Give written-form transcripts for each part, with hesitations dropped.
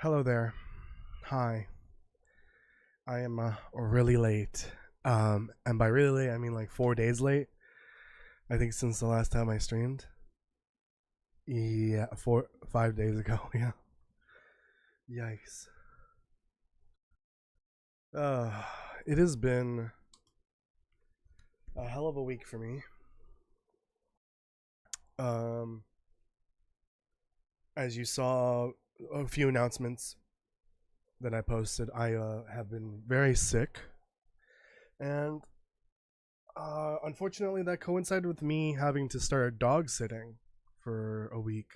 Hello there. Hi. I am really late. And by really late, I mean like 4 days late. I think since the last time I streamed. Yeah, 5 days ago. Yeah. Yikes. Uh, it has been a hell of a week for me. Um, as you saw, a few announcements that I posted. I have been very sick, and unfortunately, that coincided with me having to start dog sitting for a week.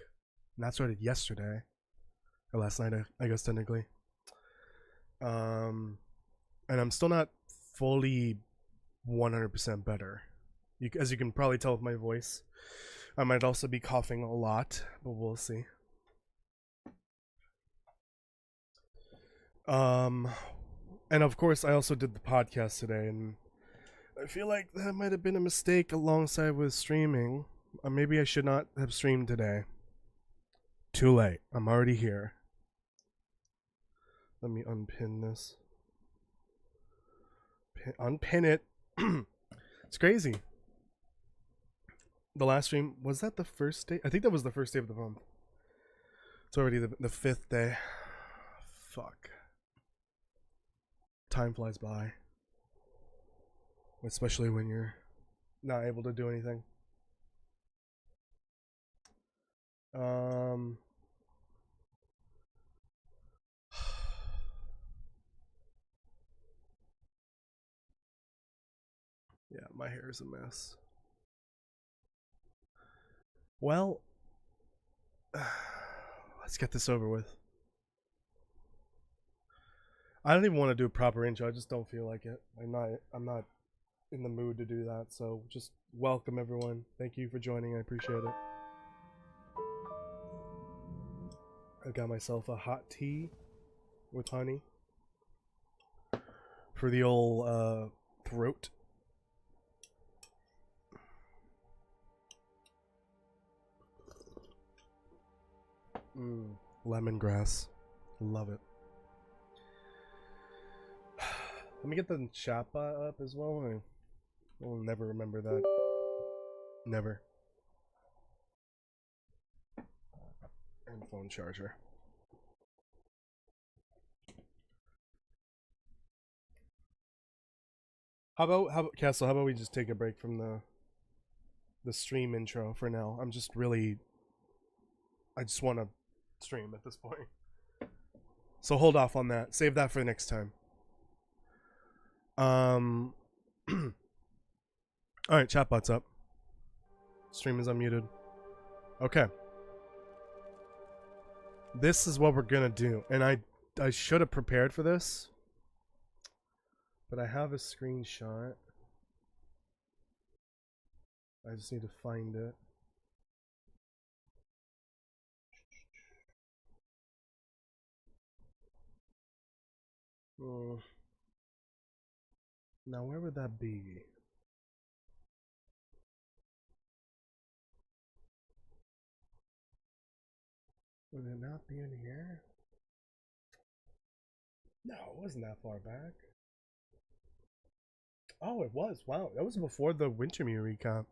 And that started yesterday, or last night, I guess technically. Um, and I'm still not fully 100% better. As you can probably tell with my voice, I might also be coughing a lot, but we'll see. And of course, I also did the podcast today, and I feel like that might have been a mistake alongside with streaming. Maybe I should not have streamed today. Too late. I'm already here. Let me unpin this. Unpin it. It's crazy. The last stream, was that the first day? I think that was the first day of the month. It's already the fifth day. Fuck. Time flies by. Especially when you're not able to do anything. Yeah, my hair is a mess. Well, let's get this over with. I don't even want to do a proper intro. I just don't feel like it. I'm not in the mood to do that. So just welcome everyone. Thank you for joining. I appreciate it. I got myself a hot tea with honey for the old throat. Lemongrass. Love it. Let me get the chat bot up as well. I will never remember that. Never. And phone charger. How about Castle? How about we just take a break from the stream intro for now? I just want to stream at this point. So hold off on that. Save that for the next time. All right, chatbot's up. Stream is unmuted. Okay. This is what we're gonna do, and I should have prepared for this, but I have a screenshot. I just need to find it. Now where would that be? Would it not be in here? No, it wasn't that far back. Oh, it was. Wow, that was before the Wintermute recap.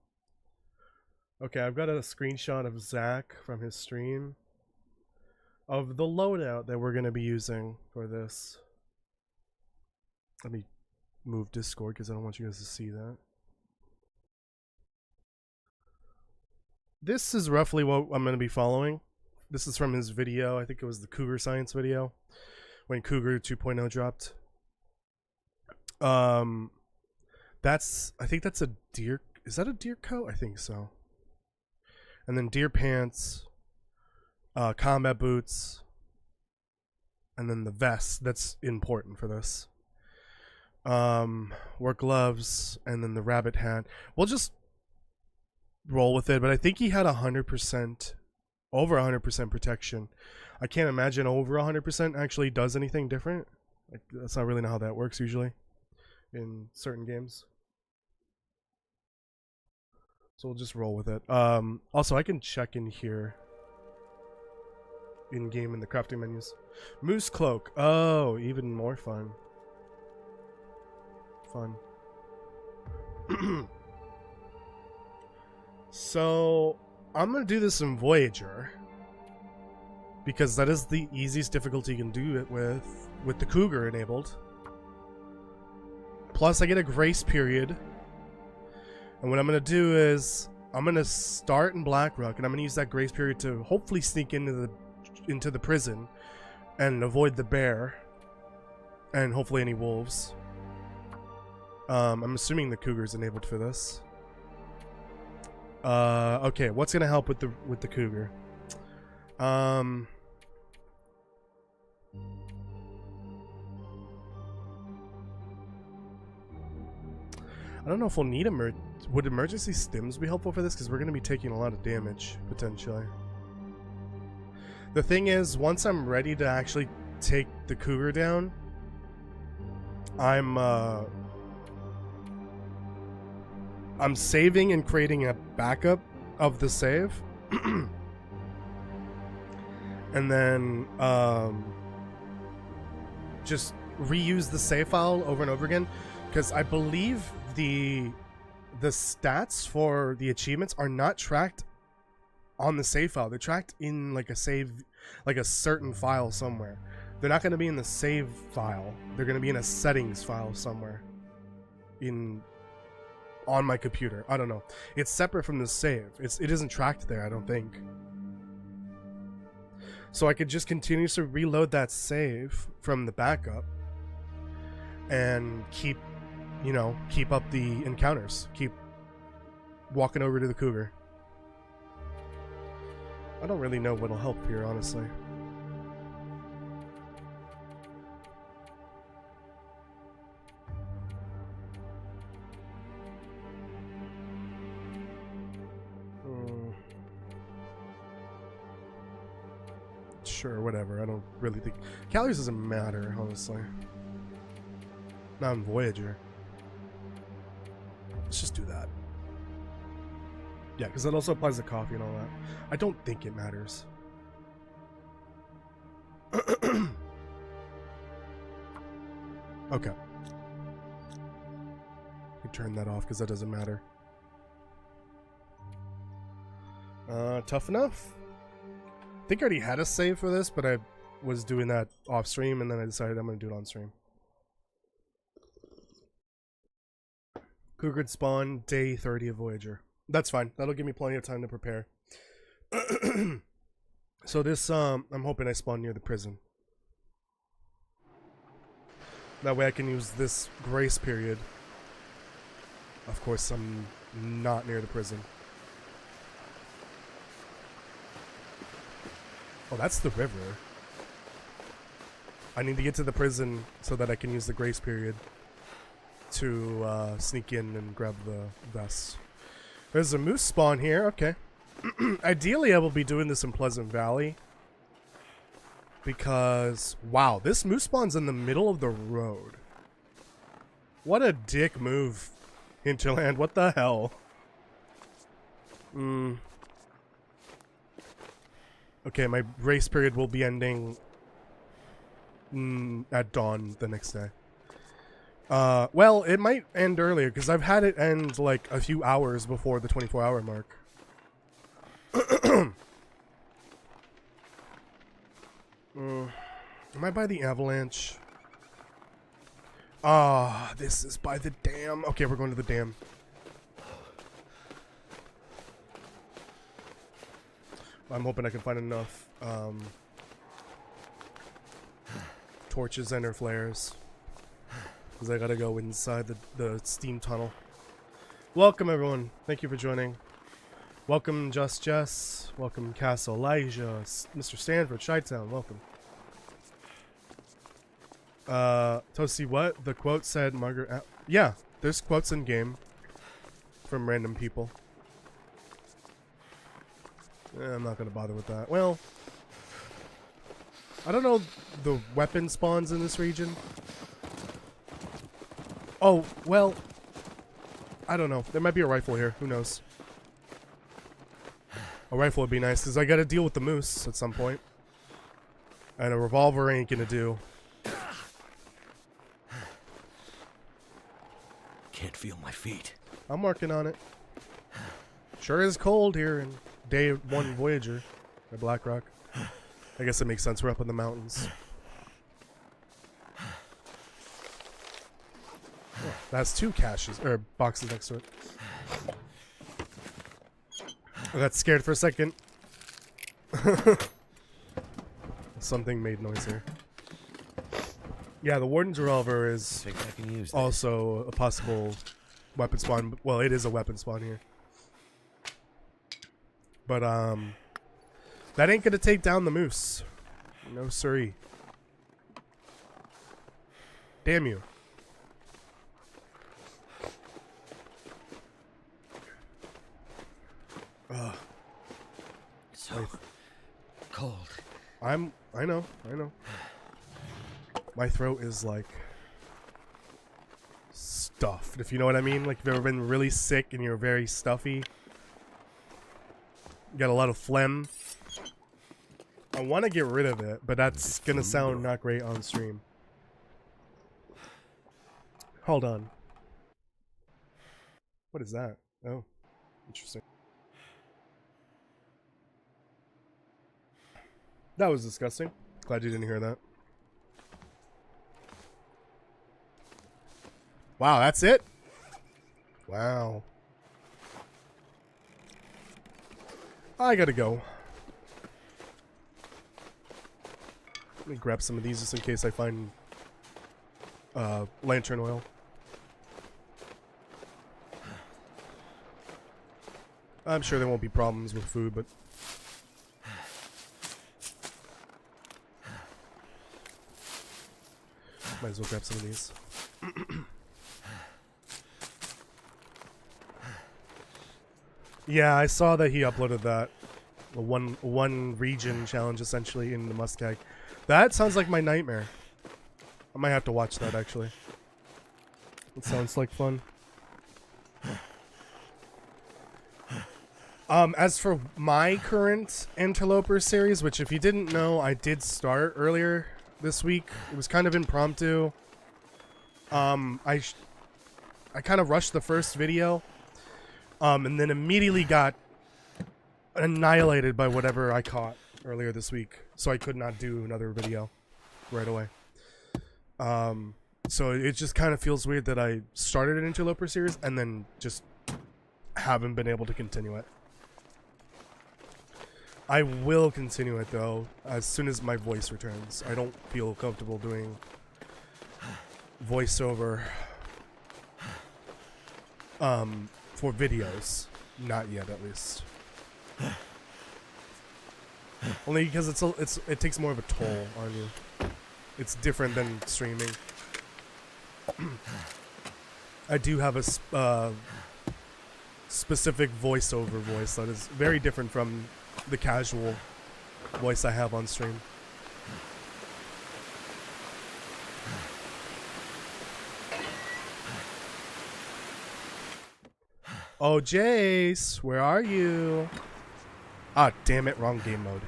Okay, I've got a screenshot of Zach from his stream of the loadout that we're going to be using for this. Let me move Discord because I don't want you guys to see that. This is roughly what I'm going to be following. This is from his video. I think it was the Cougar Science video when Cougar 2.0 dropped. I think that's a deer. Is that a deer coat? I think so. And then deer pants, combat boots, and then the vest. That's important for this. Work gloves, and then the rabbit hat. We'll just roll with it, but I think he had 100%, over 100% protection. I can't imagine over 100% actually does anything different. Like, that's not really how that works usually in certain games. So we'll just roll with it. Also, I can check in here in-game in the crafting menus. Moose cloak. Oh, even more fun. Fun. So, I'm gonna do this in Voyager. Because that is the easiest difficulty you can do it with the cougar enabled. Plus, I get a grace period. And what I'm gonna do is I'm gonna start in Blackrock, and I'm gonna use that grace period to hopefully sneak into the prison and avoid the bear and hopefully any wolves. I'm assuming the cougar's enabled for this. Okay, what's gonna help with the cougar? I don't know if we'll need would emergency stims be helpful for this? Because we're going to be taking a lot of damage, potentially. The thing is, once I'm ready to actually take the cougar down, I'm saving and creating a backup of the save. And then, just reuse the save file over and over again. Because I believe the stats for the achievements are not tracked on the save file. They're tracked in like a certain file somewhere. They're not going to be in the save file. They're going to be in a settings file somewhere on my computer. I don't know. It's separate from the save. It isn't tracked there, I don't think. So I could just continuously reload that save from the backup and keep up the encounters. Keep walking over to the cougar. I don't really know what'll help here, honestly. Sure, whatever. I don't really think... Calories doesn't matter, honestly. Not in Voyager. Let's just do that. Yeah, because that also applies to coffee and all that. I don't think it matters. Okay. You turn that off because that doesn't matter. Tough enough? I think I already had a save for this, but I was doing that off stream and then I decided I'm going to do it on stream. Cougar spawn day 30 of Voyager. That's fine. That'll give me plenty of time to prepare. So this, I'm hoping I spawn near the prison. That way I can use this grace period. Of course, I'm not near the prison. Oh, that's the river. I need to get to the prison so that I can use the grace period to sneak in and grab the vest. There's a moose spawn here. Okay. Ideally, I will be doing this in Pleasant Valley. Because, wow, this moose spawn's in the middle of the road. What a dick move, Hinterland. What the hell? Okay, my race period will be ending at dawn the next day. Well, it might end earlier, because I've had it end, like, a few hours before the 24-hour mark. Am I by the avalanche? Ah, this is by the dam. Okay, we're going to the dam. I'm hoping I can find enough torches and or flares, because I gotta go inside the steam tunnel. Welcome everyone. Thank you for joining. Welcome Just Jess. Welcome Castle Elijah. Mr. Stanford, Chi-Town, welcome. Toasty, what? The quote said Margaret... yeah, there's quotes in game from random people. I'm not gonna bother with that. Well, I don't know the weapon spawns in this region. Oh, well, I don't know. There might be a rifle here. Who knows? A rifle would be nice, because I gotta deal with the moose at some point. And a revolver ain't gonna do. Can't feel my feet. I'm working on it. Sure is cold here in day 1 Voyager at Blackrock. I guess it makes sense. We're up in the mountains. Oh, that's 2 caches or boxes next to it. I got scared for a second. Something made noise here. Yeah, the Warden's revolver is I can use this. also a possible weapon spawn. Well, it is a weapon spawn here. But, that ain't gonna take down the moose. No siree. Damn you. Ugh. So cold. I know. My throat is like stuffed, if you know what I mean. Like, if you've ever been really sick and you're very stuffy. You got a lot of phlegm. I want to get rid of it, but that's gonna sound not great on stream. Hold on. What is that? Oh, interesting. That was disgusting. Glad you didn't hear that. Wow, that's it? Wow. I gotta go. Let me grab some of these just in case I find lantern oil. I'm sure there won't be problems with food, but might as well grab some of these. Yeah, I saw that he uploaded that. A one region challenge, essentially, in the Muskeg. That sounds like my nightmare. I might have to watch that, actually. It sounds like fun. As for my current Interloper series, which if you didn't know, I did start earlier this week. It was kind of impromptu. I kind of rushed the first video. And then immediately got annihilated by whatever I caught earlier this week. So I could not do another video right away. So it just kind of feels weird that I started an Interloper series and then just haven't been able to continue it. I will continue it though as soon as my voice returns. I don't feel comfortable doing voiceover for videos. Not yet, at least. Only because it takes more of a toll on you. It's different than streaming. I do have a specific voiceover voice that is very different from the casual voice I have on stream. Oh, Jace, where are you? Ah, damn it, wrong game mode.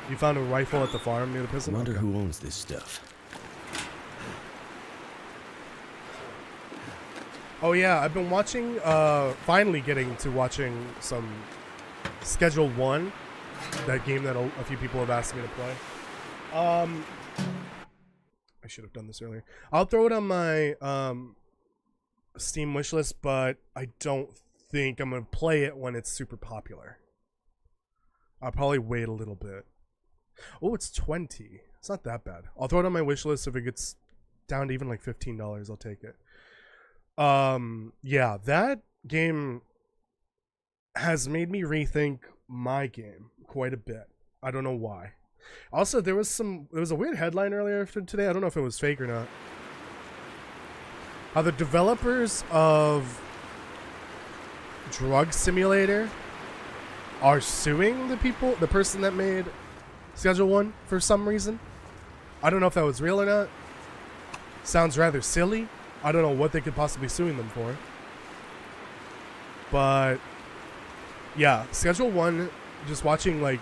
You found a rifle at the farm near the prison? I wonder who owns this stuff. Oh yeah, I've been watching, finally getting to watching some Schedule 1, that game that a few people have asked me to play. I should have done this earlier. I'll throw it on my Steam wishlist, but I don't think I'm going to play it when it's super popular. I'll probably wait a little bit. Oh, it's 20. It's not that bad. I'll throw it on my wishlist. If it gets down to even like $15, I'll take it. Yeah, that game has made me rethink my game quite a bit. I don't know why. Also, there was a weird headline earlier today. I don't know if it was fake or not. How the developers of Drug Simulator are suing the person that made Schedule 1 for some reason. I don't know if that was real or not. Sounds rather silly. I don't know what they could possibly be suing them for. But yeah, Schedule 1, just watching like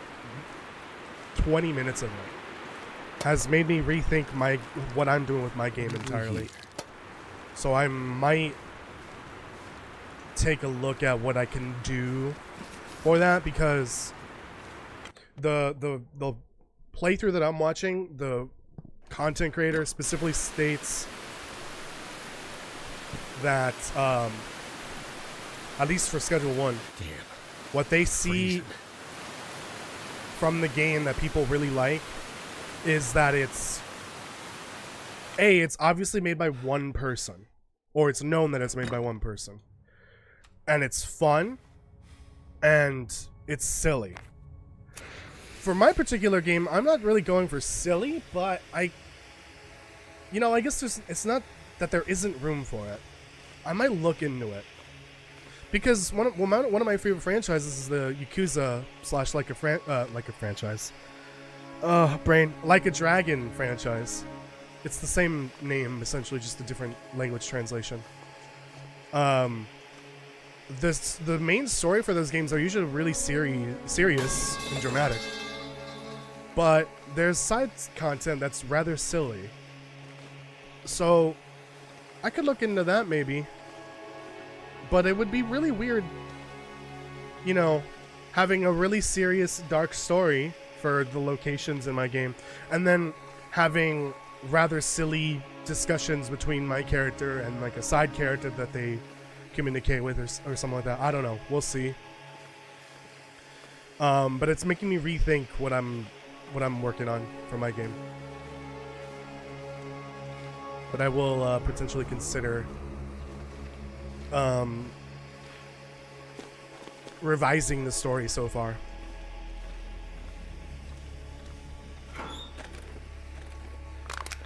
20 minutes of it has made me rethink what I'm doing with my game entirely. So I might take a look at what I can do for that, because the playthrough that I'm watching, the content creator specifically states that at least for Schedule 1, what they see from the game that people really like is that it's obviously made by one person, or it's known that it's made by one person, and it's fun and it's silly. For my particular game, I'm not really going for silly, but I guess it's not that there isn't room for it. I might look into it, because one of my favorite franchises is the Yakuza / Like a franchise. Like a Dragon franchise. It's the same name, essentially, just a different language translation. The main story for those games are usually really serious and dramatic, but there's side content that's rather silly. So I could look into that maybe, but it would be really weird, having a really serious, dark story for the locations in my game, and then having rather silly discussions between my character and like a side character that they communicate with, or something like that. I don't know. We'll see. But it's making me rethink what I'm working on for my game. But I will potentially consider revising the story so far.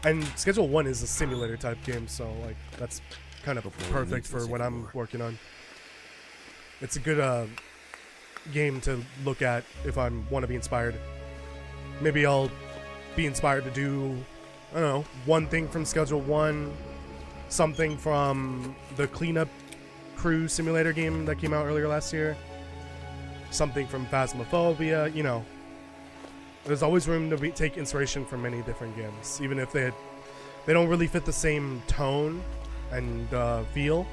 And Schedule 1 is a simulator type game, so like that's kind of perfect for what I'm working on. It's a good game to look at if I want to be inspired. Maybe I'll be inspired to do, I don't know, one thing from Schedule 1, something from the Cleanup Crew simulator game that came out earlier last year, something from Phasmophobia, There's always room to take inspiration from many different games, even if they don't really fit the same tone and feel.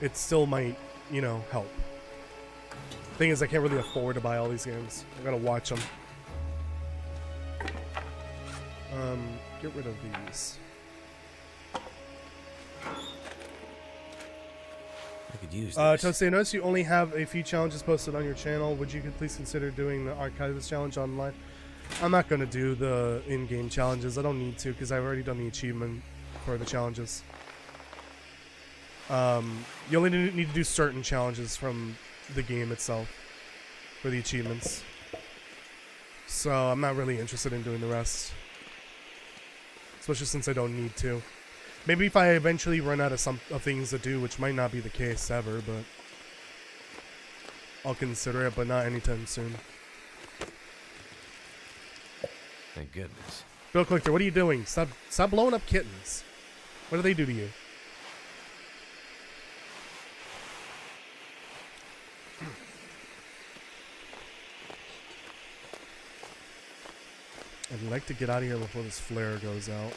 It still might, help. Thing is, I can't really afford to buy all these games. I gotta watch them. Get rid of these. I could use this. Toasty, I noticed you only have a few challenges posted on your channel. Would you please consider doing the Archivist Challenge online? I'm not going to do the in-game challenges. I don't need to, because I've already done the achievement for the challenges. You only need to do certain challenges from the game itself for the achievements. So I'm not really interested in doing the rest. Especially since I don't need to. Maybe if I eventually run out of things to do, which might not be the case ever, but I'll consider it, but not anytime soon. Thank goodness. Bill Collector, what are you doing? Stop blowing up kittens. What do they do to you? I'd like to get out of here before this flare goes out.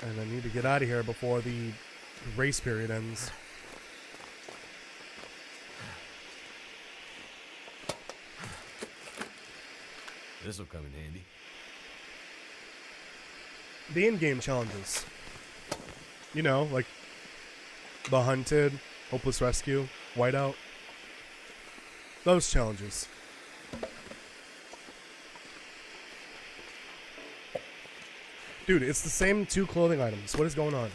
And I need to get out of here before the race period ends. This will come in handy. The in-game challenges. Like The Hunted, Hopeless Rescue, Whiteout. Those challenges. Dude, it's the same 2 clothing items. What is going on?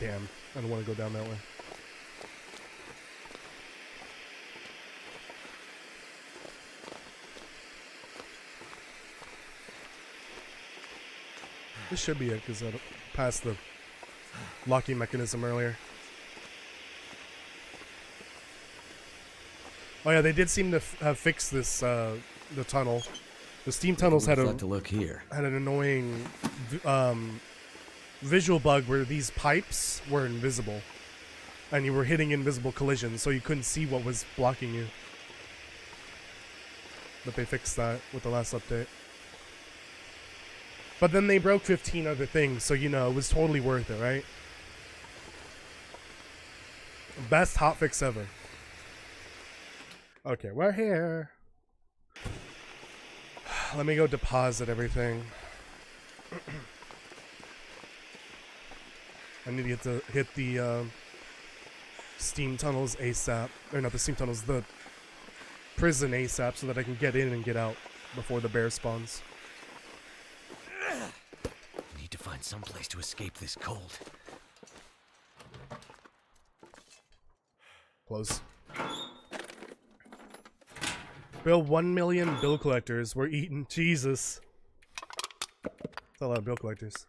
Damn, I don't want to go down that way. This should be it, because I passed the locking mechanism earlier. Oh yeah, they did seem to have fixed this the tunnel. The steam tunnels had to look here. an annoying visual bug where these pipes were invisible, and you were hitting invisible collisions, so you couldn't see what was blocking you. But they fixed that with the last update. But then they broke 15 other things, so you know, it was totally worth it, right? Best hotfix ever. Okay, we're here. Let me go deposit everything. I need to hit the steam tunnels ASAP. Or not the steam tunnels, the prison ASAP so that I can get in and get out before the bear spawns. Need to find some place to escape this cold. Close. Bill 1 million bill collectors were eaten. Jesus. That's a lot of bill collectors.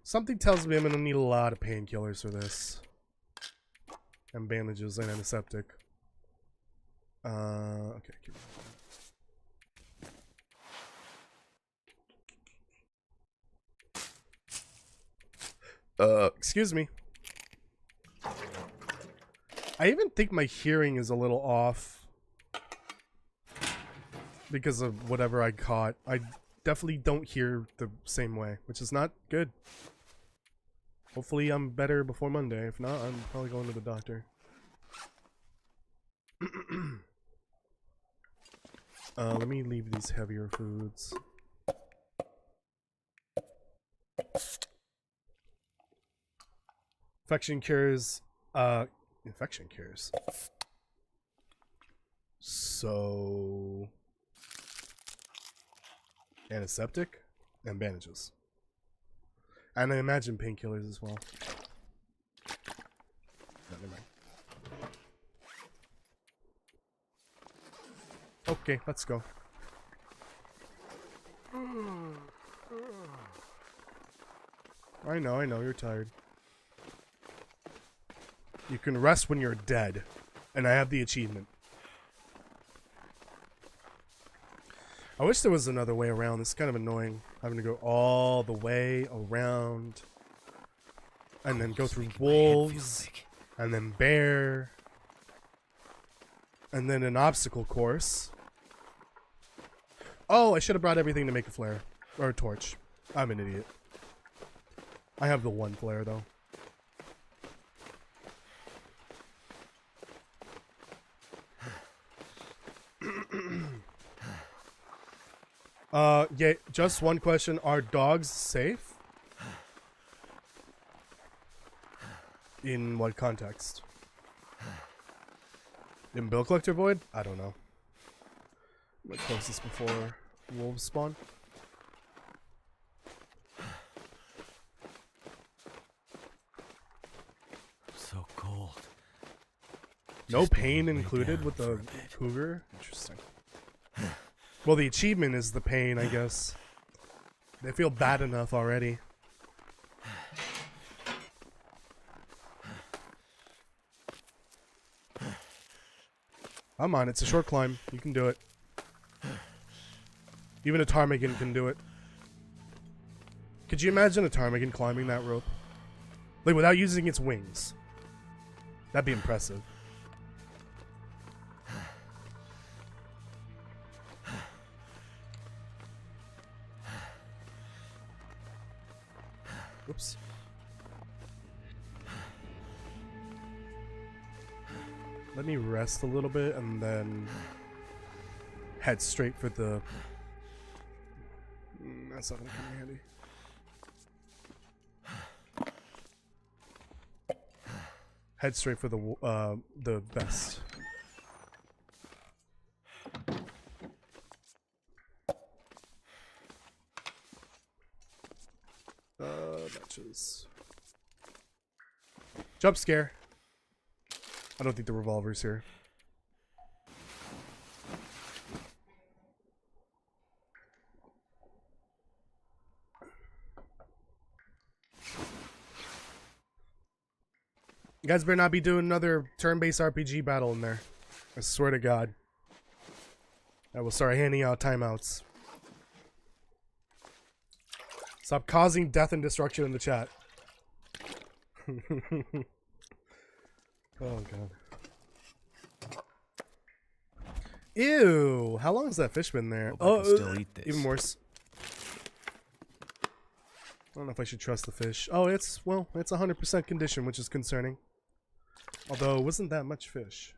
Something tells me I'm gonna need a lot of painkillers for this. And bandages and antiseptic. Okay. Excuse me. I even think my hearing is a little off because of whatever I caught. I definitely don't hear the same way, which is not good. Hopefully I'm better before Monday. If not, I'm probably going to the doctor. Let me leave these heavier foods. Infection cures. Infection cures. So... antiseptic and bandages. And I imagine painkillers as well. No, never mind. Okay, let's go. I know, you're tired. You can rest when you're dead. And I have the achievement. I wish there was another way around. This is kind of annoying. Having to go all the way around. And then go through wolves. And then bear. And then an obstacle course. Oh, I should have brought everything to make a flare. Or a torch. I'm an idiot. I have the one flare, though. Yeah, just one question. Are dogs safe? In what context? In Bill Collector Void? I don't know. I'm gonna close this before wolves spawn. So cold. No Just pain lay included down with for the a bit. cougar? Interesting. Well, the achievement is the pain, I guess. They feel bad enough already. Come on, it's a short climb. You can do it. Even a ptarmigan can do it. Could you imagine a ptarmigan climbing that rope? Like, without using its wings. That'd be impressive. Oops. Let me rest a little bit and then head straight for the... that's not gonna come in handy. Head straight for the best. Matches. Jump scare. I don't think the revolver's here. You guys better not be doing another turn-based RPG battle in there. I swear to God. I will start handing out timeouts. Stop causing death and destruction in the chat. Oh God. Ew! How long has that fish been there? Hope I can still eat this. Even worse. I don't know if I should trust the fish. Oh, it's 100% condition, which is concerning. Although, it wasn't that much fish.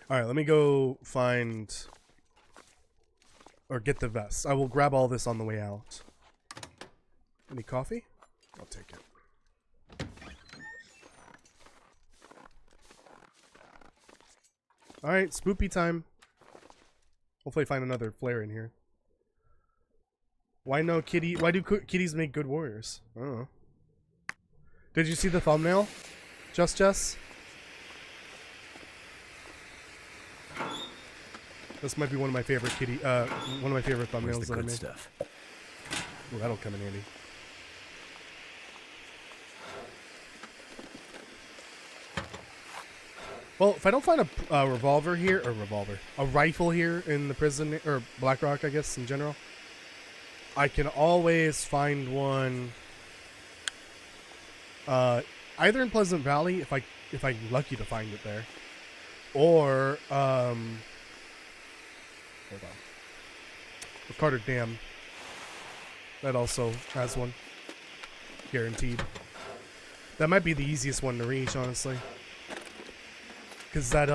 Alright, let me go find... or get the vest. I will grab all this on the way out. Any coffee? I'll take it. Alright, spoopy time. Hopefully I find another flare in here. Why no kitty? Why do kitties make good warriors? I don't know. Did you see the thumbnail? Jess? This might be one of my favorite one of my favorite thumbnails that I made. Stuff? Oh, that'll come in handy. Well, if I don't find a revolver here, a rifle here in the prison, or Blackrock, I guess, in general, I can always find one, either in Pleasant Valley, if I'm lucky to find it there, or, hold on, the Carter Dam, that also has one, guaranteed. That might be the easiest one to reach, honestly. Because that,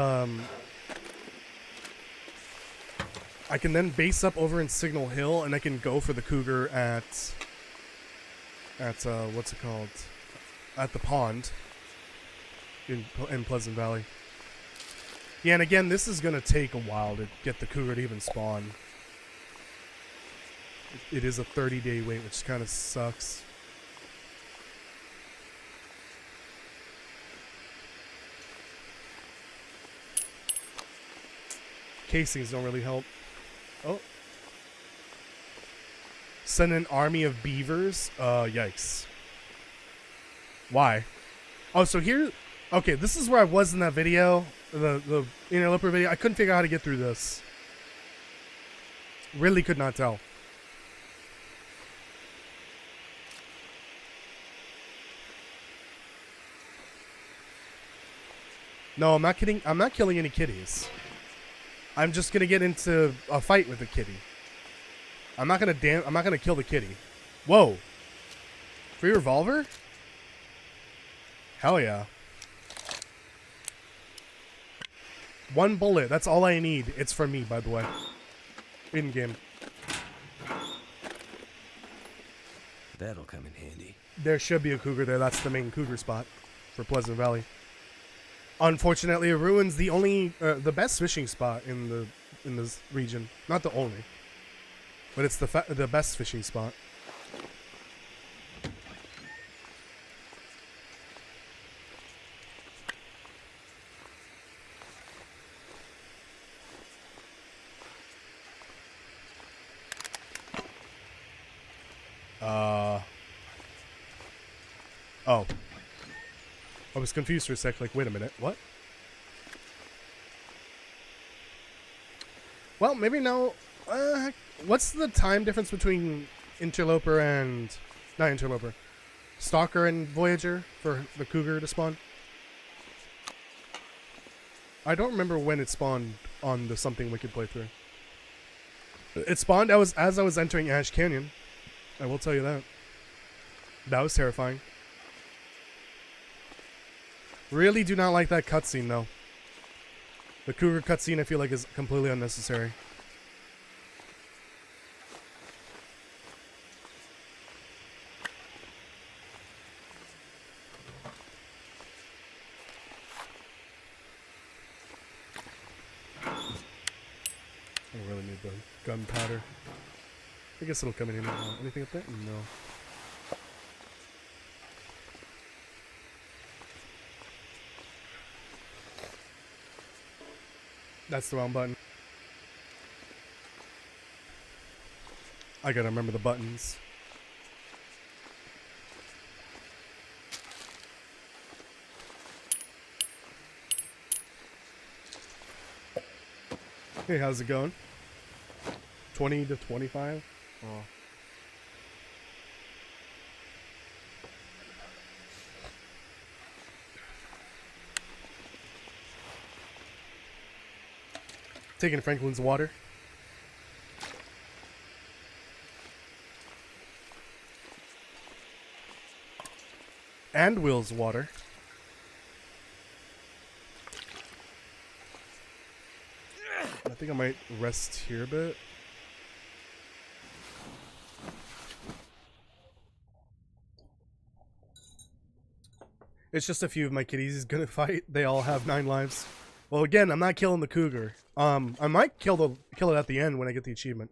I can then base up over in Signal Hill, and I can go for the cougar at what's it called? At the pond in Pleasant Valley. Yeah, and again, this is going to take a while to get the cougar to even spawn. It is a 30-day wait, which kind of sucks. Casings don't really help. Oh. Send an army of beavers? Yikes. Why? Oh, so here... Okay, this is where I was in that video. The interloper video. I couldn't figure out how to get through this. Really could not tell. No, I'm not kidding. I'm not killing any kitties. I'm just gonna get into a fight with the kitty. I'm not gonna kill the kitty. Whoa. Free revolver? Hell yeah. One bullet. That's all I need. It's from me, by the way. In game. That'll come in handy. There should be a cougar there. That's the main cougar spot for Pleasant Valley. Unfortunately, it ruins the only, the best fishing spot in this region. Not the only, but it's the best fishing spot. Oh. I was confused for a sec, like, wait a minute, what? Well, maybe no. What's the time difference between Interloper and... Not Interloper. Stalker and Voyager for the cougar to spawn? I don't remember when it spawned on the Something Wicked playthrough. It spawned as I was entering Ash Canyon. I will tell you that. That was terrifying. Really do not like that cutscene, though. The cougar cutscene, I feel like, is completely unnecessary. I really need the gunpowder. I guess it'll come in. Anything up there? No. That's the wrong button. I gotta remember the buttons. Hey, how's it going? 20 to 25? Oh. Taking Franklin's water. And Will's water. I think I might rest here a bit. It's just a few of my kitties he's gonna fight. They all have 9 lives. Well, again, I'm not killing the cougar. I might kill it at the end when I get the achievement.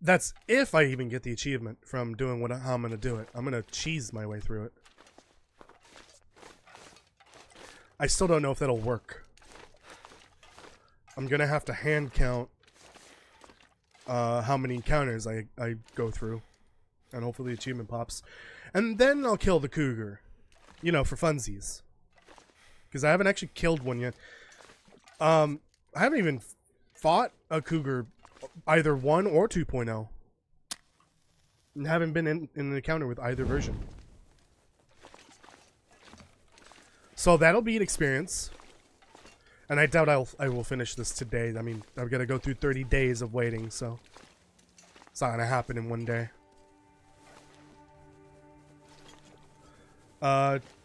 That's if I even get the achievement from doing how I'm gonna do it. I'm gonna cheese my way through it. I still don't know if that'll work. I'm gonna have to hand count how many encounters I go through, and hopefully the achievement pops, and then I'll kill the cougar, you know, for funsies, because I haven't actually killed one yet. I haven't even fought a cougar, either 1 or 2.0, and haven't been in an encounter with either version. So that'll be an experience. And I doubt I will finish this today. I mean, I've got to go through 30 days of waiting, so it's not going to happen in one day.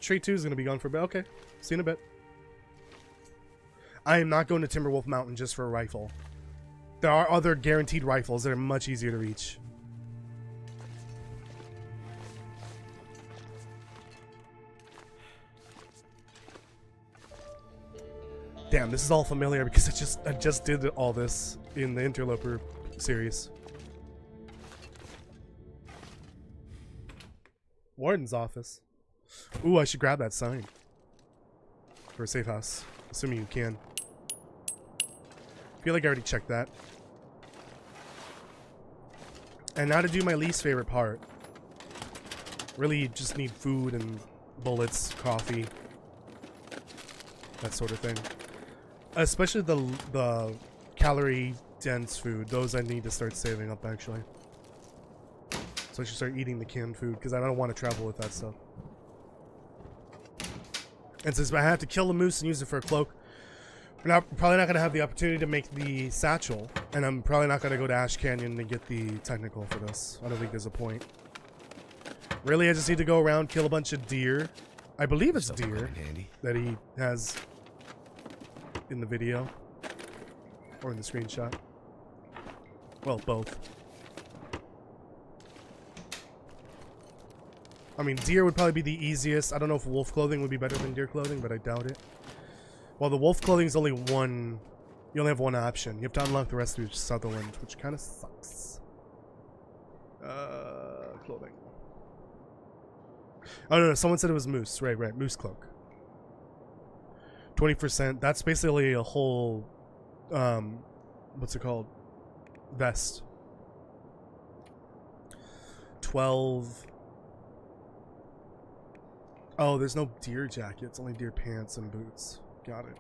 Tree 2 is going to be gone for a bit. Okay, see you in a bit. I am not going to Timberwolf Mountain just for a rifle. There are other guaranteed rifles that are much easier to reach. Damn, this is all familiar because I just did all this in the Interloper series. Warden's office. Ooh, I should grab that sign for a safe house, assuming you can. I feel like I already checked that. And now to do my least favorite part. Really, you just need food and bullets, coffee, that sort of thing. Especially the calorie dense food. Those I need to start saving up actually. So I should start eating the canned food because I don't want to travel with that stuff. And since I have to kill the moose and use it for a cloak, we're probably not going to have the opportunity to make the satchel. And I'm probably not going to go to Ash Canyon to get the technical for this. I don't think there's a point. Really, I just need to go around, kill a bunch of deer. I believe it's deer that he has in the video or in the screenshot. Well, both. I mean, deer would probably be the easiest. I don't know if wolf clothing would be better than deer clothing, but I doubt it. Well, the wolf clothing is only one. You only have one option. You have to unlock the rest of your Sutherland, which kind of sucks. Clothing. Oh no, someone said it was moose. Right, moose cloak. 20%. That's basically a whole, what's it called? Vest. 12. Oh, there's no deer jackets. Only deer pants and boots. Got it.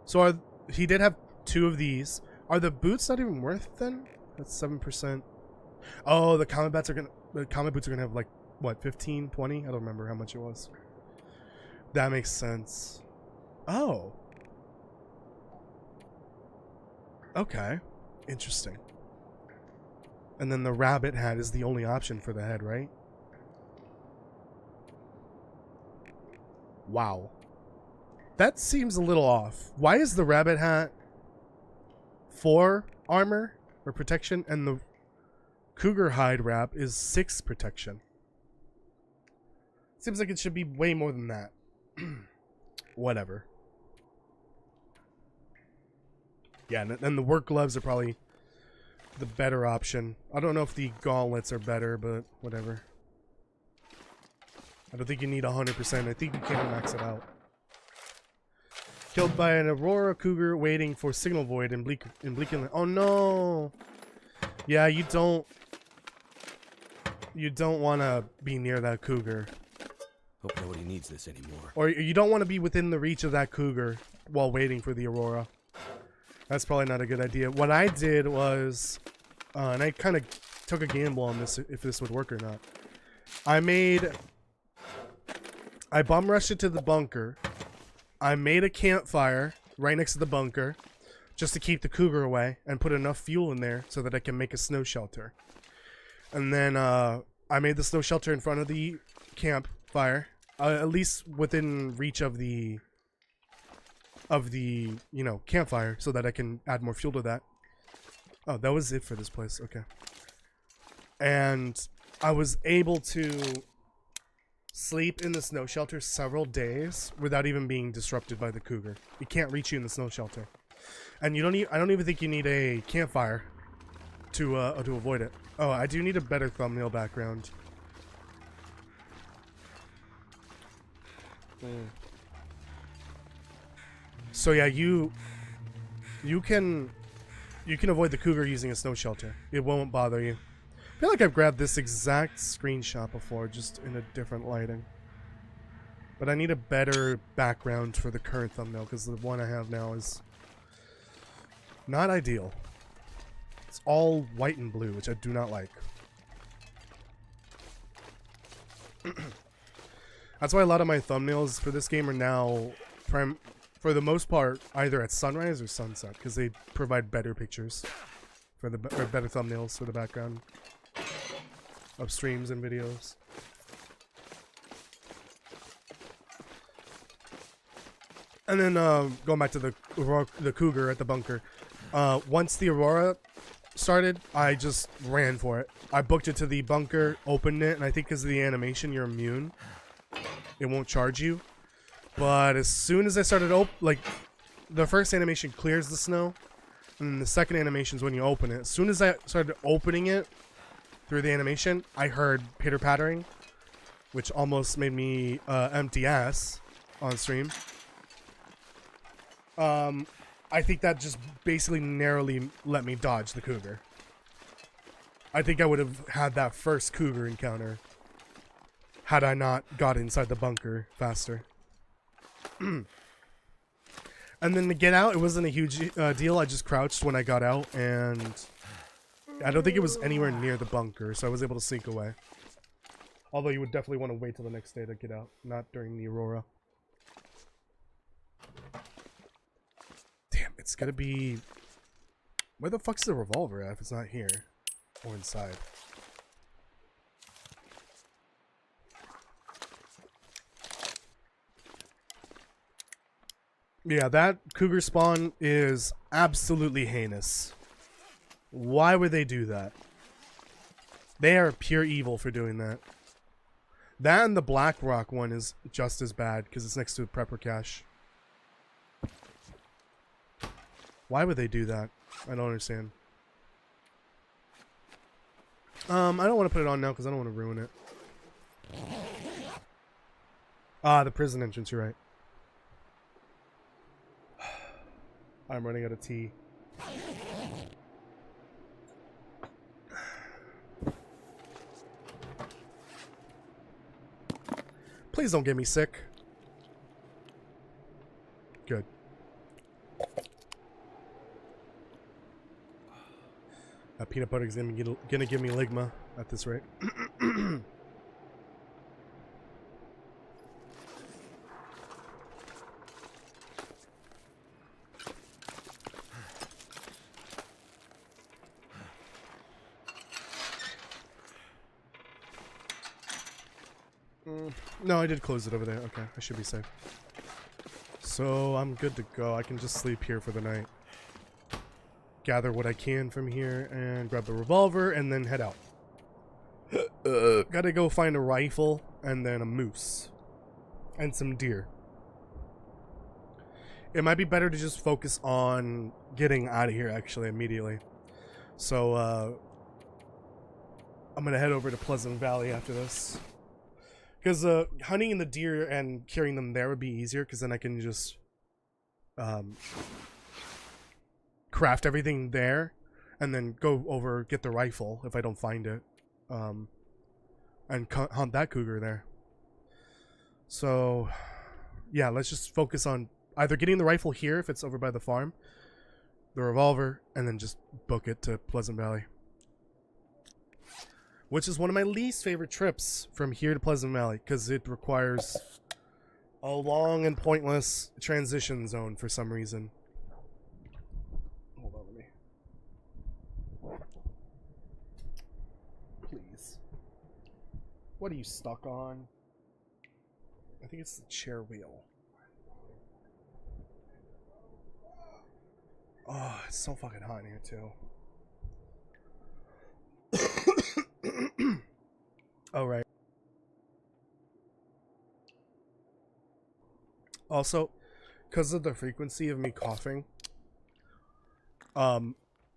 So he did have 2 of these. Are the boots not even worth then? That's 7%. Oh, the combat boots are gonna have like what, 15, 20? I don't remember how much it was. That makes sense. Oh. Okay. Interesting. And then the rabbit hat is the only option for the head, right? Wow. That seems a little off. Why is the rabbit hat 4 armor or protection and the cougar hide wrap is 6 protection? Seems like it should be way more than that. Whatever. Yeah, and the work gloves are probably the better option. I don't know if the gauntlets are better, but whatever. I don't think you need 100%. I think you can max it out. Killed by an Aurora cougar waiting for signal void in Bleak Inland. Oh no! Yeah, you don't want to be near that cougar. Hope nobody needs this anymore. Or you don't want to be within the reach of that cougar while waiting for the Aurora. That's probably not a good idea. What I did was, and I kind of took a gamble on this, if this would work or not. I bum rushed it to the bunker. I made a campfire right next to the bunker just to keep the cougar away and put enough fuel in there so that I can make a snow shelter. And then I made the snow shelter in front of the campfire, at least within reach of the campfire, so that I can add more fuel to that. Oh, that was it for this place. Okay. And I was able to sleep in the snow shelter several days without even being disrupted by the cougar. It can't reach you in the snow shelter. And you don't need, I don't even think you need a campfire to avoid it. Oh, I do need a better thumbnail background. So yeah, you can avoid the cougar using a snow shelter. It won't bother you. I feel like I've grabbed this exact screenshot before, just in a different lighting. But I need a better background for the current thumbnail, because the one I have now is not ideal. It's all white and blue, which I do not like. That's why a lot of my thumbnails for this game are now, for the most part, either at sunrise or sunset, because they provide better pictures for the or better thumbnails for the background of streams and videos. And then going back to the cougar at the bunker. Once the Aurora started, I just ran for it. I booked it to the bunker, opened it, and I think because of the animation, you're immune. It won't charge you. But as soon as I started the first animation clears the snow, and then the second animation is when you open it. As soon as I started opening it through the animation, I heard pitter-pattering, which almost made me empty ass on stream. I think that just basically narrowly let me dodge the cougar. I think I would have had that first cougar encounter had I not got inside the bunker faster. And then to get out, it wasn't a huge deal. I just crouched when I got out, and I don't think it was anywhere near the bunker, so I was able to sneak away. Although you would definitely want to wait till the next day to get out, not during the Aurora. Damn, it's gotta be... Where the fuck's the revolver at if it's not here? Or inside? Yeah, that cougar spawn is absolutely heinous. Why would they do that? They are pure evil for doing that. That and the Blackrock one is just as bad because it's next to a prepper cache. Why would they do that? I don't understand. I don't want to put it on now because I don't want to ruin it. Ah, the prison entrance, you're right. I'm running out of tea. Please don't get me sick. Good. Peanut butter is gonna give me ligma at this rate. No, I did close it over there. Okay, I should be safe. So I'm good to go. I can just sleep here for the night. Gather what I can from here and grab the revolver and then head out. Gotta go find a rifle and then a moose. And some deer. It might be better to just focus on getting out of here actually immediately. So I'm gonna head over to Pleasant Valley after this. Because hunting the deer and curing them there would be easier, because then I can just craft everything there and then go over, get the rifle if I don't find it, and hunt that cougar there. So, yeah, let's just focus on either getting the rifle here if it's over by the farm, the revolver, and then just book it to Pleasant Valley. Which is one of my least favorite trips from here to Pleasant Valley, because it requires a long and pointless transition zone for some reason. Hold on, let me... Please. What are you stuck on? I think it's the chair wheel. Oh, it's so fucking hot in here, too. Oh, right. Also, because of the frequency of me coughing,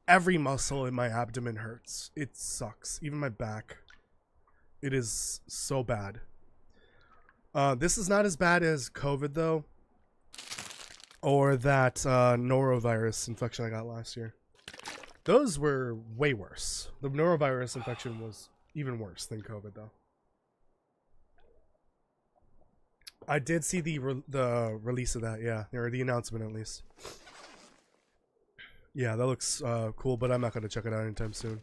every muscle in my abdomen hurts. It sucks. Even my back. It is so bad. This is not as bad as COVID, though. Or that norovirus infection I got last year. Those were way worse. The norovirus infection was even worse than COVID, though. I did see the release of that, yeah. Or the announcement, at least. Yeah, that looks cool, but I'm not going to check it out anytime soon.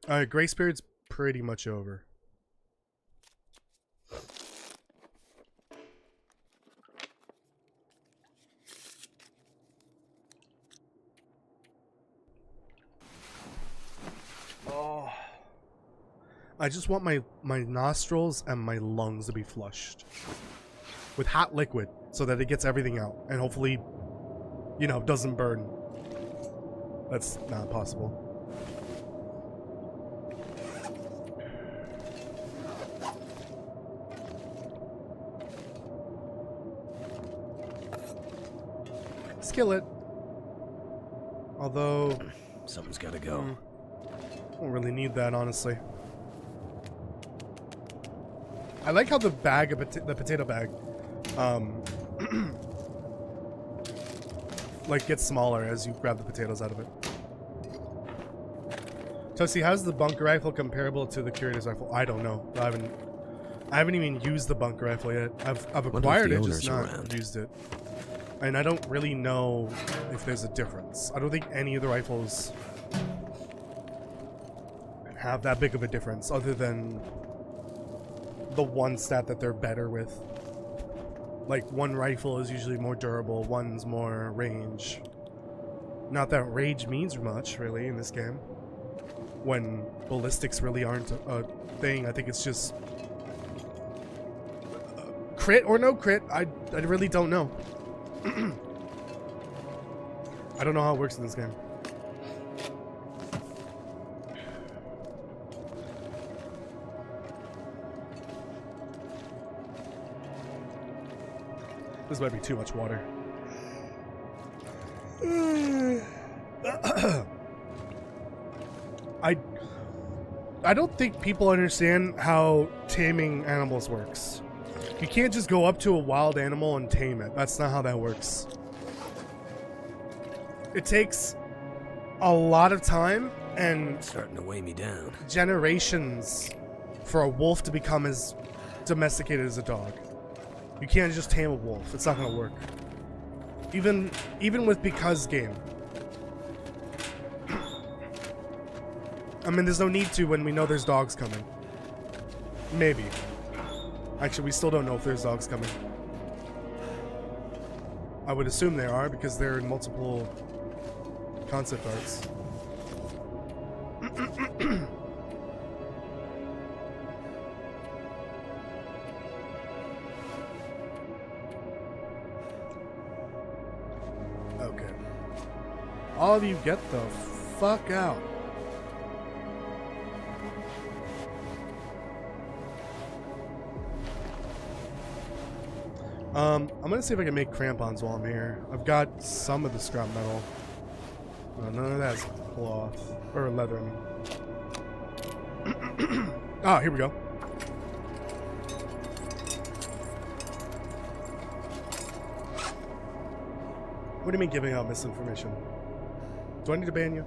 Alright, Grace Period's pretty much over. Oh. I just want my nostrils and my lungs to be flushed with hot liquid so that it gets everything out and hopefully, you know, doesn't burn. That's not possible. Skillet. Although something's gotta go. Don't really need that, honestly. I like how the bag of the potato bag, like gets smaller as you grab the potatoes out of it. Toasty, how's the bunker rifle comparable to the curator's rifle? I don't know. I haven't even used the bunker rifle yet. I've acquired it, just not used it. And I don't really know if there's a difference. I don't think any of the rifles have that big of a difference, other than the one stat that they're better with. Like, one rifle is usually more durable, one's more range. Not that range means much, really, in this game. When ballistics really aren't a thing, I think it's just crit or no crit. I really don't know. I don't know how it works in this game. This might be too much water. I don't think people understand how taming animals works. You can't just go up to a wild animal and tame it. That's not how that works. It takes a lot of time and starting to weigh me down. Generations for a wolf to become as domesticated as a dog. You can't just tame a wolf. It's not gonna work. Even with Because game. I mean, there's no need to when we know there's dogs coming. Maybe. Actually, we still don't know if there's dogs coming. I would assume there are, because they're in multiple concept arts. Okay. All of you get the fuck out. I'm gonna see if I can make crampons while I'm here. I've got some of the scrap metal. No, none of that's cloth. Or leather, I mean. Ah, here we go. What do you mean giving out misinformation? Do I need to ban you?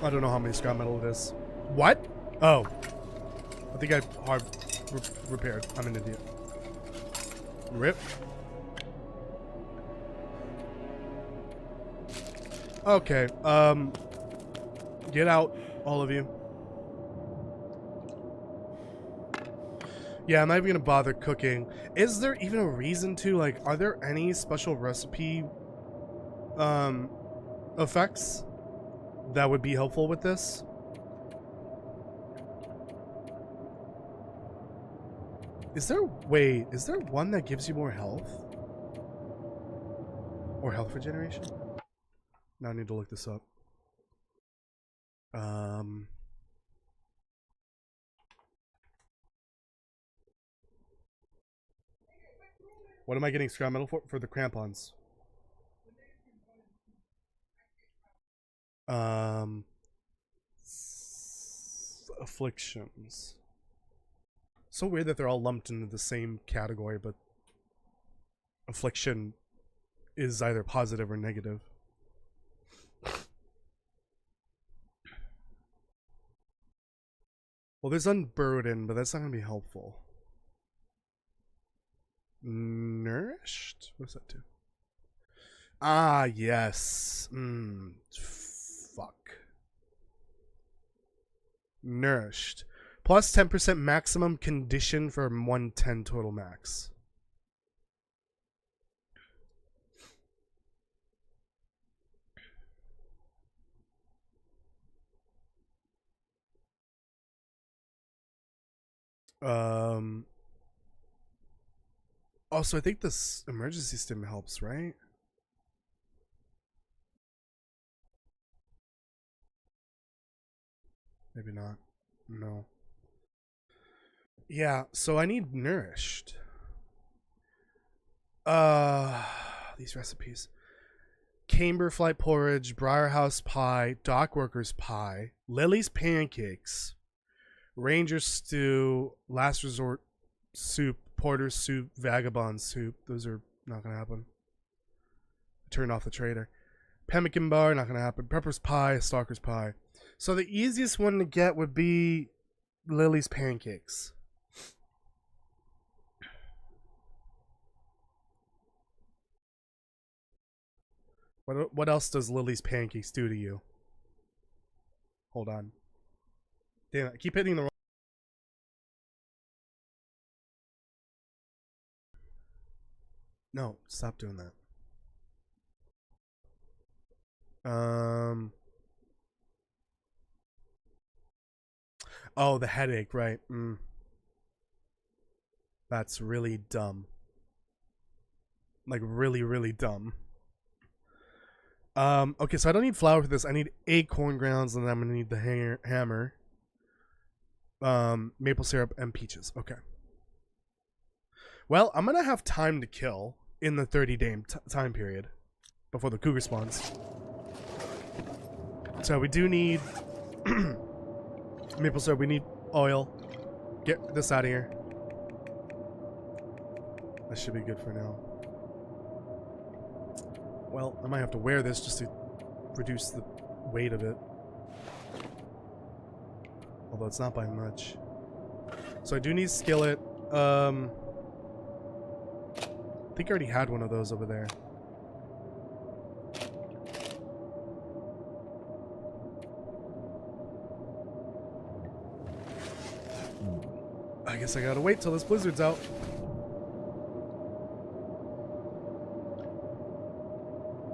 I don't know how many scrap metal it is. What? Oh. I think I hard repaired. I'm an idiot. Rip. Okay, get out, all of you. Yeah, I'm not even gonna bother cooking. Is there even a reason to? Like, are there any special recipe, effects that would be helpful with this? Is there, wait, is there one that gives you more health? Or health regeneration? Now I need to look this up. What am I getting scrap metal for? For the crampons. Afflictions. So weird that they're all lumped into the same category, but affliction is either positive or negative. Well, there's unburdened, but that's not going to be helpful. Nourished? What does that do? Ah, yes. Fuck. Nourished. Plus 10% maximum condition for 110 total max. Also, I think this emergency stim helps, right? Maybe not. No. Yeah, so I need nourished. These recipes. Camberflight porridge, Briarhouse pie, Dockworkers pie, Lily's pancakes, Ranger stew, Last Resort soup, Porter's soup, Vagabond soup. Those are not gonna happen. Turn off the trader. Pemmican bar, not gonna happen. Pepper's pie, Stalker's pie. So the easiest one to get would be Lily's pancakes. What else does Lily's pancakes do to you? Hold on. Damn it, I keep hitting the wrong. No, stop doing that. Oh, the headache, right. That's really dumb. Like, really, really dumb. Okay, so I don't need flour for this. I need 8 corn grounds, and then I'm gonna need the hammer. Maple syrup and peaches. Okay. Well, I'm gonna have time to kill in the 30-day time period before the cougar spawns. So we do need maple syrup. We need oil. Get this out of here. That should be good for now. Well, I might have to wear this just to reduce the weight of it. Although it's not by much. So I do need skillet. I think I already had one of those over there. I guess I gotta wait till this blizzard's out.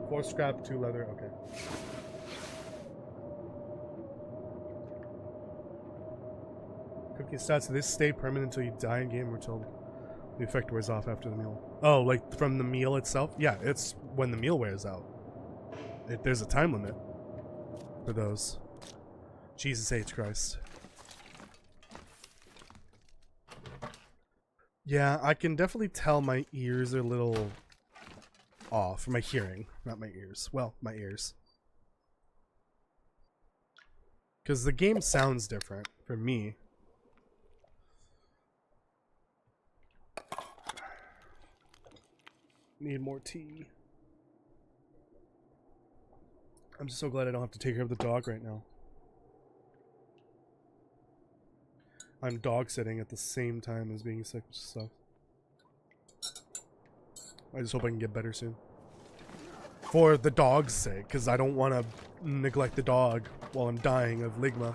Four scrap, 2 leather, okay. Cooking stats, this stay permanent until you die in game or till the effect wears off after the meal. Oh, like from the meal itself? Yeah, it's when the meal wears out. There's a time limit for those. Jesus H. Christ. Yeah, I can definitely tell my ears are a little off. My hearing, not my ears. Well, my ears. Because the game sounds different for me. Need more tea. I'm just so glad I don't have to take care of the dog right now. I'm dog sitting at the same time as being sick with stuff. I just hope I can get better soon. For the dog's sake, because I don't want to neglect the dog while I'm dying of ligma.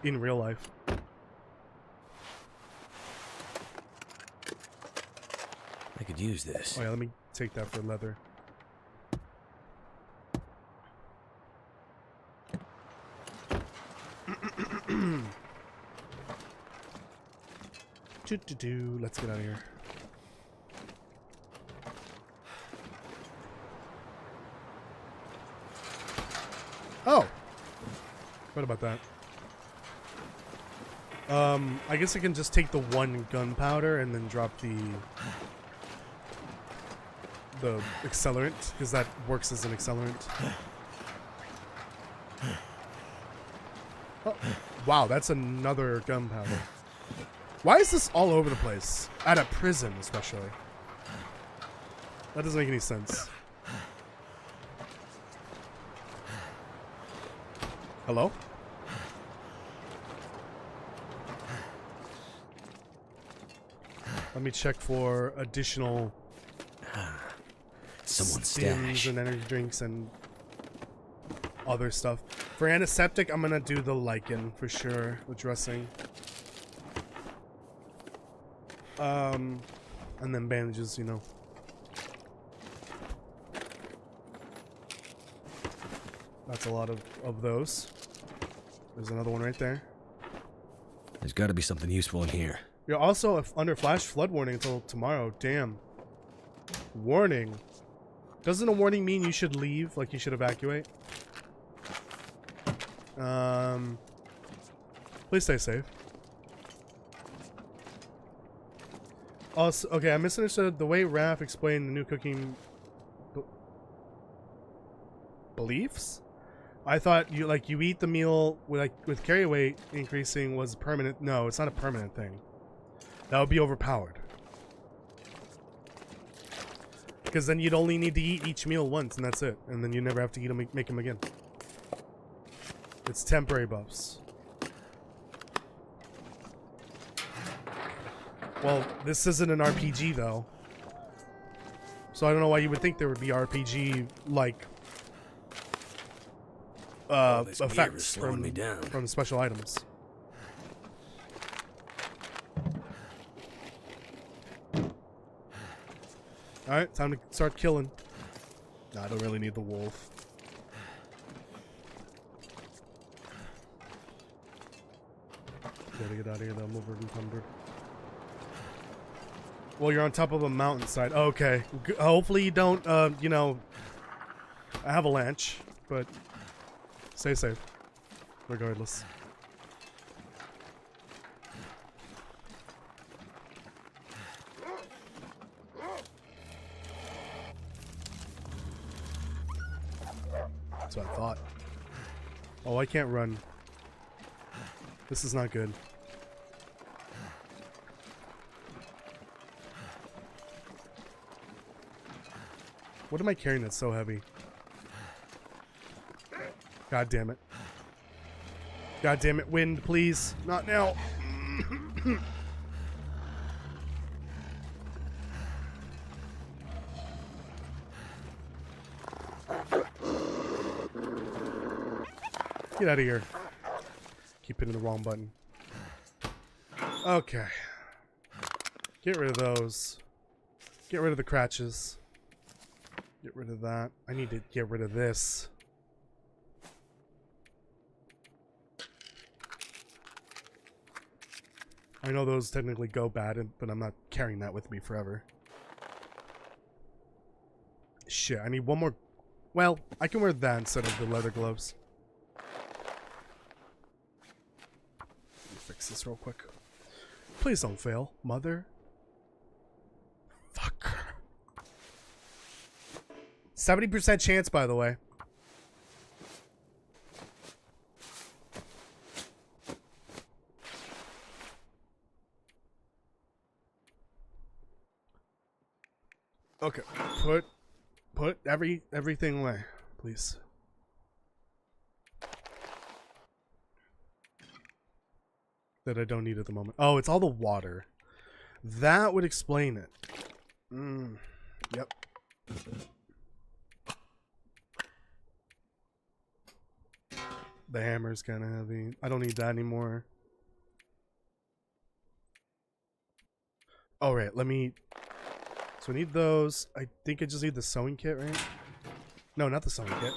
In real life. I could use this. Oh yeah, let me take that for leather. Let's get out of here. Oh! What about that? I guess I can just take the one gunpowder and then drop the accelerant, because that works as an accelerant. Oh, wow, that's another gunpowder. Why is this all over the place? At a prison, especially. That doesn't make any sense. Hello? Let me check for additional Someone's stims stash. and energy drinks and other stuff. For antiseptic, I'm gonna do the lichen for sure, the dressing. And then bandages, you know. That's a lot of those. There's another one right there. There's got to be something useful in here. You're also under flash flood warning until tomorrow. Damn. Warning. Doesn't a warning mean you should leave? Like you should evacuate? Please stay safe. Also, okay, I misunderstood the way Raph explained the new cooking beliefs. I thought you eat the meal with carry weight increasing was permanent. No, it's not a permanent thing. That would be overpowered. Because then you'd only need to eat each meal once and that's it, and then you never have to eat them, make them again. It's temporary buffs. Well, this isn't an RPG though, so I don't know why you would think there would be RPG like effects from special items. Alright, time to start killing. Nah, I don't really need the wolf. Gotta get out of here though, I'm over encumbered. Well, you're on top of a mountainside. Okay. Hopefully you don't, you know, avalanche, but stay safe, regardless. That's what I thought. Oh, I can't run. This is not good. What am I carrying that's so heavy? God damn it. God damn it, wind, please. Not now. Get out of here. Keep hitting the wrong button. Okay. Get rid of those. Get rid of the crutches. Get rid of that. I need to get rid of this. I know those technically go bad, but I'm not carrying that with me forever. Shit, I need one more. Well, I can wear that instead of the leather gloves. Let me fix this real quick. Please don't fail, mother. Fuck. 70% chance, by the way. Okay, put everything away, please. That I don't need at the moment. Oh, it's all the water. That would explain it. Yep. The hammer's kind of heavy. I don't need that anymore. All right, let me. So I need those. I think I just need the sewing kit, right? No, not the sewing kit.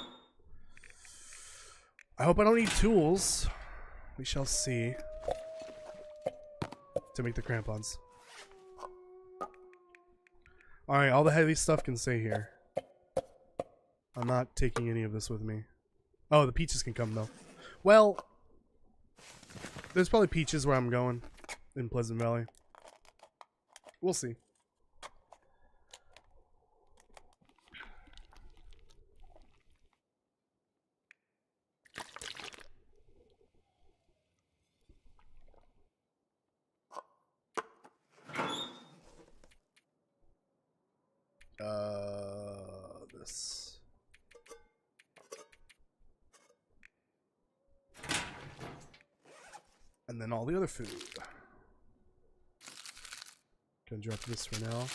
I hope I don't need tools. We shall see. To make the crampons. Alright, all the heavy stuff can stay here. I'm not taking any of this with me. Oh, the peaches can come though. Well, there's probably peaches where I'm going. In Pleasant Valley. We'll see. This. And then all the other food. Gonna drop this for now.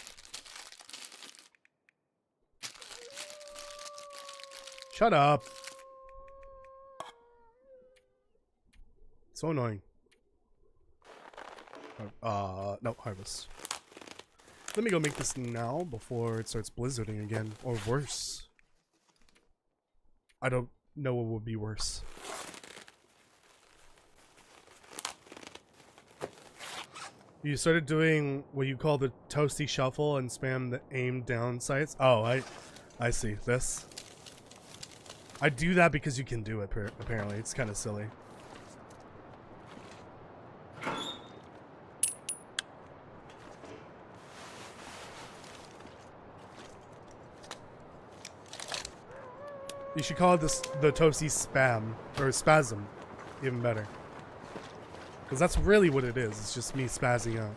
Shut up. So annoying. No, harvest. Let me go make this now before it starts blizzarding again, or worse. I don't know what would be worse. You started doing what you call the Toasty shuffle and spam the aim down sights? Oh, I see. This. I do that because you can do it, apparently. It's kind of silly. You should call it the Toasty spam, or spasm, even better. Because that's really what it is, it's just me spazzing out.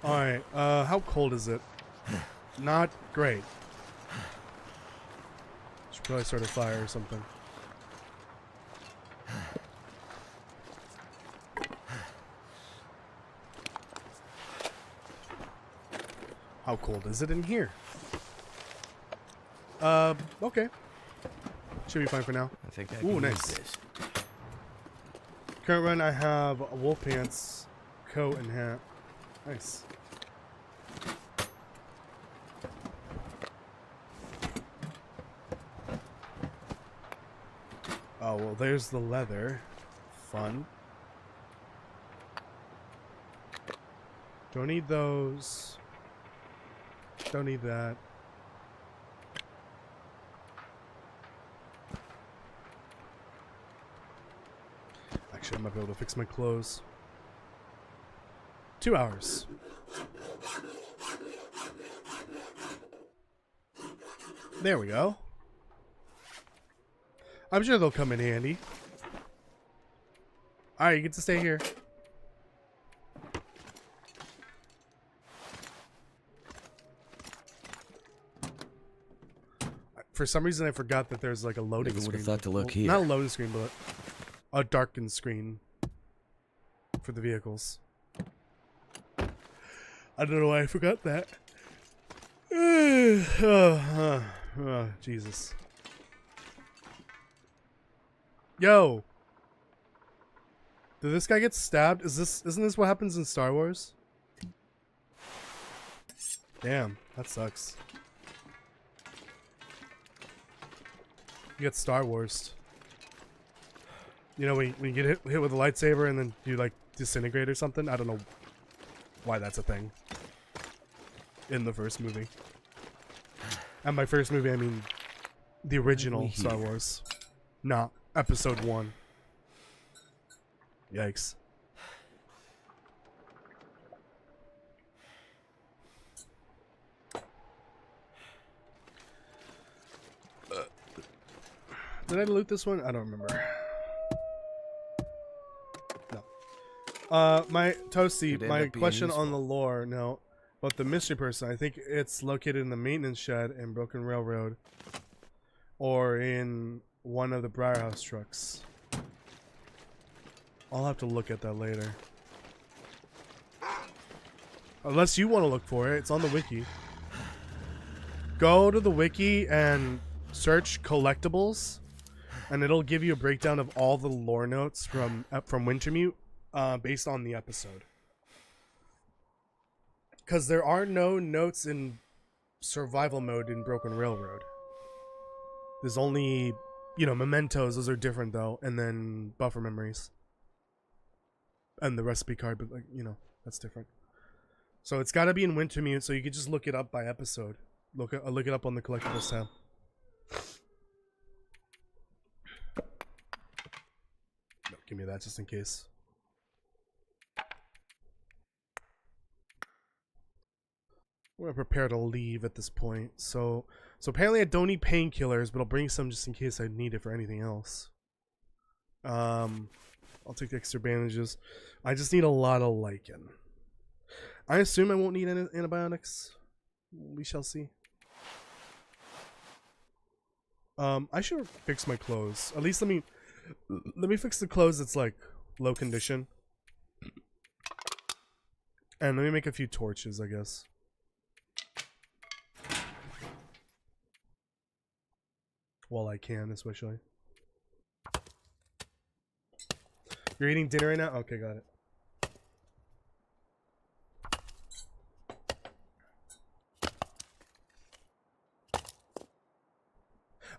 Alright, how cold is it? Not great. Should probably start a fire or something. How cold is it in here? Okay. Should be fine for now. I think I can use this. Current run, I have a wolf pants, coat, and hat. Nice. Oh, well, there's the leather. Fun. Don't need those. Don't need that. Actually, I might be able to fix my clothes. 2 hours. There we go. I'm sure they'll come in handy. Alright, you get to stay here. For some reason, I forgot that there's like a loading screen. Never would have thought to look here. Not a loading screen, but a darkened screen for the vehicles. I don't know why I forgot that. Oh, Jesus. Yo! Did this guy get stabbed? Isn't this what happens in Star Wars? Damn, that sucks. You get Star Wars. You know, when you get hit with a lightsaber and then you like disintegrate or something? I don't know why that's a thing. In the first movie. And by first movie, I mean the original Star Wars. Not Episode 1. Yikes. Did I loot this one? I don't remember. No. My Toasty, my question on the lore, no. But the mystery person, I think it's located in the maintenance shed in Broken Railroad. Or in one of the Briarhouse trucks. I'll have to look at that later. Unless you want to look for it, it's on the wiki. Go to the wiki and search collectibles, and it'll give you a breakdown of all the lore notes from Wintermute, based on the episode. Because there are no notes in survival mode in Broken Railroad. There's only, mementos. Those are different though, and then buffer memories, and the recipe card. But that's different. So it's got to be in Wintermute, so you can just look it up by episode. Look it up on the collectibles tab. No, give me that just in case. I'm gonna prepare to leave at this point. So apparently I don't need painkillers, but I'll bring some just in case I need it for anything else. I'll take the extra bandages. I just need a lot of lichen. I assume I won't need any antibiotics. We shall see. I should fix my clothes. At least let me fix the clothes that's like low condition. And let me make a few torches, I guess. While I can, especially. You're eating dinner right now? Okay, got it.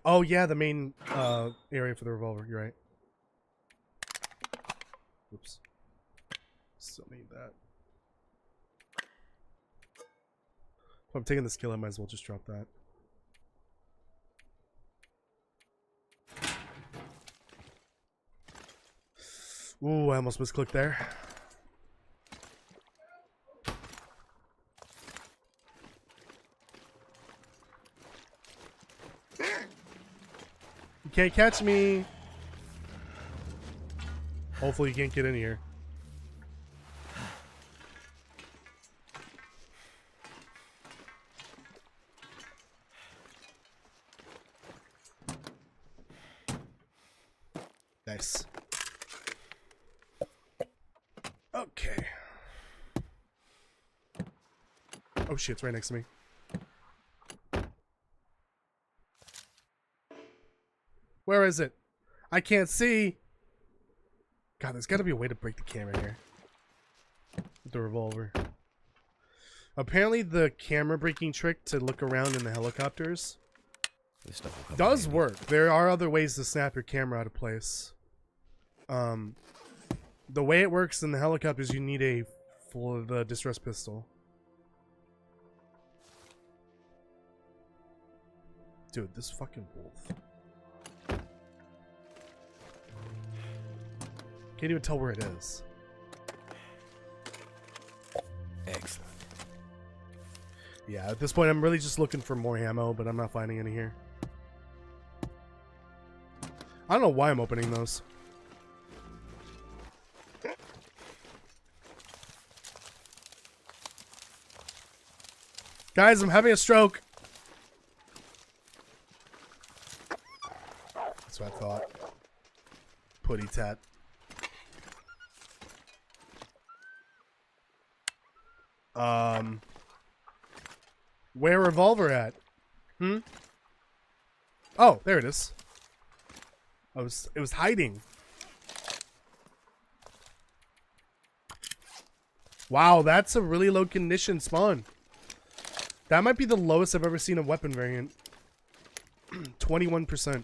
Oh yeah, the main area for the revolver. You're right. Oops. Still need that. If I'm taking this kill, I might as well just drop that. Ooh, I almost misclicked there. You can't catch me. Hopefully you can't get in here. Nice. Okay. Oh shit, it's right next to me. Where is it? I can't see. God, there's gotta be a way to break the camera here. With the revolver. Apparently the camera breaking trick to look around in the helicopters does work. There are other ways to snap your camera out of place. The way it works in the helicopters, you need the distress pistol. Dude, this fucking wolf. Can't even tell where it is. Excellent. Yeah, at this point I'm really just looking for more ammo, but I'm not finding any here. I don't know why I'm opening those. Guys, I'm having a stroke. That's what I thought. Putty tat. Where revolver at? Oh, there it is. It was hiding. Wow, that's a really low condition spawn. That might be the lowest I've ever seen a weapon variant. 21%.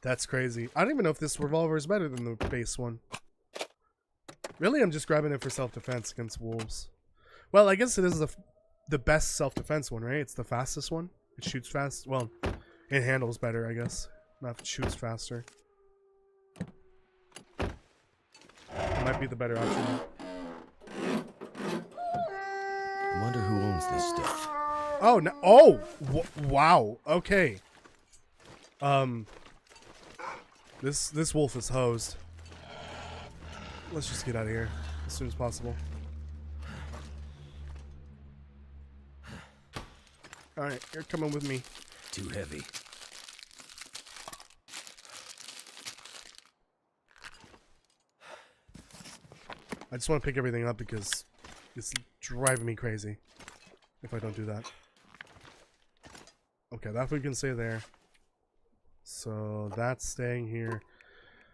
That's crazy. I don't even know if this revolver is better than the base one. Really, I'm just grabbing it for self-defense against wolves. Well, I guess it is the best self-defense one, right? It's the fastest one. It shoots fast. Well, it handles better, I guess. Not shoots faster. It might be the better option. I wonder who owns this stuff. Oh, no. Oh! Wow. Okay. This wolf is hosed. Let's just get out of here as soon as possible. Alright, you're coming with me. Too heavy. I just want to pick everything up because it's driving me crazy if I don't do that. Okay, that food can stay there. So that's staying here.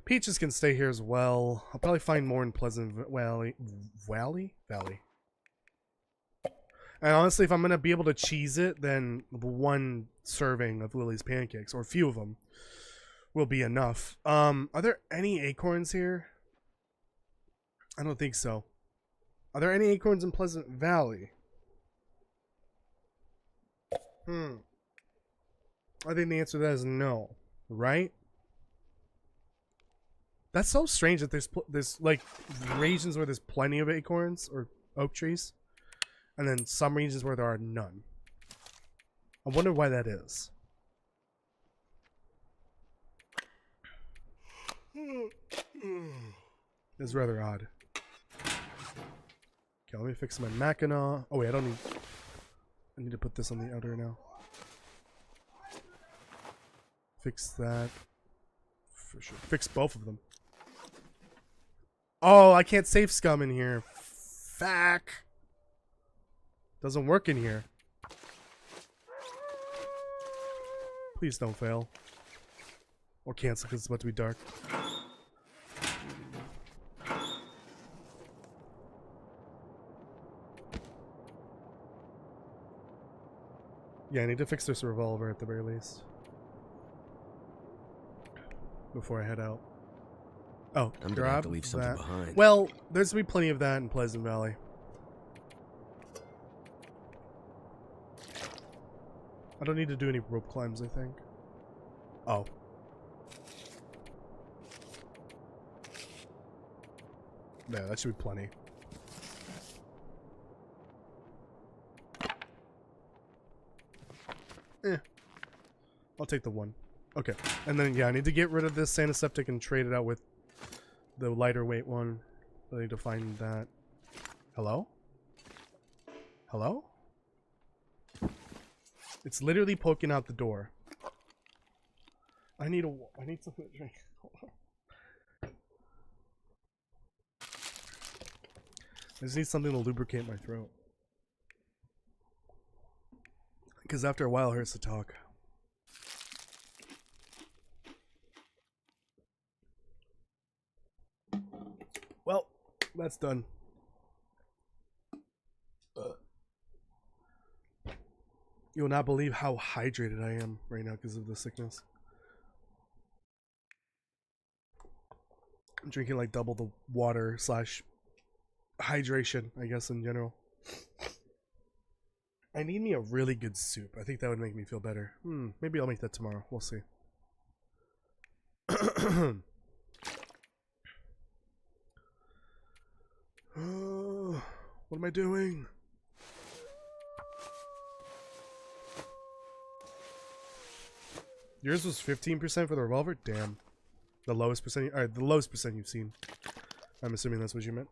Peaches can stay here as well. I'll probably find more in Pleasant Valley. Valley? And honestly, if I'm going to be able to cheese it, then one serving of Lily's pancakes, or a few of them, will be enough. Are there any acorns here? I don't think so. Are there any acorns in Pleasant Valley? I think the answer to that is no. Right? That's so strange that there's like regions where there's plenty of acorns or oak trees, and then some regions where there are none. I wonder why that is. It's rather odd. Okay, let me fix my Mackinac. Oh wait, I need to put this on the outer now. Fix that. For sure. Fix both of them. Oh, I can't save scum in here. Fuck. Doesn't work in here. Please don't fail. Or cancel because it's about to be dark. Yeah, I need to fix this revolver at the very least. Before I head out. Oh, I'm gonna have to leave something behind. Well, there's gonna be plenty of that in Pleasant Valley. I don't need to do any rope climbs, I think. Oh. Yeah, that should be plenty. I'll take the one. Okay, and then yeah, I need to get rid of this antiseptic and trade it out with the lighter weight one. I need to find that. Hello? Hello? It's literally poking out the door. I need something to drink. Hold on. I just need something to lubricate my throat. Because after a while it hurts to talk. Well, that's done. You will not believe how hydrated I am right now because of the sickness. I'm drinking like double the water / hydration, I guess, in general. I need me a really good soup. I think that would make me feel better. Maybe I'll make that tomorrow. We'll see. What am I doing? Yours was 15% for the revolver? Damn. The lowest percent, alright, the lowest percent you've seen. I'm assuming that's what you meant.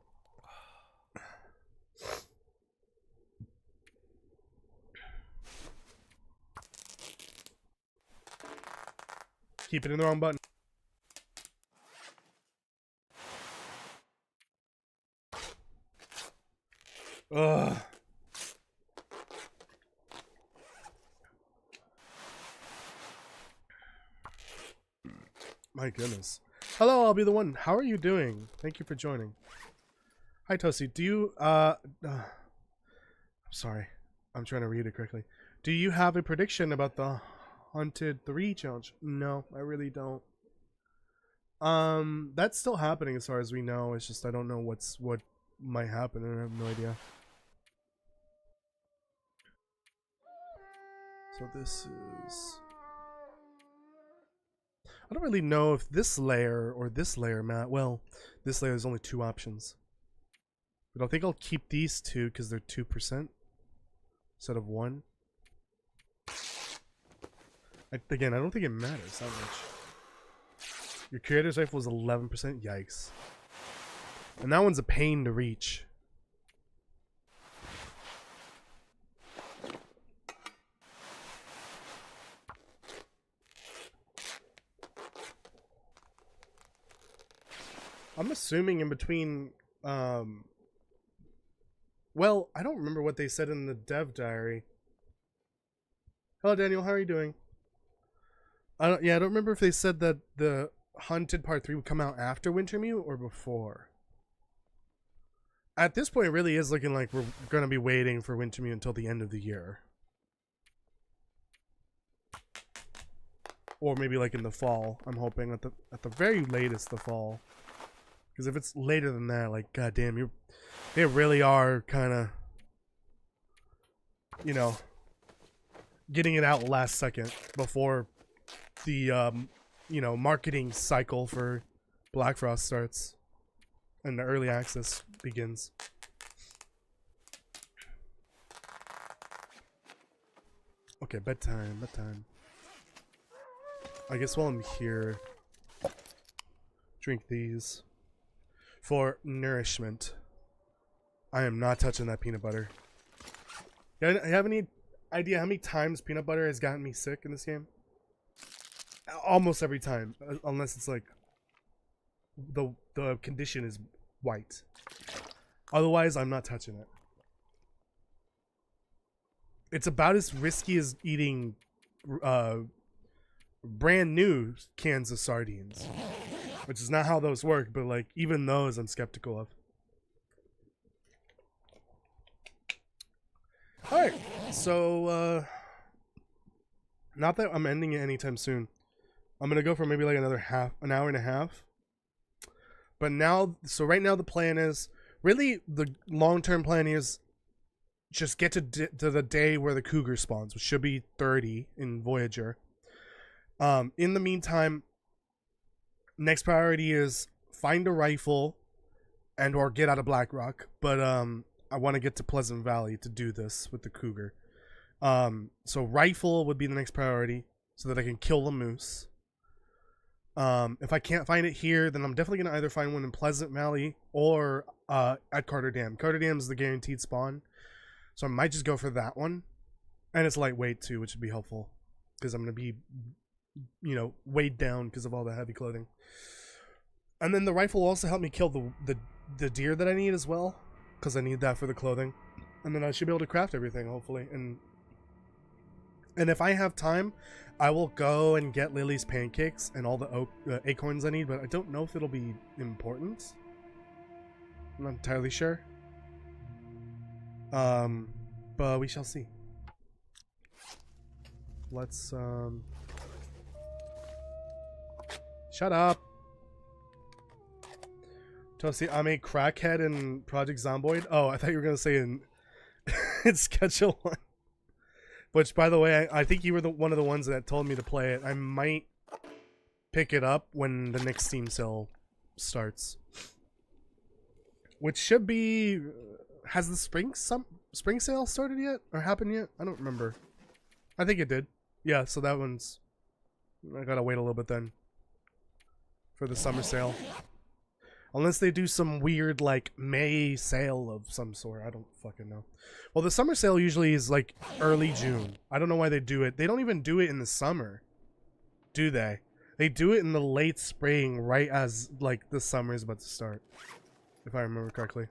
Keep it in the wrong button. Ugh. My goodness. Hello, I'll be the one. How are you doing? Thank you for joining. Hi, Toasty. Do you, I'm sorry. I'm trying to read it correctly. Do you have a prediction about the Haunted 3 challenge? No, I really don't. That's still happening as far as we know. It's just I don't know what might happen, and I have no idea. So this is... I don't really know if this layer or this layer, Matt. Well, this layer has only 2 options. But I think I'll keep these 2 because they're 2% instead of 1. Again, I don't think it matters that much. Your creator's rifle was 11%. Yikes. And that one's a pain to reach. I'm assuming in between, well, I don't remember what they said in the dev diary. Hello, Daniel. How are you doing? I don't remember if they said that the Hunted Part 3 would come out after Wintermute or before. At this point, it really is looking like we're going to be waiting for Wintermute until the end of the year. Or maybe like in the fall. I'm hoping at the very latest the fall. Because if it's later than that, like, goddamn, they really are kind of, you know, getting it out last second before the, you know, marketing cycle for Black Frost starts and the early access begins. Okay, bedtime. I guess while I'm here, drink these. For nourishment. I am not touching that peanut butter. You have any idea how many times peanut butter has gotten me sick in this game? Almost every time. Unless it's like the condition is white. Otherwise, I'm not touching it. It's about as risky as eating brand new cans of sardines. Which is not how those work, but like even those I'm skeptical of. Alright, so not that I'm ending it anytime soon. I'm gonna go for maybe like an hour and a half. But now, so right now the plan is, really the long-term plan is just get to the day where the cougar spawns, which should be 30 in Voyager. In the meantime, next priority is find a rifle and or get out of Blackrock, but I want to get to Pleasant Valley to do this with the cougar. So rifle would be the next priority so that I can kill the moose. If I can't find it here, then I'm definitely going to either find one in Pleasant Valley or at Carter Dam. Carter Dam is the guaranteed spawn, so I might just go for that one. And it's lightweight too, which would be helpful because I'm going to be, you know, weighed down because of all the heavy clothing. And then the rifle will also help me kill the deer that I need as well, because I need that for the clothing. And then I should be able to craft everything, hopefully. And if I have time, I will go and get Lily's pancakes and all the acorns I need, but I don't know if it'll be important. I'm not entirely sure. But we shall see. Let's shut up. Toasty, I'm a crackhead in Project Zomboid. Oh, I thought you were gonna say in Schedule 1. Which, by the way, I think you were one of the ones that told me to play it. I might pick it up when the next Steam sale starts. Which should be... Has the spring sale started yet? Or happened yet? I don't remember. I think it did. Yeah, so that one's... I gotta wait a little bit then. For the summer sale. Unless they do some weird, like, May sale of some sort. I don't fucking know. Well, the summer sale usually is, like, early June. I don't know why they do it. They don't even do it in the summer. Do they? They do it in the late spring, right as, like, the summer is about to start. If I remember correctly.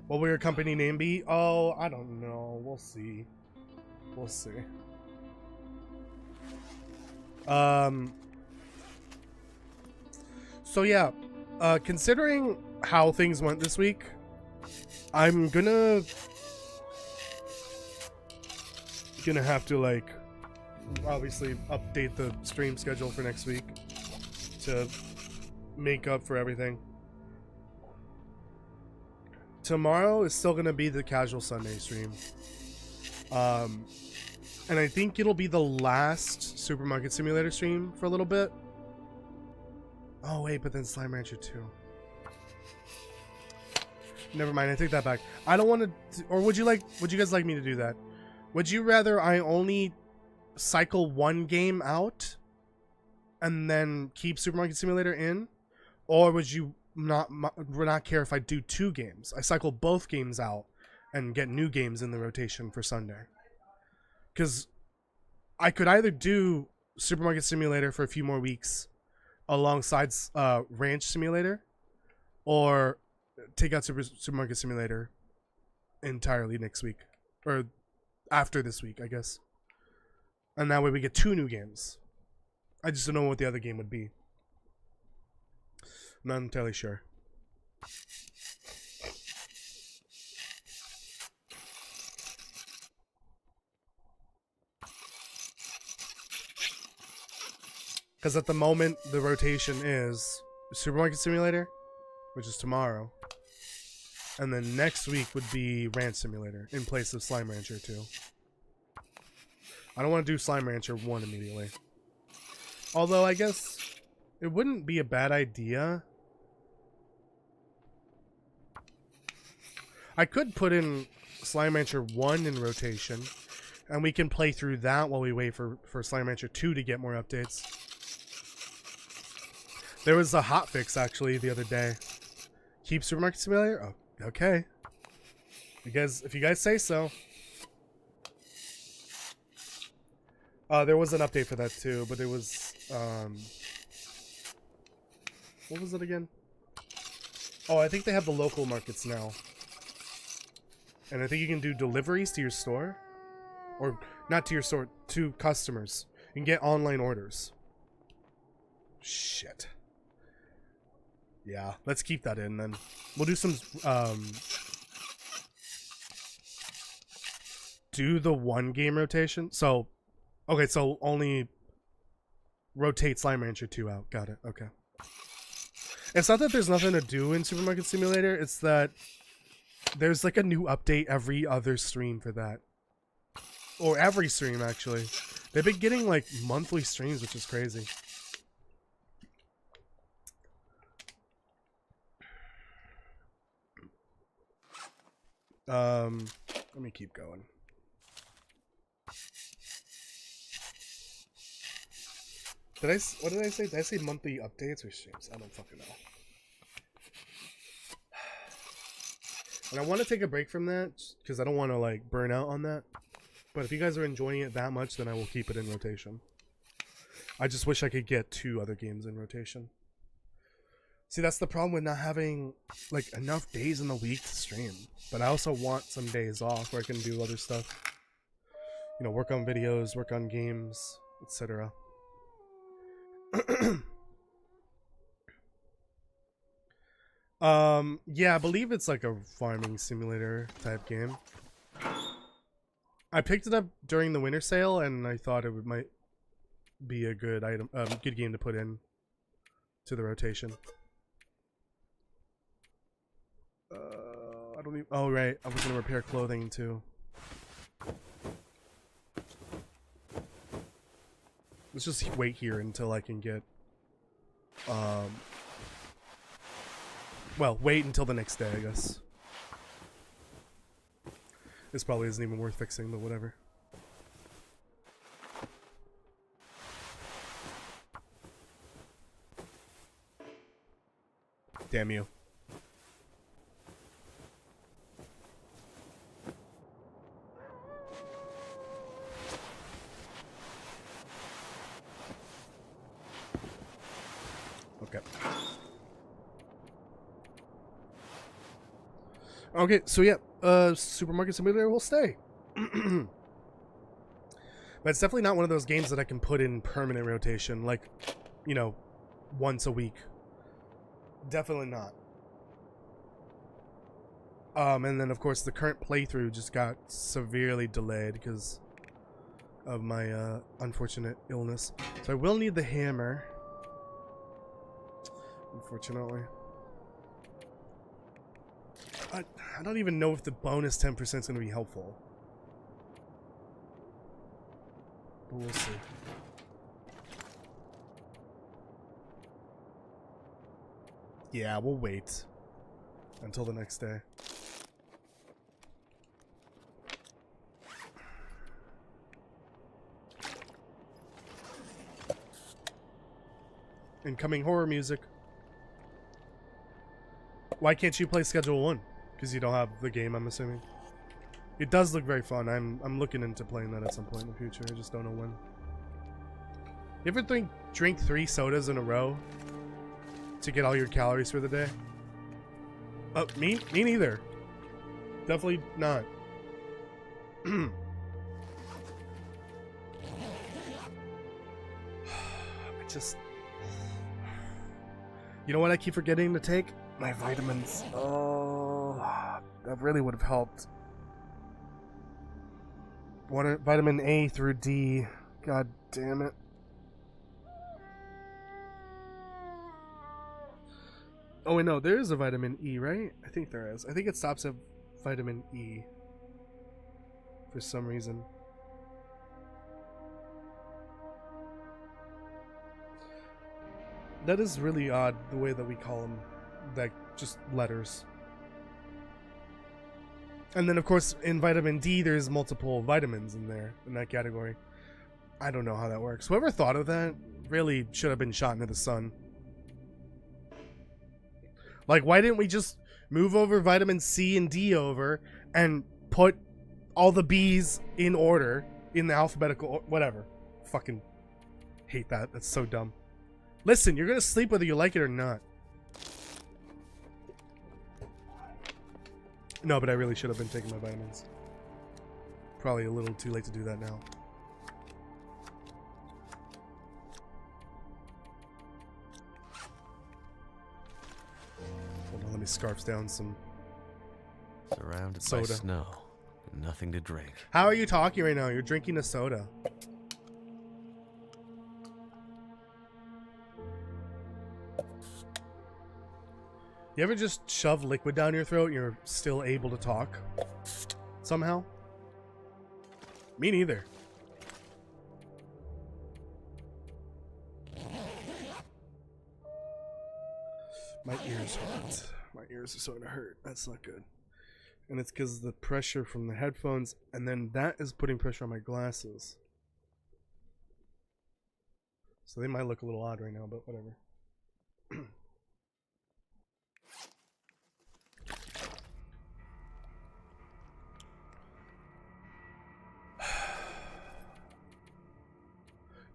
What will your company name be? Oh, I don't know. We'll see. We'll see. So yeah, considering how things went this week, I'm gonna have to, like, obviously update the stream schedule for next week to make up for everything. Tomorrow is still gonna be the casual Sunday stream. And I think it'll be the last Supermarket Simulator stream for a little bit. Oh wait, but then Slime Rancher 2. Never mind, I take that back. I don't want to, or would you guys like me to do that? Would you rather I only cycle one game out and then keep Supermarket Simulator in? Or would you not care if I do 2 games? I cycle both games out and get new games in the rotation for Sunday. Because I could either do Supermarket Simulator for a few more weeks alongside Ranch Simulator, or take out Supermarket Simulator entirely next week, or after this week, I guess. And that way we get 2 new games. I just don't know what the other game would be. I'm not entirely sure. Because at the moment, the rotation is Supermarket Simulator, which is tomorrow. And then next week would be Ranch Simulator in place of Slime Rancher 2. I don't want to do Slime Rancher 1 immediately. Although, I guess it wouldn't be a bad idea. I could put in Slime Rancher 1 in rotation, and we can play through that while we wait for Slime Rancher 2 to get more updates. There was a hotfix, actually, the other day. Keep Supermarket Simulator? Oh, okay. If you guys say so. There was an update for that, too, but it was, what was it again? Oh, I think they have the local markets now. And I think you can do deliveries to your store. Or, not to your store, to customers. You can get online orders. Shit. Yeah, let's keep that in then. We'll do some, do the 1 game rotation. So, okay, so only rotate Slime Rancher 2 out. Got it, okay. It's not that there's nothing to do in Supermarket Simulator, it's that there's like a new update every other stream for that. Or every stream, actually. They've been getting like monthly streams, which is crazy. Let me keep going. What did I say? Did I say monthly updates or streams? I don't fucking know. And I want to take a break from that because I don't want to like burn out on that. But if you guys are enjoying it that much, then I will keep it in rotation. I just wish I could get 2 other games in rotation. See, that's the problem with not having like enough days in the week to stream. But I also want some days off where I can do other stuff. You know, work on videos, work on games, etc. Yeah, I believe it's like a farming simulator type game. I picked it up during the winter sale, and I thought it might be a good item, good game to put in to the rotation. I don't even. Oh right, I was gonna repair clothing too. Let's just wait here until I can get. Well, wait until the next day, I guess. This probably isn't even worth fixing, but whatever. Damn you. Okay. Okay, so yeah, Supermarket Simulator will stay. But it's definitely not one of those games that I can put in permanent rotation, like, you know, once a week. Definitely not. And then of course the current playthrough just got severely delayed because of my unfortunate illness. So I will need the hammer, unfortunately. I don't even know if the bonus 10% is going to be helpful. But we'll see. Yeah, we'll wait until the next day. Incoming horror music. Why can't you play Schedule 1? Because you don't have the game, I'm assuming. It does look very fun. I'm looking into playing that at some point in the future. I just don't know when. You ever drink 3 sodas in a row to get all your calories for the day? Me neither. Definitely not. I just... You know what I keep forgetting to take? My vitamins. Oh, that really would have helped. Vitamin A through D. God damn it. Oh wait, no, there is a vitamin E, right? I think there is. I think it stops at vitamin E. For some reason. That is really odd, the way that we call them. Like, just letters. And then, of course, in vitamin D, there's multiple vitamins in there, in that category. I don't know how that works. Whoever thought of that really should have been shot into the sun. Like, why didn't we just move over vitamin C and D over and put all the B's in order in the alphabetical... Whatever. Fucking hate that. That's so dumb. Listen, you're gonna sleep whether you like it or not. No, but I really should have been taking my vitamins. Probably a little too late to do that now. Hold on, let me scarf down some Surrounded soda. by snow. Nothing to drink. How are you talking right now? You're drinking a soda. You ever just shove liquid down your throat and you're still able to talk? Somehow? Me neither. My ears hurt. My ears are starting to hurt. That's not good. And it's because of the pressure from the headphones, and then that is putting pressure on my glasses. So they might look a little odd right now, but whatever.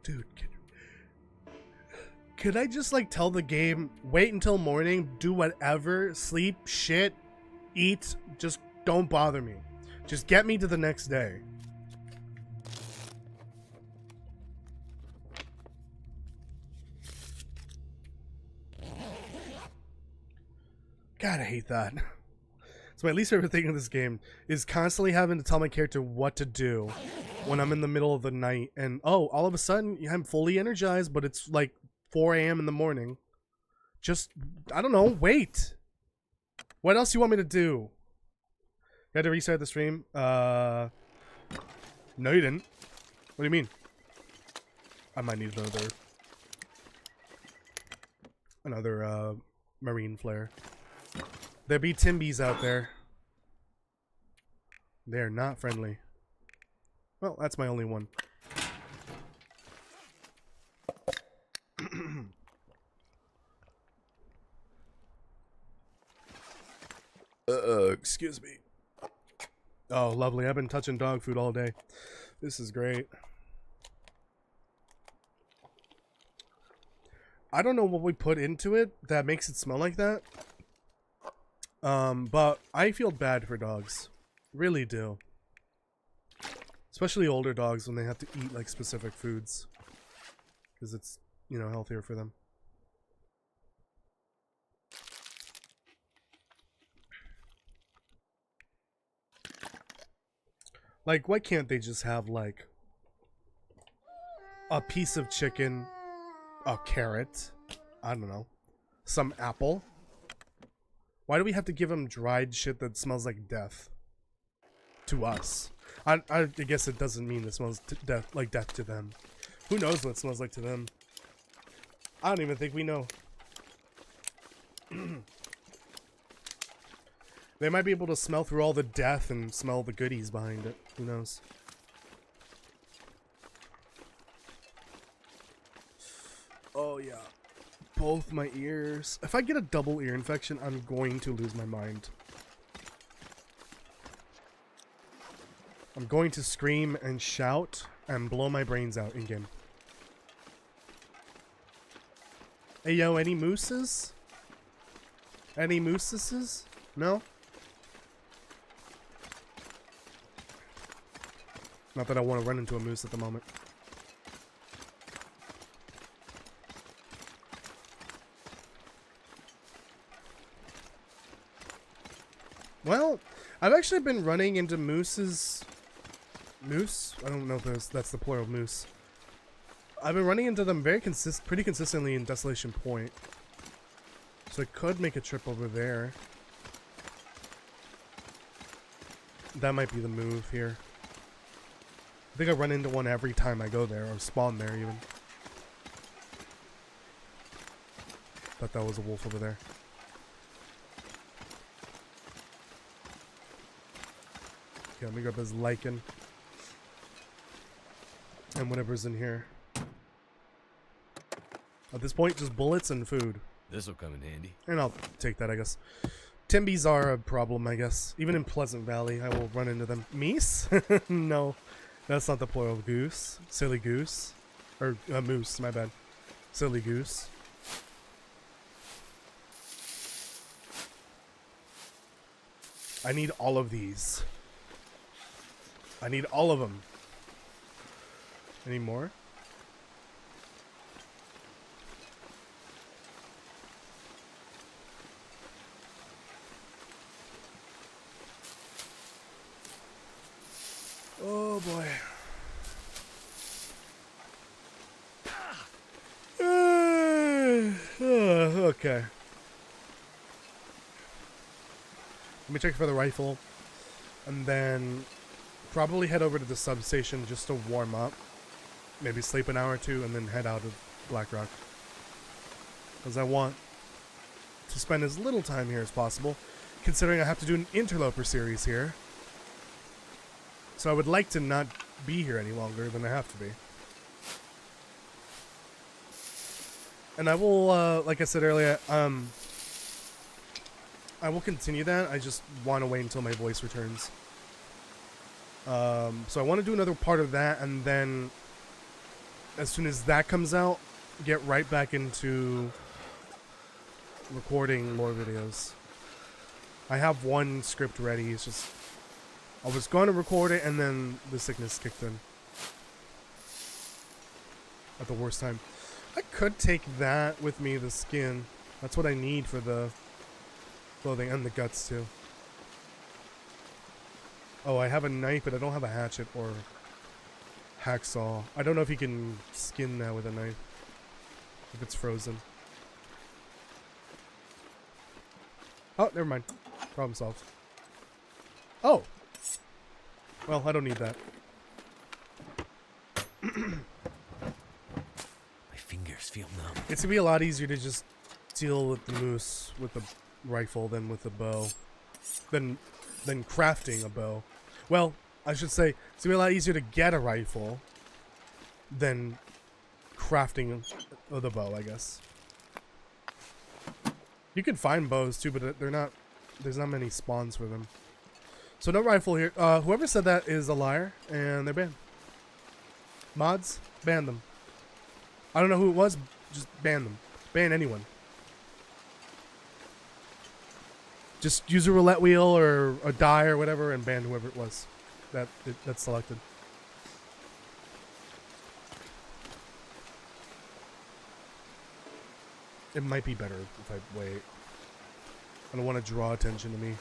Dude, could I just like tell the game, wait until morning, do whatever, sleep, shit, eat, just don't bother me. Just get me to the next day. God, I hate that. It's my least favorite thing in this game, is constantly having to tell my character what to do when I'm in the middle of the night, and oh, all of a sudden I'm fully energized, but it's like 4 a.m. in the morning. Just, I don't know, wait. What else do you want me to do? You had to restart the stream? No you didn't. What do you mean? I might need another marine flare. There be Timbies out there. They're not friendly. Well, that's my only one. Excuse me. Oh, lovely. I've been touching dog food all day. This is great. I don't know what we put into it that makes it smell like that. But I feel bad for dogs. Really do. Especially older dogs when they have to eat like specific foods. Because it's, you know, healthier for them. Like, why can't they just have like a piece of chicken, a carrot, I don't know, some apple? Why do we have to give them dried shit that smells like death to us? I guess it doesn't mean it smells like death to them. Who knows what it smells like to them? I don't even think we know. They might be able to smell through all the death and smell the goodies behind it. Who knows? Oh yeah. Both my ears. If I get a double ear infection, I'm going to lose my mind. I'm going to scream and shout and blow my brains out in game. Hey yo, any mooses? Any mooses? No? Not that I want to run into a moose at the moment. Well, I've actually been running into mooses. Moose? I don't know if that's the plural moose. I've been running into them pretty consistently in Desolation Point. So I could make a trip over there. That might be the move here. I think I run into one every time I go there, or spawn there even. Thought that was a wolf over there. Okay, let me grab this lichen. And whatever's in here. At this point, just bullets and food. This'll come in handy. And I'll take that, I guess. Timbies are a problem, I guess. Even in Pleasant Valley, I will run into them. Meese? No, that's not the plural of goose. Silly goose. Or moose, my bad. Silly goose. I need all of these. I need all of them. Any more? Oh boy. Okay. Let me check for the rifle. And then probably head over to the substation just to warm up. Maybe sleep an hour or two and then head out of Blackrock. Because I want to spend as little time here as possible, considering I have to do an interloper series here. So I would like to not be here any longer than I have to be. And I will, like I said earlier, I will continue that. I just want to wait until my voice returns. So I want to do another part of that, and then as soon as that comes out, get right back into recording more videos. I have one script ready. It's just I was going to record it, and then the sickness kicked in at the worst time. I could take that with me, the skin. That's what I need for the clothing, and the guts too. Oh, I have a knife, but I don't have a hatchet or hacksaw. I don't know if you can skin that with a knife, if it's frozen. Oh, never mind. Problem solved. Oh! Well, I don't need that. My fingers feel numb. It's gonna be a lot easier to just deal with the moose with the rifle than with the bow. Than crafting a bow. Well, I should say, it's gonna be a lot easier to get a rifle than crafting the bow, I guess. You can find bows too, but they're not. There's not many spawns for them. So no rifle here. Whoever said that is a liar, and they're banned. Mods, ban them. I don't know who it was. Just ban them. Ban anyone. Just use a roulette wheel or a die or whatever, and ban whoever it was that's selected. It might be better if I wait. I don't want to draw attention to me.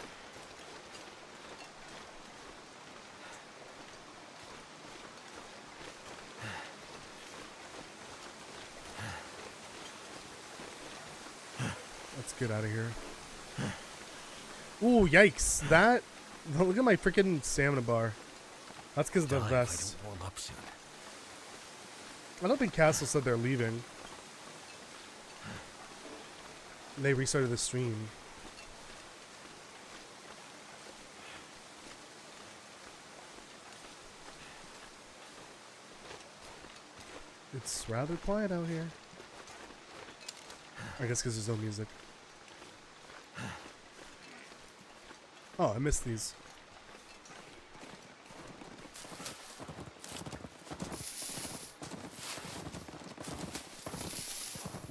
Let's get out of here. Ooh, yikes. That... Look at my freaking stamina bar. That's because of the vest. I don't warm up soon. I don't think Castle said they're leaving. they restarted the stream. It's rather quiet out here. I guess because there's no music. Oh, I missed these.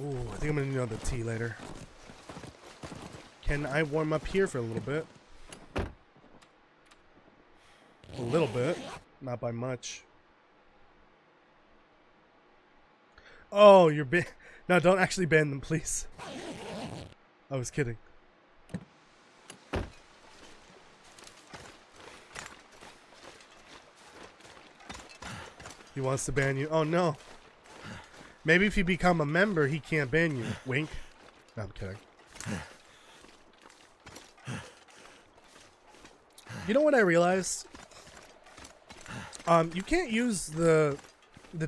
Ooh, I think I'm gonna need another tea later. Can I warm up here for a little bit? A little bit, not by much. Oh, you're no, don't actually ban them, please. I was kidding. He wants to ban you. Oh no. Maybe if you become a member, he can't ban you. Wink. No, I'm kidding. You know what I realized? You can't use the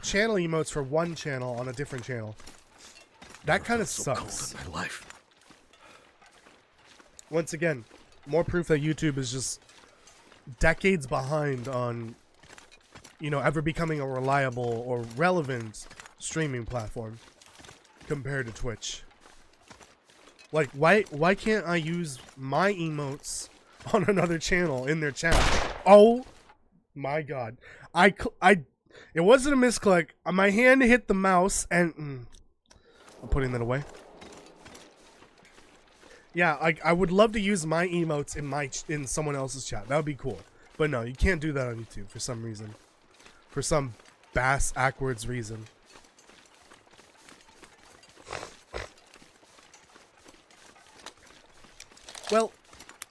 channel emotes for one channel on a different channel. That kind of sucks. Cold in my life. Once again, more proof that YouTube is just decades behind on, you know, ever becoming a reliable or relevant streaming platform compared to Twitch. Like, why can't I use my emotes on another channel in their channel? Oh my god. It wasn't a misclick. My hand hit the mouse and I'm putting that away. Yeah, I would love to use my emotes in someone else's chat. That would be cool. But no, you can't do that on YouTube for some reason. For some backwards reason. Well,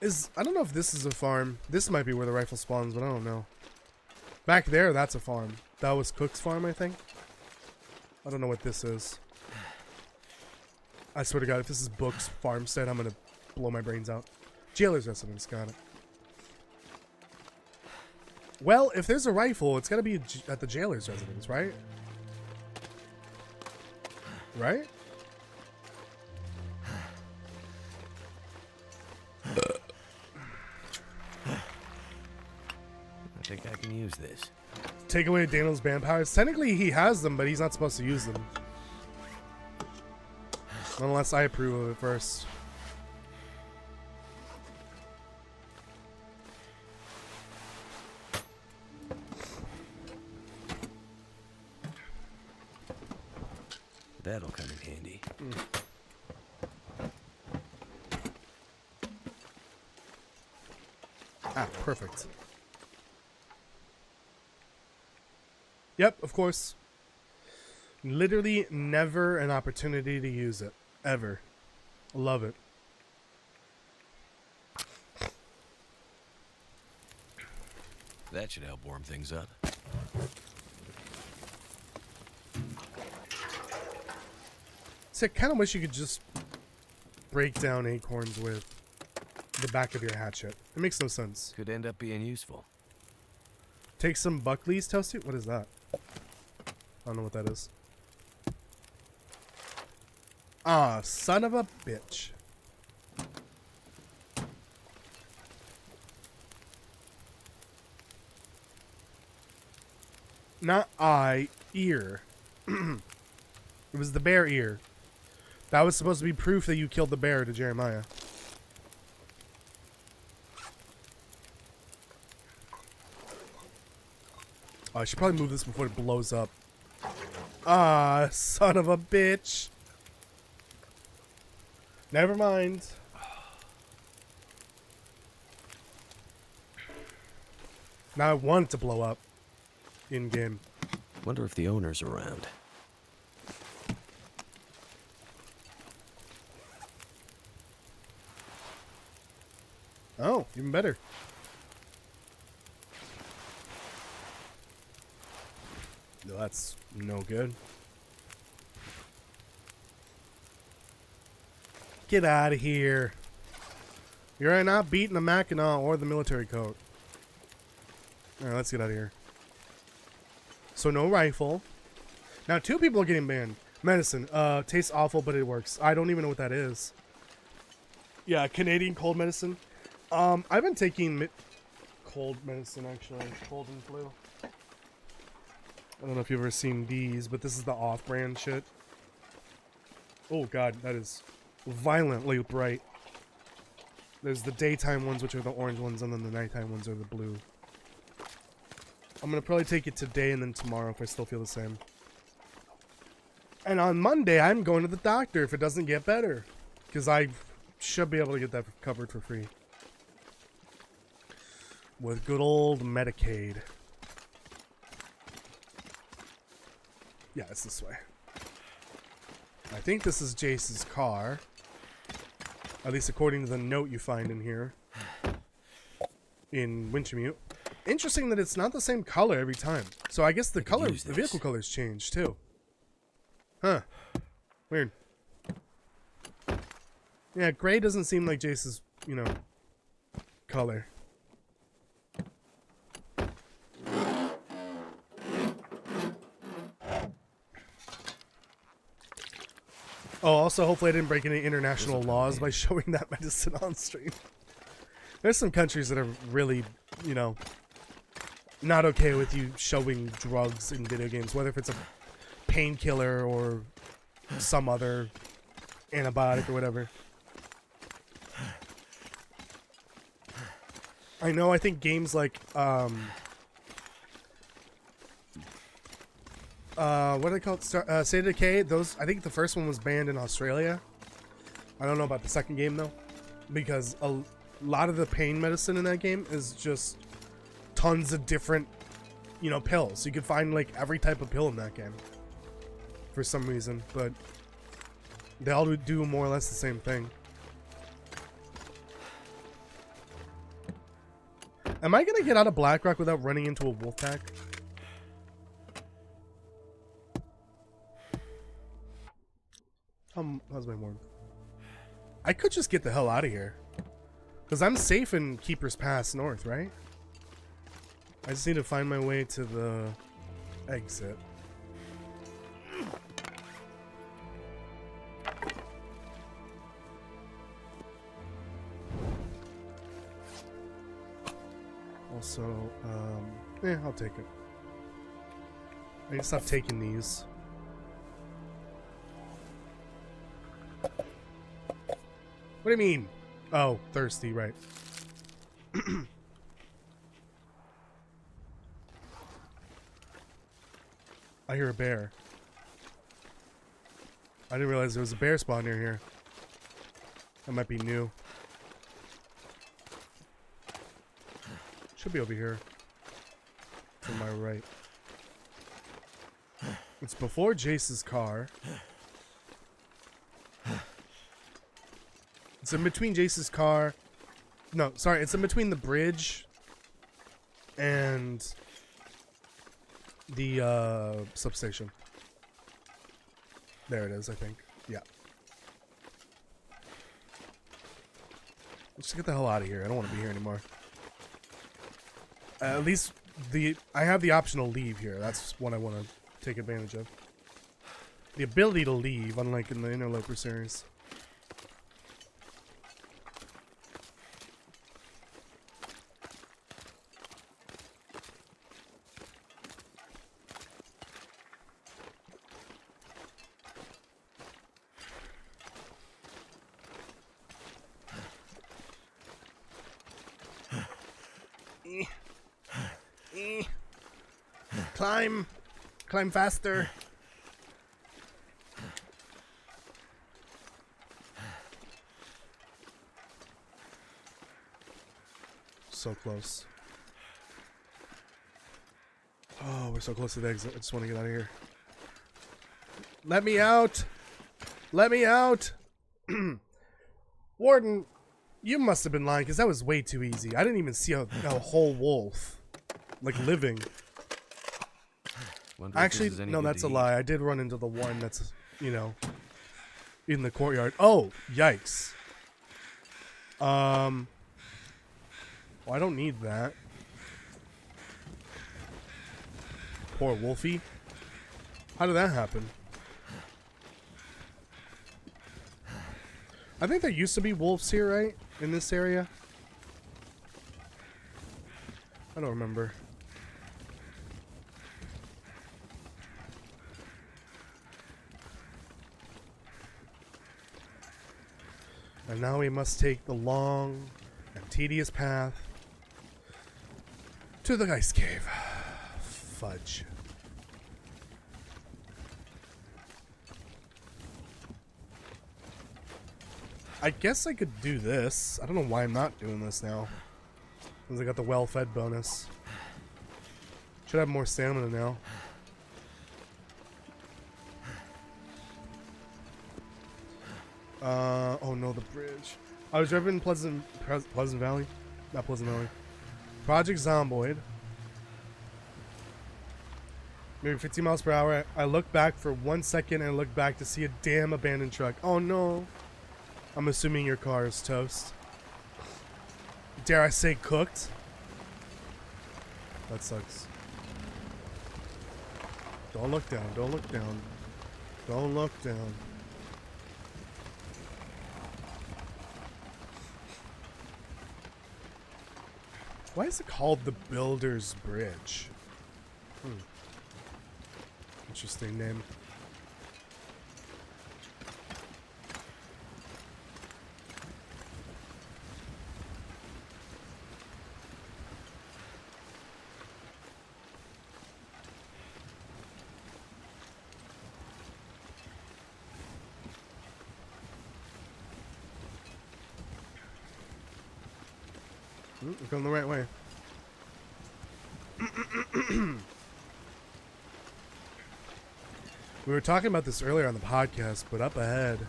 I don't know if this is a farm. This might be where the rifle spawns, but I don't know. Back there, that's a farm. That was Cook's farm, I think. I don't know what this is. I swear to God, if this is Book's farmstead, I'm gonna blow my brains out. Jailer's residence, got it. Well, if there's a rifle, it's gotta be at the jailer's residence, right? Right? I think I can use this. Take away Daniel's band powers. Technically, he has them, but he's not supposed to use them. Unless I approve of it first. That'll come in handy. Ah, perfect. Yep, of course. Literally never an opportunity to use it. Ever. Love it. That should help warm things up. See, I kind of wish you could just break down acorns with the back of your hatchet. It makes no sense. Could end up being useful. Take some Buckley's, Toasty? What is that? I don't know what that is. Ah, son of a bitch. Not eye, ear. It was the bear ear. That was supposed to be proof that you killed the bear to Jeremiah. Oh, I should probably move this before it blows up. Ah, son of a bitch. Never mind. Now I want it to blow up in game. Wonder if the owner's around. Oh, even better. No, that's no good. Get out of here. You're not beating the Mackinac or the military coat. Alright, let's get out of here. So no rifle. Now 2 people are getting banned. Medicine. Tastes awful, but it works. I don't even know what that is. Yeah, Canadian cold medicine. I've been taking cold medicine, actually. Cold and flu. I don't know if you've ever seen these, but this is the off-brand shit. Oh god, that is violently bright. There's the daytime ones, which are the orange ones, and then the nighttime ones are the blue. I'm gonna probably take it today and then tomorrow if I still feel the same. And on Monday, I'm going to the doctor if it doesn't get better. Because I should be able to get that covered for free. With good old Medicaid. Yeah, it's this way. I think this is Jace's car. At least according to the note you find in here. In Wintermute. Interesting that it's not the same color every time. So I guess the color, the vehicle colors change too. Huh. Weird. Yeah, gray doesn't seem like Jace's, you know, color. Oh, also, hopefully I didn't break any international laws by showing that medicine on stream. There's some countries that are really, you know, not okay with you showing drugs in video games, whether if it's a painkiller or some other antibiotic or whatever. I know, I think games like, what do they call it? State of Decay, those, I think the first one was banned in Australia. I don't know about the second game though, because a lot of the pain medicine in that game is just tons of different, you know, pills. You can find like every type of pill in that game for some reason, but they all do more or less the same thing. Am I gonna get out of Blackrock without running into a wolf pack? How's my warmth? I could just get the hell out of here. Because I'm safe in Keeper's Pass North, right? I just need to find my way to the exit. Also, I'll take it. I need to stop taking these. What do you mean? Oh, thirsty, right. I hear a bear. I didn't realize there was a bear spawn near here. That might be new. Should be over here. To my right. It's before Jace's car. It's in between Jace's car. No, sorry, it's in between the bridge and the substation. There it is, I think. Yeah. Let's get the hell out of here. I don't want to be here anymore. At least I have the option to leave here. That's what I want to take advantage of. The ability to leave, unlike in the Interloper series. Climb faster. So close. Oh, we're so close to the exit. I just want to get out of here. Let me out! Let me out! Warden, you must have been lying, because that was way too easy. I didn't even see a whole wolf. Like, living. Actually, no, that's a lie. I did run into the one that's, you know, in the courtyard. Oh, yikes. Well, I don't need that. Poor Wolfie. How did that happen? I think there used to be wolves here, right? In this area? I don't remember. And now we must take the long and tedious path to the ice cave. Fudge. I guess I could do this. I don't know why I'm not doing this now. Because I got the well-fed bonus. Should have more stamina now. Oh no, the bridge. I was driving in Pleasant Valley. Not Pleasant Valley. Project Zomboid. Maybe 15 miles per hour. I look back for 1 second and look back to see a damn abandoned truck. Oh no. I'm assuming your car is toast. Dare I say cooked? That sucks. Don't look down. Don't look down. Don't look down. Why is it called the Builder's Bridge? Interesting name. We're going the right way. We were talking about this earlier on the podcast, but up ahead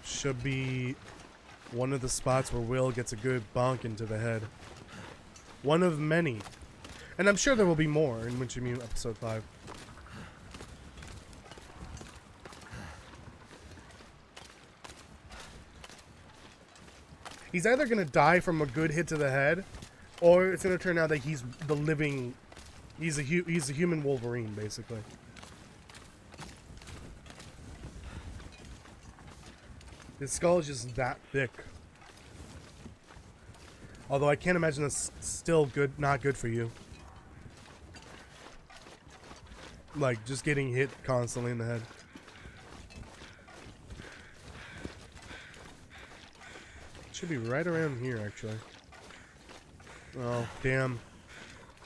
should be one of the spots where Will gets a good bonk into the head. One of many. And I'm sure there will be more in Winter Immune episode 5. He's either going to die from a good hit to the head, or it's going to turn out that he's the living... He's a human Wolverine, basically. His skull is just that thick. Although I can't imagine that's still good, not good for you. Like, just getting hit constantly in the head. Should be right around here, actually. Oh, damn.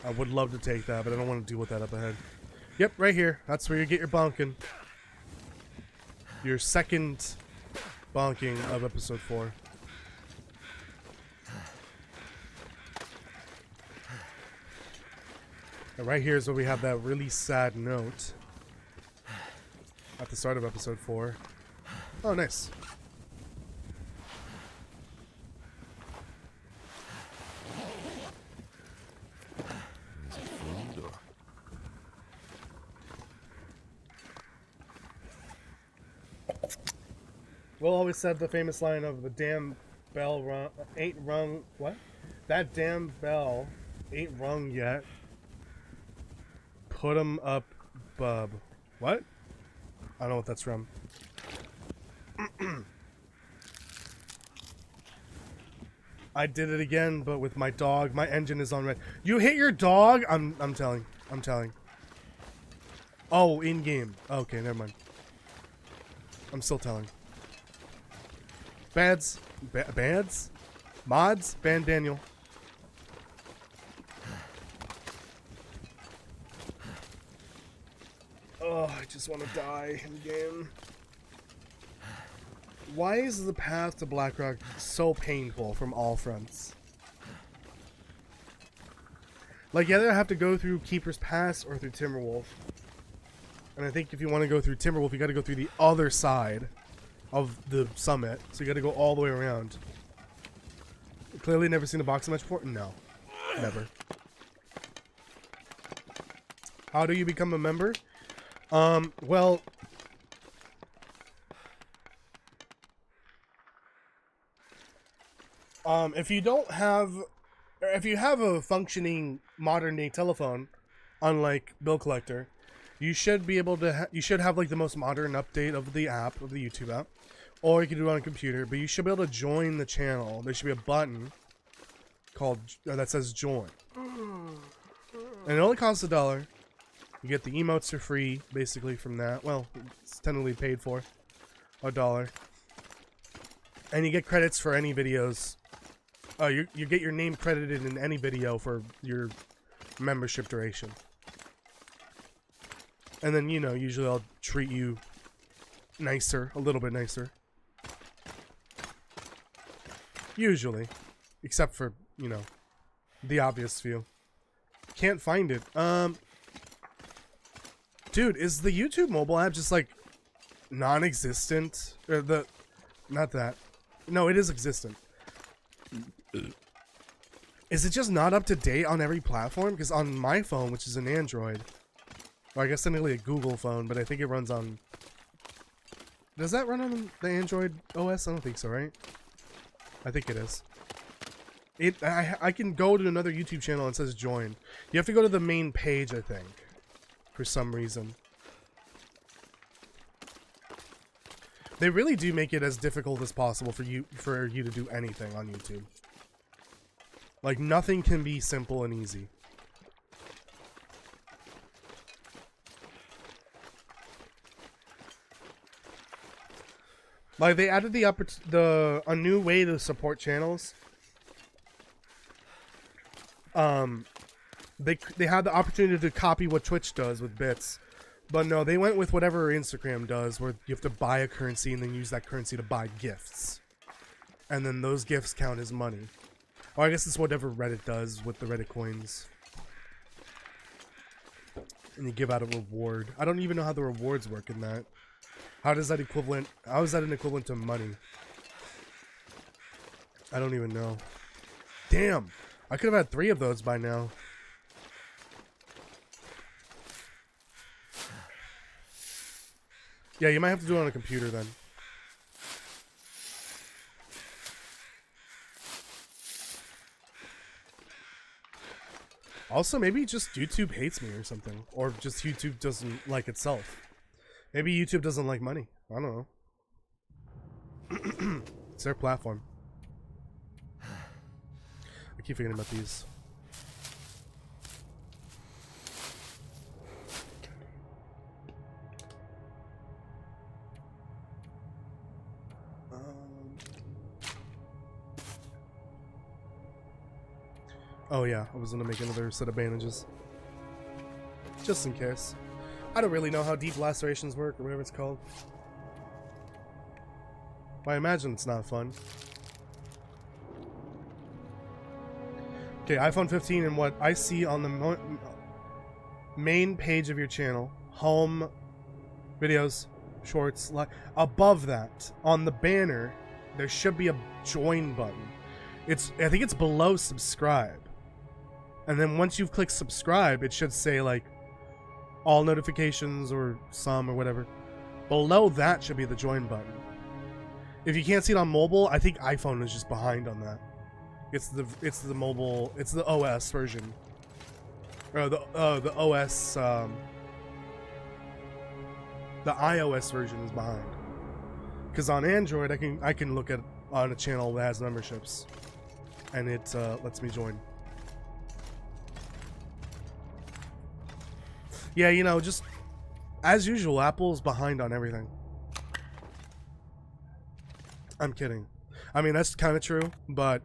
I would love to take that, but I don't want to deal with that up ahead. Yep, right here. That's where you get your bonking. Your second bonking of episode 4. And right here is where we have that really sad note. At the start of episode 4. Oh, nice. Will always said the famous line of the damn bell ain't rung. What? That damn bell ain't rung yet. Put 'em up, bub. What? I don't know what that's from. I did it again, but with my dog. My engine is on red. You hit your dog? I'm telling. I'm telling. Oh, in game. Okay, never mind. I'm still telling. Bads? Bads? Mods? Ban Daniel. Oh, I just want to die in the game. Why is the path to Blackrock so painful from all fronts? Like, you either have to go through Keeper's Pass or through Timberwolf. And I think if you want to go through Timberwolf, you got to go through the other side of the summit, so you got to go all the way around. Clearly never seen a boxing match before? No. Never. How do you become a member? Well... if you don't have... If you have a functioning modern-day telephone, unlike Bill Collector, you should be able to... you should have, like, the most modern update of the app, of the YouTube app, or you can do it on a computer. But you should be able to join the channel. There should be a button called that says join, and it only costs $1. You get the emotes for free, basically, from that. Well, it's technically paid for $1, and you get credits for any videos. You get your name credited in any video for your membership duration. And then, you know, usually I'll treat you nicer, a little bit nicer. Usually. Except for, you know, the obvious few. Can't find it. Dude, is the YouTube mobile app just, like, non-existent? Or not that. No, it is existent. Is it just not up to date on every platform? Because on my phone, which is an Android, or I guess technically a Google phone, but I think it runs on... Does that run on the Android OS? I don't think so, right? I think it is. I can go to another YouTube channel and it says join. You have to go to the main page, I think, for some reason. They really do make it as difficult as possible for you to do anything on YouTube. Like, nothing can be simple and easy. Like, they added a new way to support channels. They had the opportunity to copy what Twitch does with bits. But no, they went with whatever Instagram does, where you have to buy a currency and then use that currency to buy gifts. And then those gifts count as money. Or I guess it's whatever Reddit does with the Reddit coins. And you give out a reward. I don't even know how the rewards work in that. How is that an equivalent to money? I don't even know. Damn! I could have had 3 of those by now. Yeah, you might have to do it on a computer then. Also, maybe just YouTube hates me or something. Or just YouTube doesn't like itself. Maybe YouTube doesn't like money. I don't know. It's their platform. I keep forgetting about these. Oh yeah, I was gonna make another set of bandages. Just in case. I don't really know how deep lacerations work, or whatever it's called. But I imagine it's not fun. Okay, iPhone 15 and what I see on the main page of your channel. Home, videos, shorts, above that, on the banner, there should be a join button. I think it's below subscribe. And then once you've clicked subscribe, it should say like all notifications or some or whatever. Below that should be the join button. If you can't see it on mobile, I think iPhone is just behind on that. It's the mobile, it's the OS version. Or the OS the iOS version is behind. Cuz on Android I can look at on a channel that has memberships and it lets me join. Yeah, you know, just as usual, Apple's behind on everything. I'm kidding. I mean, that's kind of true, but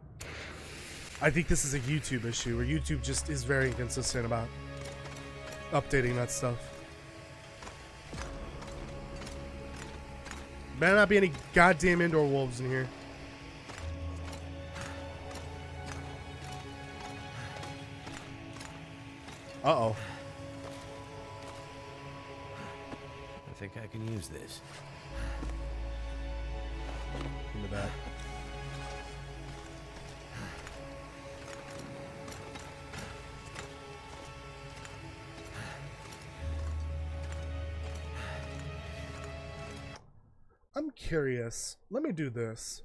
I think this is a YouTube issue where YouTube just is very inconsistent about updating that stuff. Better not be any goddamn indoor wolves in here. Uh-oh. I think I can use this. Give me that. I'm curious. Let me do this.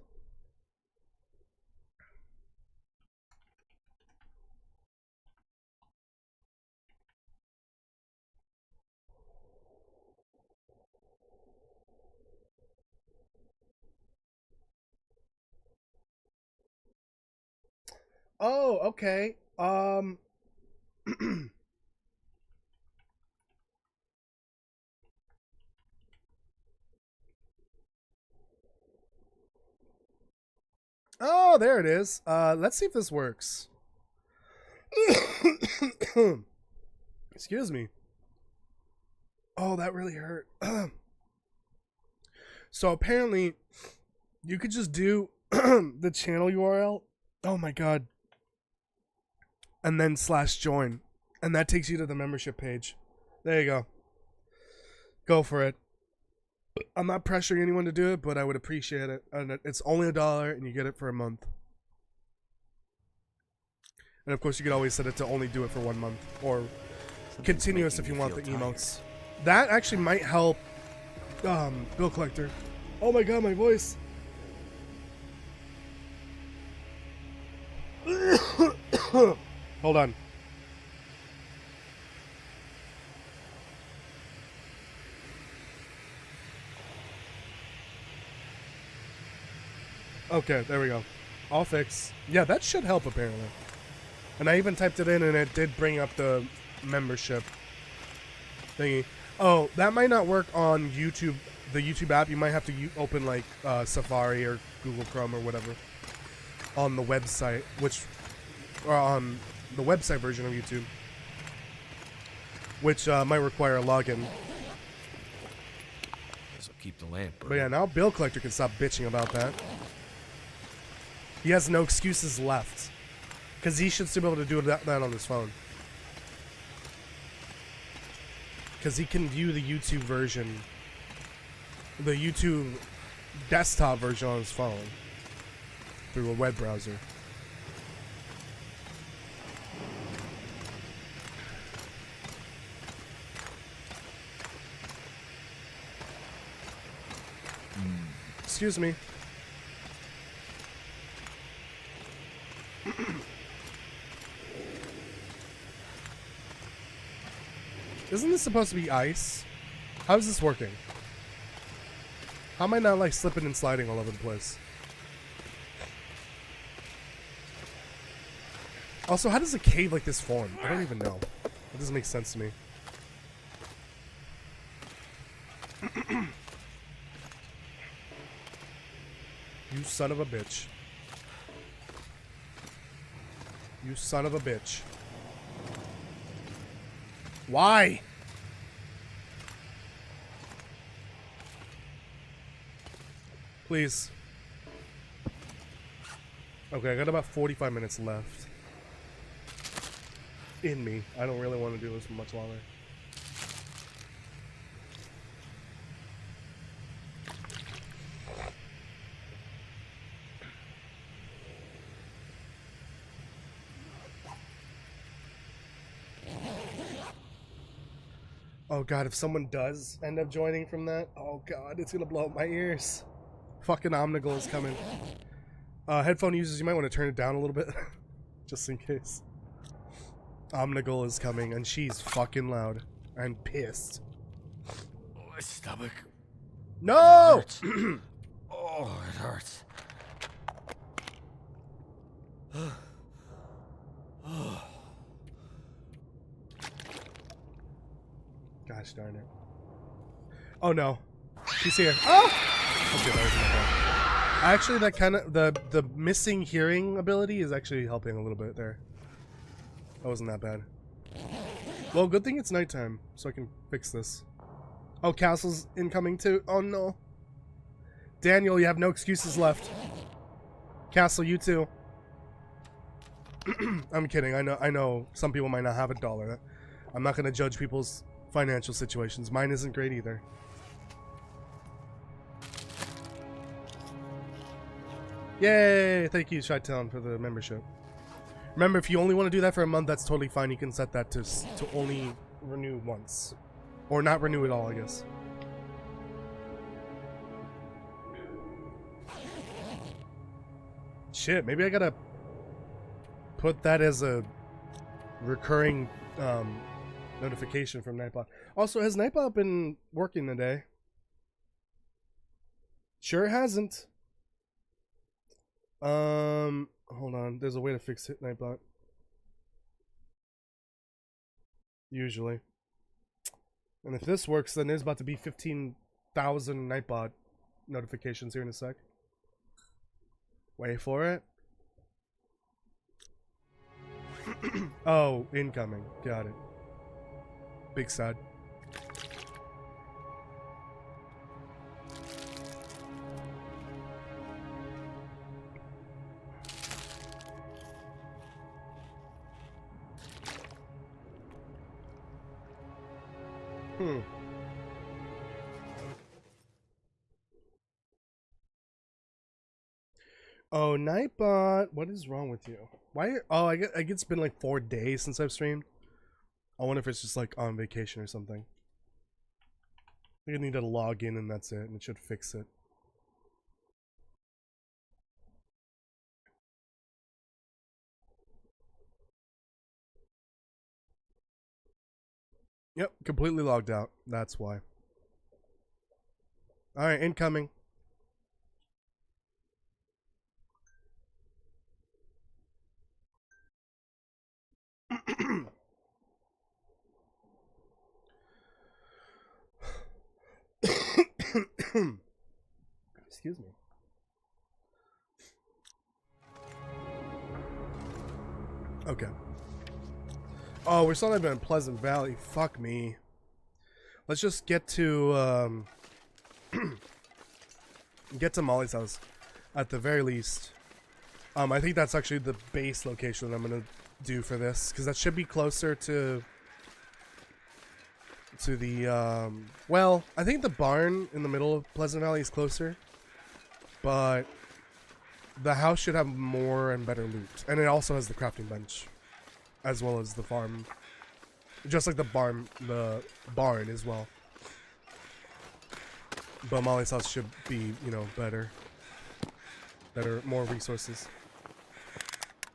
Oh, okay. Oh, there it is. Let's see if this works. Excuse me. Oh, that really hurt. So apparently, you could just do the channel URL. Oh my god. And then /join. And that takes you to the membership page. There you go. Go for it. I'm not pressuring anyone to do it, but I would appreciate it. And it's only $1 and you get it for a month. And of course, you could always set it to only do it for 1 month. Or continuous if you want the emotes. That actually might help bill collector. Oh my god, my voice. Hold on. Okay, there we go. All fixed. Yeah, that should help apparently. And I even typed it in and it did bring up the membership thingy. Oh, that might not work on YouTube, the YouTube app. You might have to open like Safari or Google Chrome or whatever on the website, or on the website version of YouTube, which might require a login. This'll keep the lamp burning. But yeah, now bill collector can stop bitching about that. He has no excuses left, because he should still be able to do that on his phone. Because he can view the YouTube version, the YouTube desktop version on his phone through a web browser. Excuse me. Isn't this supposed to be ice? How is this working? How am I not like slipping and sliding all over the place? Also, how does a cave like this form? I don't even know. That doesn't make sense to me. You son of a bitch. You son of a bitch. Why? Please. Okay, I got about 45 minutes left. In me. I don't really want to do this for much longer. Oh god, if someone does end up joining from that, oh god, it's gonna blow up my ears. Fucking Omnigul is coming. Headphone users, you might want to turn it down a little bit. Just in case. Omnigul is coming, and she's fucking loud. And pissed. My stomach. No! Oh, it hurts. Gosh darn it. Oh no. She's here. Oh! Okay, that was my bad. Actually, that kind of, the missing hearing ability is actually helping a little bit there. That wasn't that bad. Well, good thing it's nighttime, so I can fix this. Oh, Castle's incoming too. Oh no. Daniel, you have no excuses left. Castle, you too. I'm kidding. I know some people might not have $1. I'm not gonna judge people's financial situations. Mine isn't great either. Yay! Thank you, Shytown, for the membership. Remember, if you only want to do that for a month, that's totally fine. You can set that to only renew once. Or not renew at all, I guess. Shit, maybe I gotta put that as a recurring notification from Nightbot. Also, has Nightbot been working today? Sure hasn't. Hold on. There's a way to fix it, Nightbot. Usually. And if this works, then there's about to be 15,000 Nightbot notifications here in a sec. Wait for it. Oh, incoming. Got it. Big sad. Oh, Nightbot, what is wrong with you? Why? Oh, I guess it's been like 4 days since I've streamed. I wonder if it's just like on vacation or something. I think I need to log in and that's it, and it should fix it. Yep, completely logged out. That's why. Alright, incoming. Excuse me. Okay. Oh, we're still not even in Pleasant Valley. Fuck me. Let's just get to get to Molly's house at the very least. I think that's actually the base location that I'm gonna do for this, because that should be closer to the well, I think the barn in the middle of Pleasant Valley is closer, but the house should have more and better loot, and it also has the crafting bench as well as the farm, just like the barn as well. But Molly's house should be, you know, better, more resources.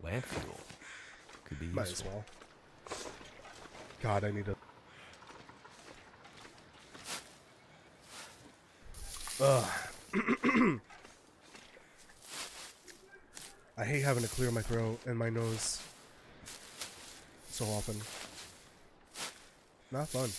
Lamp fuel. Could be useful. Might as well. God, I need to. Ugh. I hate having to clear my throat and my nose so often. Not fun.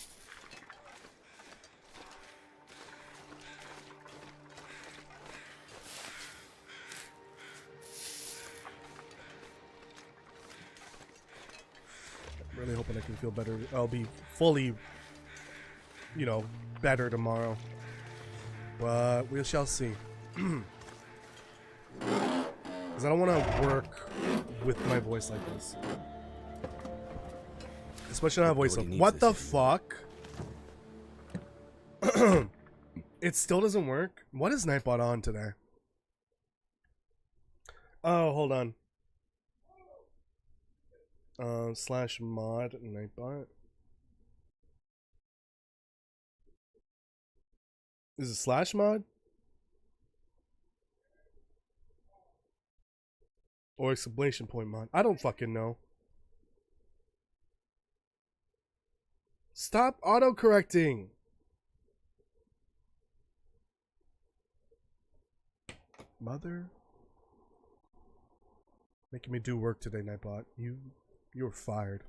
I'm really hoping I can feel better. I'll be fully, you know, better tomorrow. But we shall see. Because I don't want to work with my voice like this. Especially not a voice of what the fuck? It still doesn't work? What is Nightbot on today? Oh, hold on. Slash mod Nightbot. Is it slash mod? Or exclamation point mod? I don't fucking know. Stop auto-correcting! Mother? Making me do work today, Nightbot. You're fired.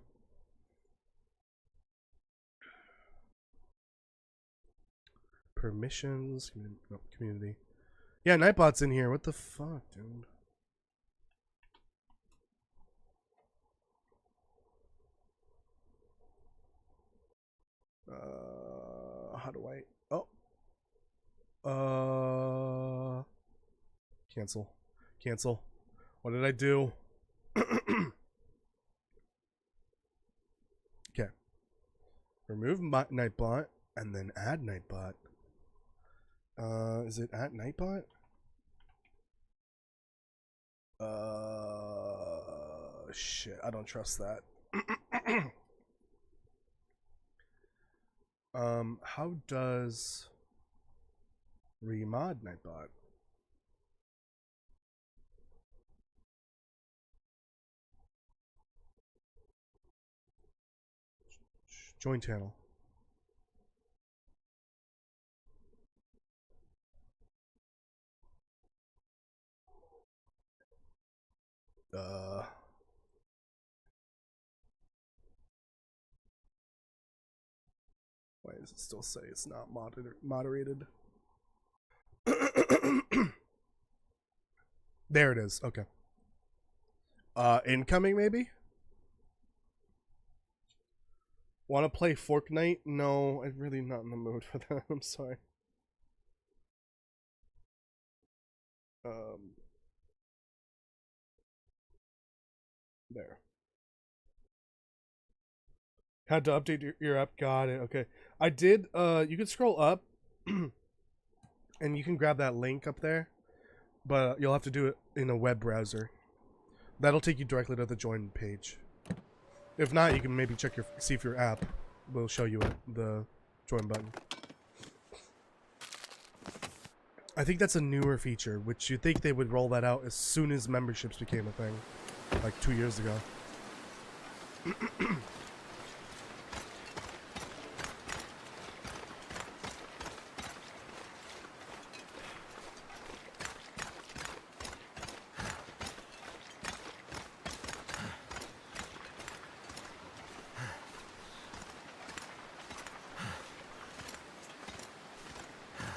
Permissions? No, community. Yeah, Nightbot's in here. What the fuck, dude? How do I... Oh. Cancel. Cancel. What did I do? Okay. Remove Nightbot and then add Nightbot. Is it at Nightbot? Shit, I don't trust that. How does remod Nightbot? Join channel. Why does it still say it's not moderated? There it is. Okay. Incoming maybe? Want to play Fortnite? No, I'm really not in the mood for that. I'm sorry. There. Had to update your app. Got it. Okay. I did. You can scroll up, and you can grab that link up there, but you'll have to do it in a web browser. That'll take you directly to the join page. If not, you can maybe check see if your app will show you the join button. I think that's a newer feature, which you think they would roll that out as soon as memberships became a thing, like 2 years ago.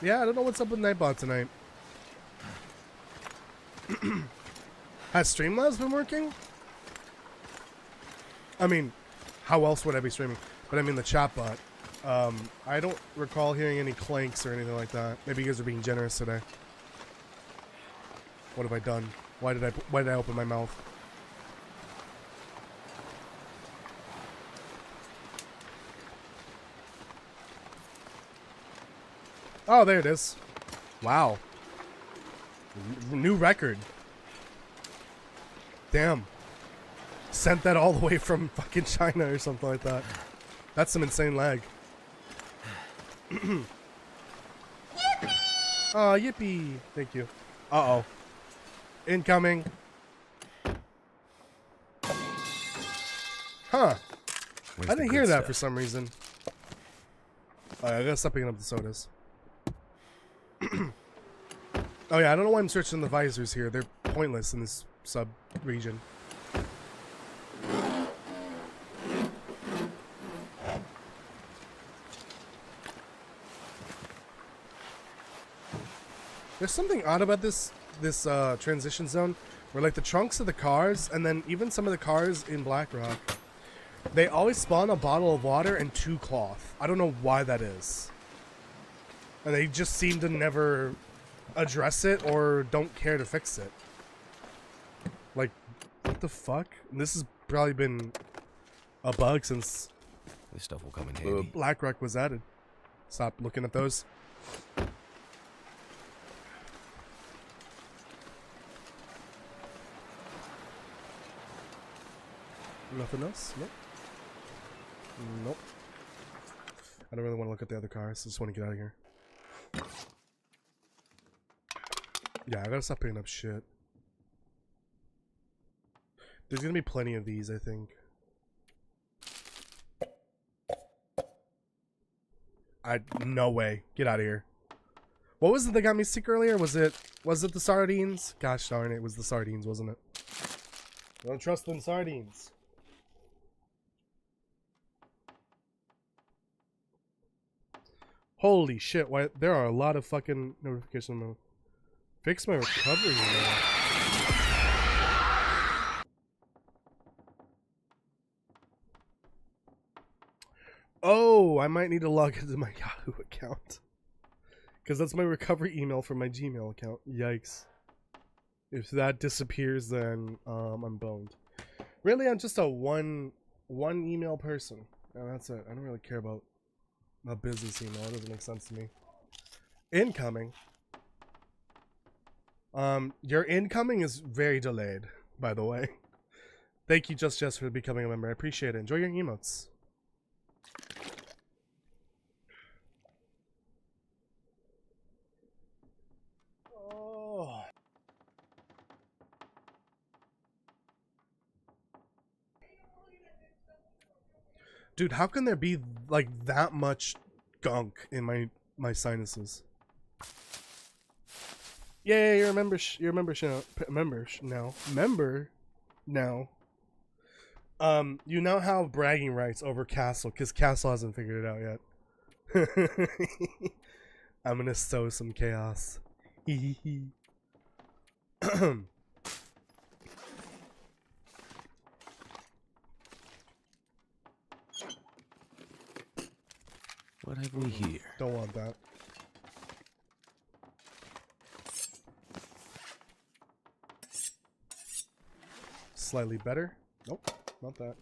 Yeah, I don't know what's up with Nightbot tonight. Has Streamlabs been working? I mean, how else would I be streaming? But I mean the chatbot. I don't recall hearing any clanks or anything like that. Maybe you guys are being generous today. What have I done? Why did I open my mouth? Oh, there it is. Wow. New record. Damn. Sent that all the way from fucking China or something like that. That's some insane lag. Yippee! Oh, yippee. Thank you. Uh-oh. Incoming. Huh. Where's I didn't hear that stuff? for some reason. I gotta stop picking up the sodas. Oh yeah, I don't know why I'm searching the visors here. They're pointless in this sub-region. There's something odd about this transition zone, where like the trunks of the cars, and then even some of the cars in Blackrock, they always spawn a bottle of water and 2 cloth. I don't know why that is. And they just seem to never address it or don't care to fix it. Like, what the fuck? And this has probably been a bug since This stuff will come in handy. Blackrock was added. Stop looking at those. Nothing else? Nope. Nope. I don't really want to look at the other cars. I just want to get out of here. Yeah, I gotta stop picking up shit. There's gonna be plenty of these, I think. No way. Get out of here. What was it that got me sick earlier? Was it the sardines? Gosh darn it, it was the sardines, wasn't it? Don't trust them sardines. Holy shit, why there are a lot of fucking notifications. Fix my recovery now. Oh, I might need to log into my Yahoo account. Because that's my recovery email from my Gmail account. Yikes. If that disappears, then I'm boned. Really, I'm just a one email person. And that's it. I don't really care about a business email. It doesn't make sense to me. Incoming. Your incoming is very delayed, by the way. Thank you, Just for becoming a member. I appreciate it. Enjoy your emotes. Oh. Dude, how can there be like that much gunk in my sinuses? Yeah, you're a member. You're a member now. Member. Now, you now have bragging rights over Castle because Castle hasn't figured it out yet. I'm gonna sow some chaos. What have we here? Don't want that. Slightly better. Nope, not that.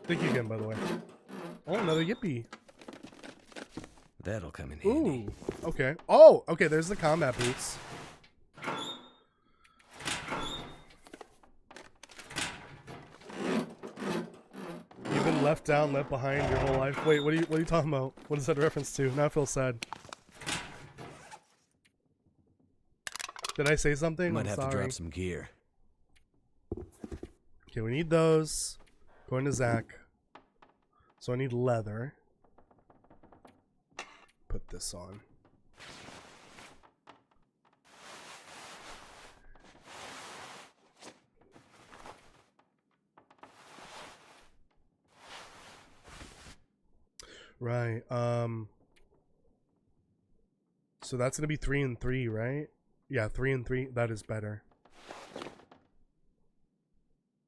Thank you again, by the way. Oh, another Yippee. That'll come in handy. Ooh, okay. Oh, okay, there's the combat boots. You've been left down, left behind your whole life. Wait, what are you talking about? What is that a reference to? Now I feel sad. Did I say something? Might I'm have sorry. to drop some gear. Okay, we need those. Going to Zach. So I need leather. Put this on. Right. So that's gonna be 3 and 3, right? Yeah, 3 and 3. That is better.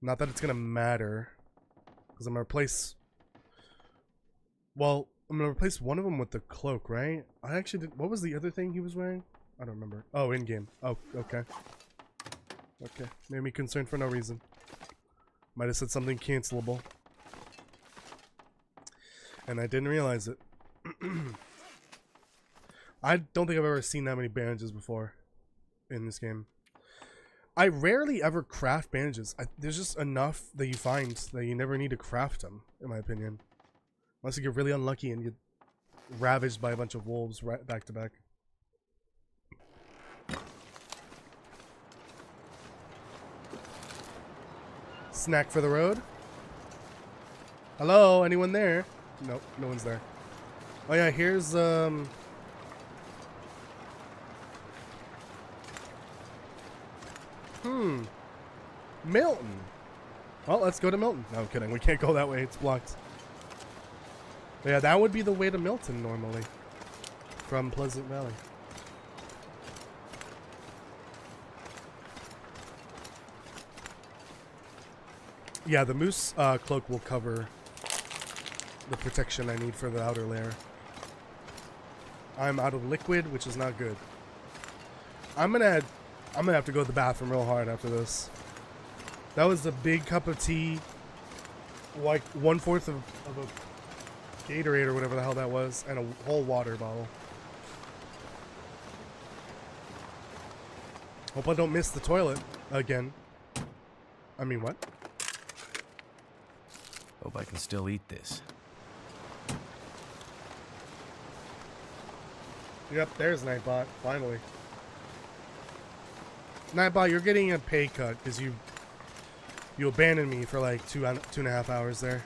Not that it's gonna matter, because I'm gonna replace. Well, I'm gonna replace one of them with the cloak, right? I actually did. What was the other thing he was wearing? I don't remember. Oh, in game. Oh, okay. Okay, made me concerned for no reason. Might have said something cancelable, and I didn't realize it. I don't think I've ever seen that many bandages before in this game. I rarely ever craft bandages. There's just enough that you find that you never need to craft them, in my opinion. Unless you get really unlucky and get ravaged by a bunch of wolves right back to back. Snack for the road? Hello, anyone there? Nope, no one's there. Oh yeah, here's Milton. Well, let's go to Milton. No, I'm kidding. We can't go that way. It's blocked. But yeah, that would be the way to Milton normally. From Pleasant Valley. Yeah, the moose cloak will cover the protection I need for the outer layer. I'm out of liquid, which is not good. I'm gonna have to go to the bathroom real hard after this. That was a big cup of tea, like 1/4 of a Gatorade or whatever the hell that was, and a whole water bottle. Hope I don't miss the toilet again. I mean, what? Hope I can still eat this. Yep, there's Nightbot, finally. Nightbot, you're getting a pay cut because you abandoned me for like 2.5 hours there.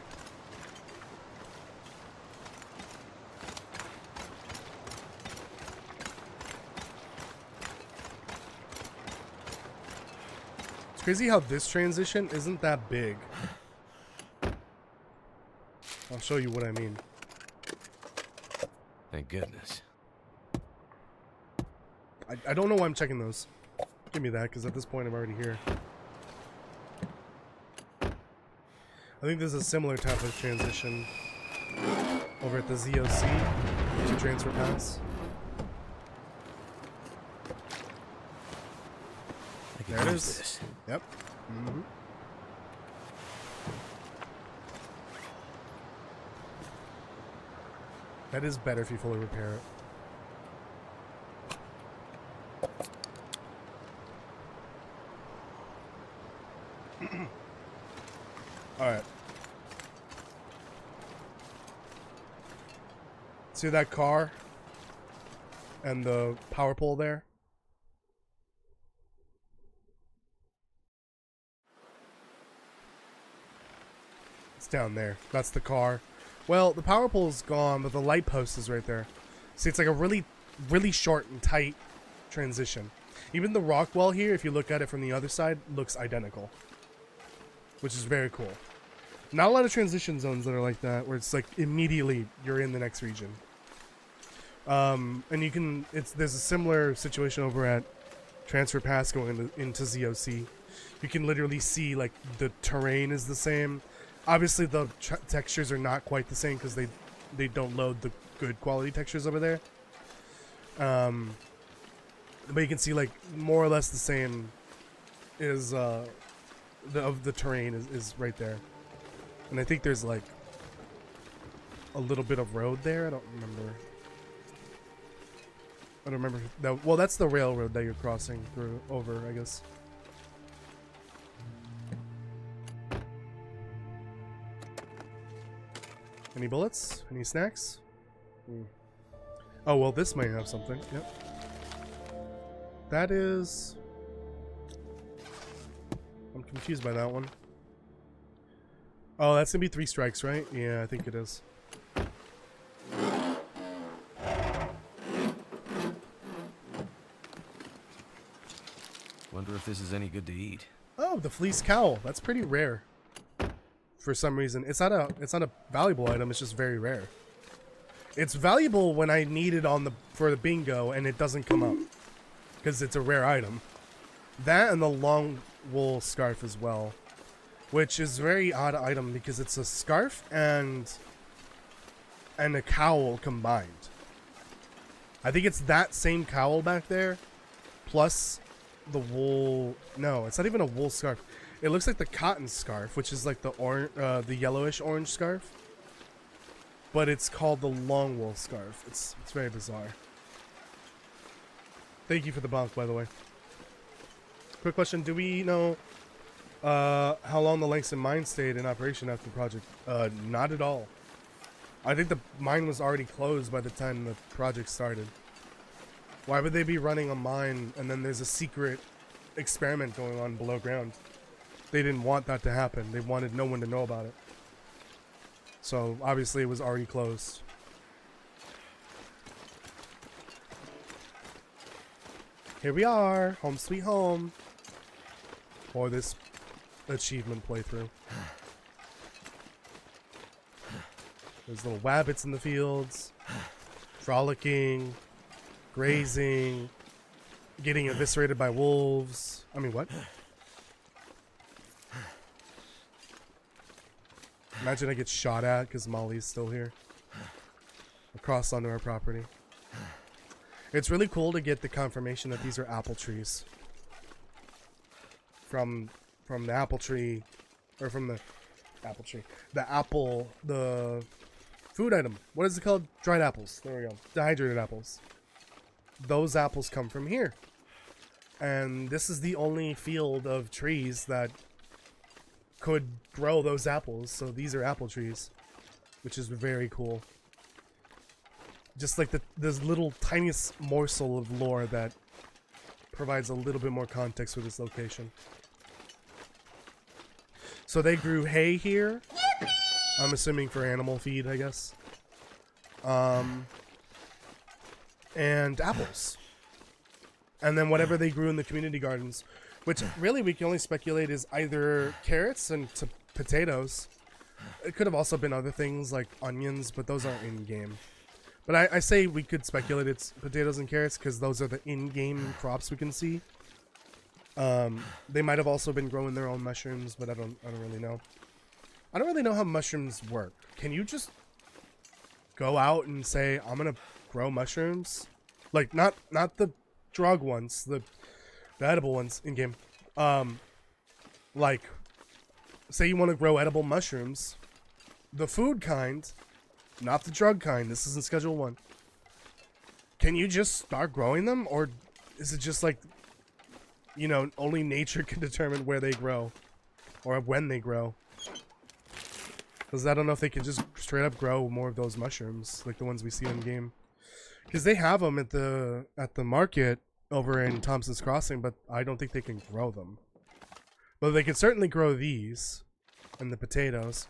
It's crazy how this transition isn't that big. I'll show you what I mean. Thank goodness. I don't know why I'm checking those. Give me that, because at this point I'm already here. I think there's a similar type of transition over at the ZOC to transfer pass. There it is. This. Yep. Mm-hmm. That is better if you fully repair it. Alright. See that car? And the power pole there? down there. That's the car. Well, the power pole's gone, but the light post is right there. See, it's like a really, really short and tight transition. Even the rock wall here, if you look at it from the other side, looks identical. Which is very cool. Not a lot of transition zones that are like that, where it's like immediately you're in the next region. And you can, there's a similar situation over at Transfer Pass going into ZOC. You can literally see like the terrain is the same. Obviously the textures are not quite the same because they don't load the good quality textures over there. But you can see like more or less the same is the terrain is right there. And I think there's like a little bit of road there. I don't remember that. Well, that's the railroad that you're crossing through over, I guess. Any bullets? Any snacks? Oh, well, this might have something. Yep. That is... I'm confused by that one. Oh, that's gonna be 3 strikes, right? Yeah, I think it is. Wonder if this is any good to eat. Oh, the fleece cowl. That's pretty rare. For some reason. It's not a valuable item, it's just very rare. It's valuable when I need it for the bingo and it doesn't come up. Because it's a rare item. That and the long wool scarf as well. Which is a very odd item because it's a scarf and a cowl combined. I think it's that same cowl back there plus the wool. No, it's not even a wool scarf. It looks like the cotton scarf, which is like the yellowish orange scarf. But it's called the long wool scarf. It's very bizarre. Thank you for the bonk, by the way. Quick question, do we know how long the Langston mine stayed in operation after the project? Not at all. I think the mine was already closed by the time the project started. Why would they be running a mine and then there's a secret experiment going on below ground? They didn't want that to happen. They wanted no one to know about it. So obviously it was already closed. Here we are, home sweet home. For this achievement playthrough. There's little wabbits in the fields, frolicking, grazing, getting eviscerated by wolves. I mean, what? Imagine I get shot at because Molly's still here. Across onto our property. It's really cool to get the confirmation that these are apple trees. From the apple tree, or from the apple tree. The food item. What is it called? Dried apples. There we go. Dehydrated apples. Those apples come from here. And this is the only field of trees that could grow those apples. So these are apple trees, which is very cool. Just like this little tiniest morsel of lore that provides a little bit more context for this location. So they grew hay here. I'm assuming for animal feed, I guess. And apples. And then whatever they grew in the community gardens, which really we can only speculate is either carrots and potatoes. It could have also been other things like onions, but those aren't in-game. But I say we could speculate it's potatoes and carrots because those are the in-game crops we can see. They might have also been growing their own mushrooms, but I don't really know. I don't really know how mushrooms work. Can you just go out and say, I'm gonna grow mushrooms? Like, not the drug ones, the edible ones in game. Like, say you want to grow edible mushrooms, the food kind, not the drug kind. This isn't Schedule 1. Can you just start growing them, or is it just like, you know, only nature can determine where they grow or when they grow? Because I don't know if they can just straight up grow more of those mushrooms like the ones we see in game. Because they have them at the market over in Thompson's Crossing, but I don't think they can grow them. But they can certainly grow these and the potatoes.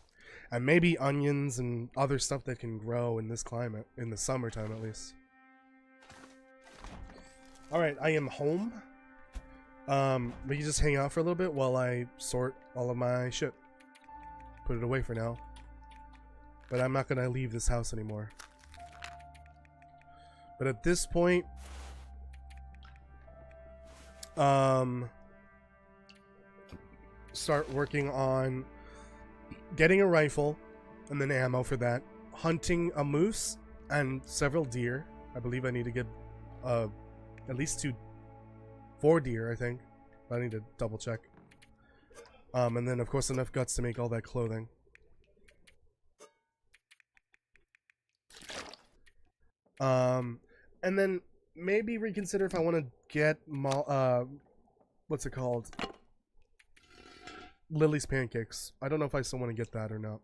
And maybe onions and other stuff that can grow in this climate, in the summertime at least. Alright, I am home. We can just hang out for a little bit while I sort all of my shit. Put it away for now. But I'm not gonna leave this house anymore. But at this point, start working on getting a rifle and then ammo for that, hunting a moose and several deer. I believe I need to get at least 4 deer, I think. I need to double check. And then of course enough guts to make all that clothing. And then maybe reconsider if I want to get what's it called? Lily's pancakes. I don't know if I still want to get that or not.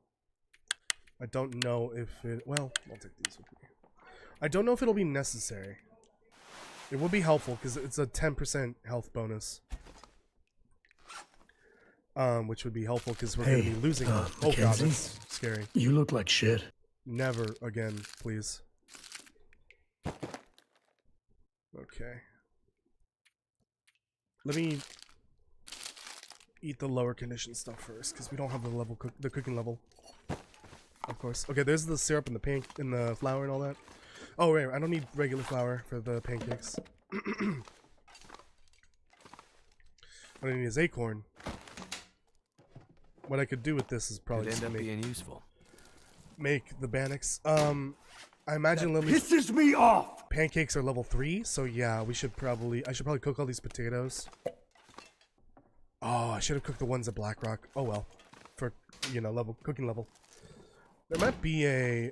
I don't know if it... Well, I'll take these with me. I don't know if it'll be necessary. It will be helpful because it's a 10% health bonus. Which would be helpful because we're going to be losing... Oh god, that's scary. You look like shit. Never again, please. Okay. Let me eat the lower condition stuff first, because we don't have the cooking level. Of course. Okay, there's the syrup and the flour and all that. Oh wait, I don't need regular flour for the pancakes. What I need is acorn. What I could do with this is probably Could just end up being useful. make the Bannocks. I imagine That Lily's pisses me off. pancakes are level 3, so yeah, I should probably cook all these potatoes. Oh, I should have cooked the ones at Blackrock. Oh well, for cooking level. There might be a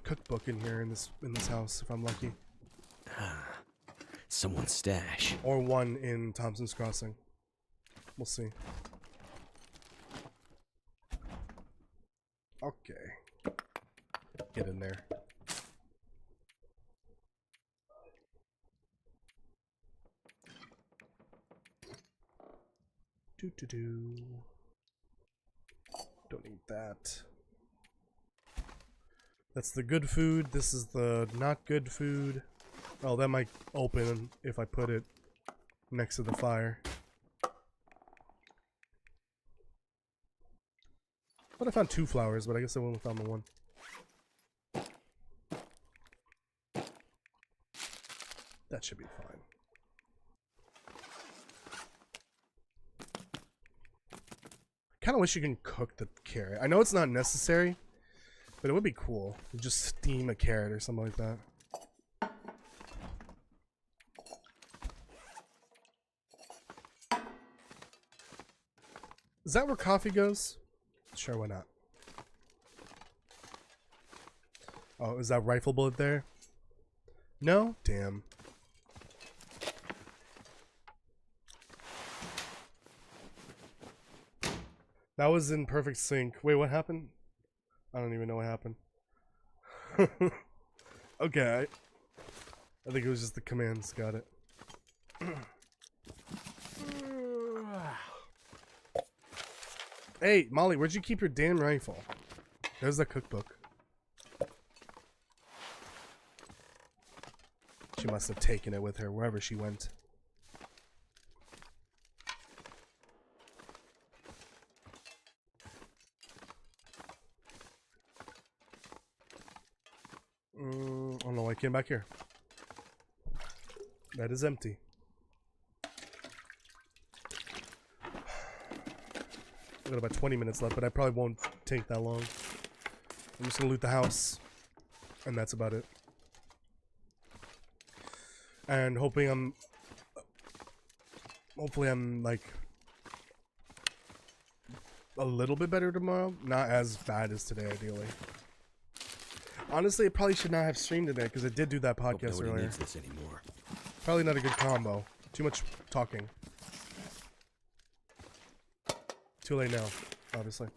cookbook in here in this house if I'm lucky, Someone's stash. or one in Thompson's Crossing. We'll see. Okay, get in there. Don't need that. That's the good food. This is the not good food. Oh, that might open if I put it next to the fire. But I found 2 flowers, but I guess I only found the 1. That should be fine. Kind of wish you can cook the carrot. I know it's not necessary, but it would be cool. You just steam a carrot or something like that. Is that where coffee goes? Sure, why not? Oh, is that rifle bullet there? No? Damn. That was in perfect sync. Wait, what happened? I don't even know what happened. Okay. I think it was just the commands. Got it. Hey, Molly, where'd you keep your damn rifle? There's the cookbook. She must have taken it with her wherever she went. Oh no, I came back here. That is empty. I got about 20 minutes left, but I probably won't take that long. I'm just gonna loot the house, and that's about it. And hopefully I'm like a little bit better tomorrow. Not as bad as today, ideally. Honestly, I probably should not have streamed today because I did do that podcast earlier. Needs this anymore. Probably not a good combo. Too much talking. Too late now, obviously.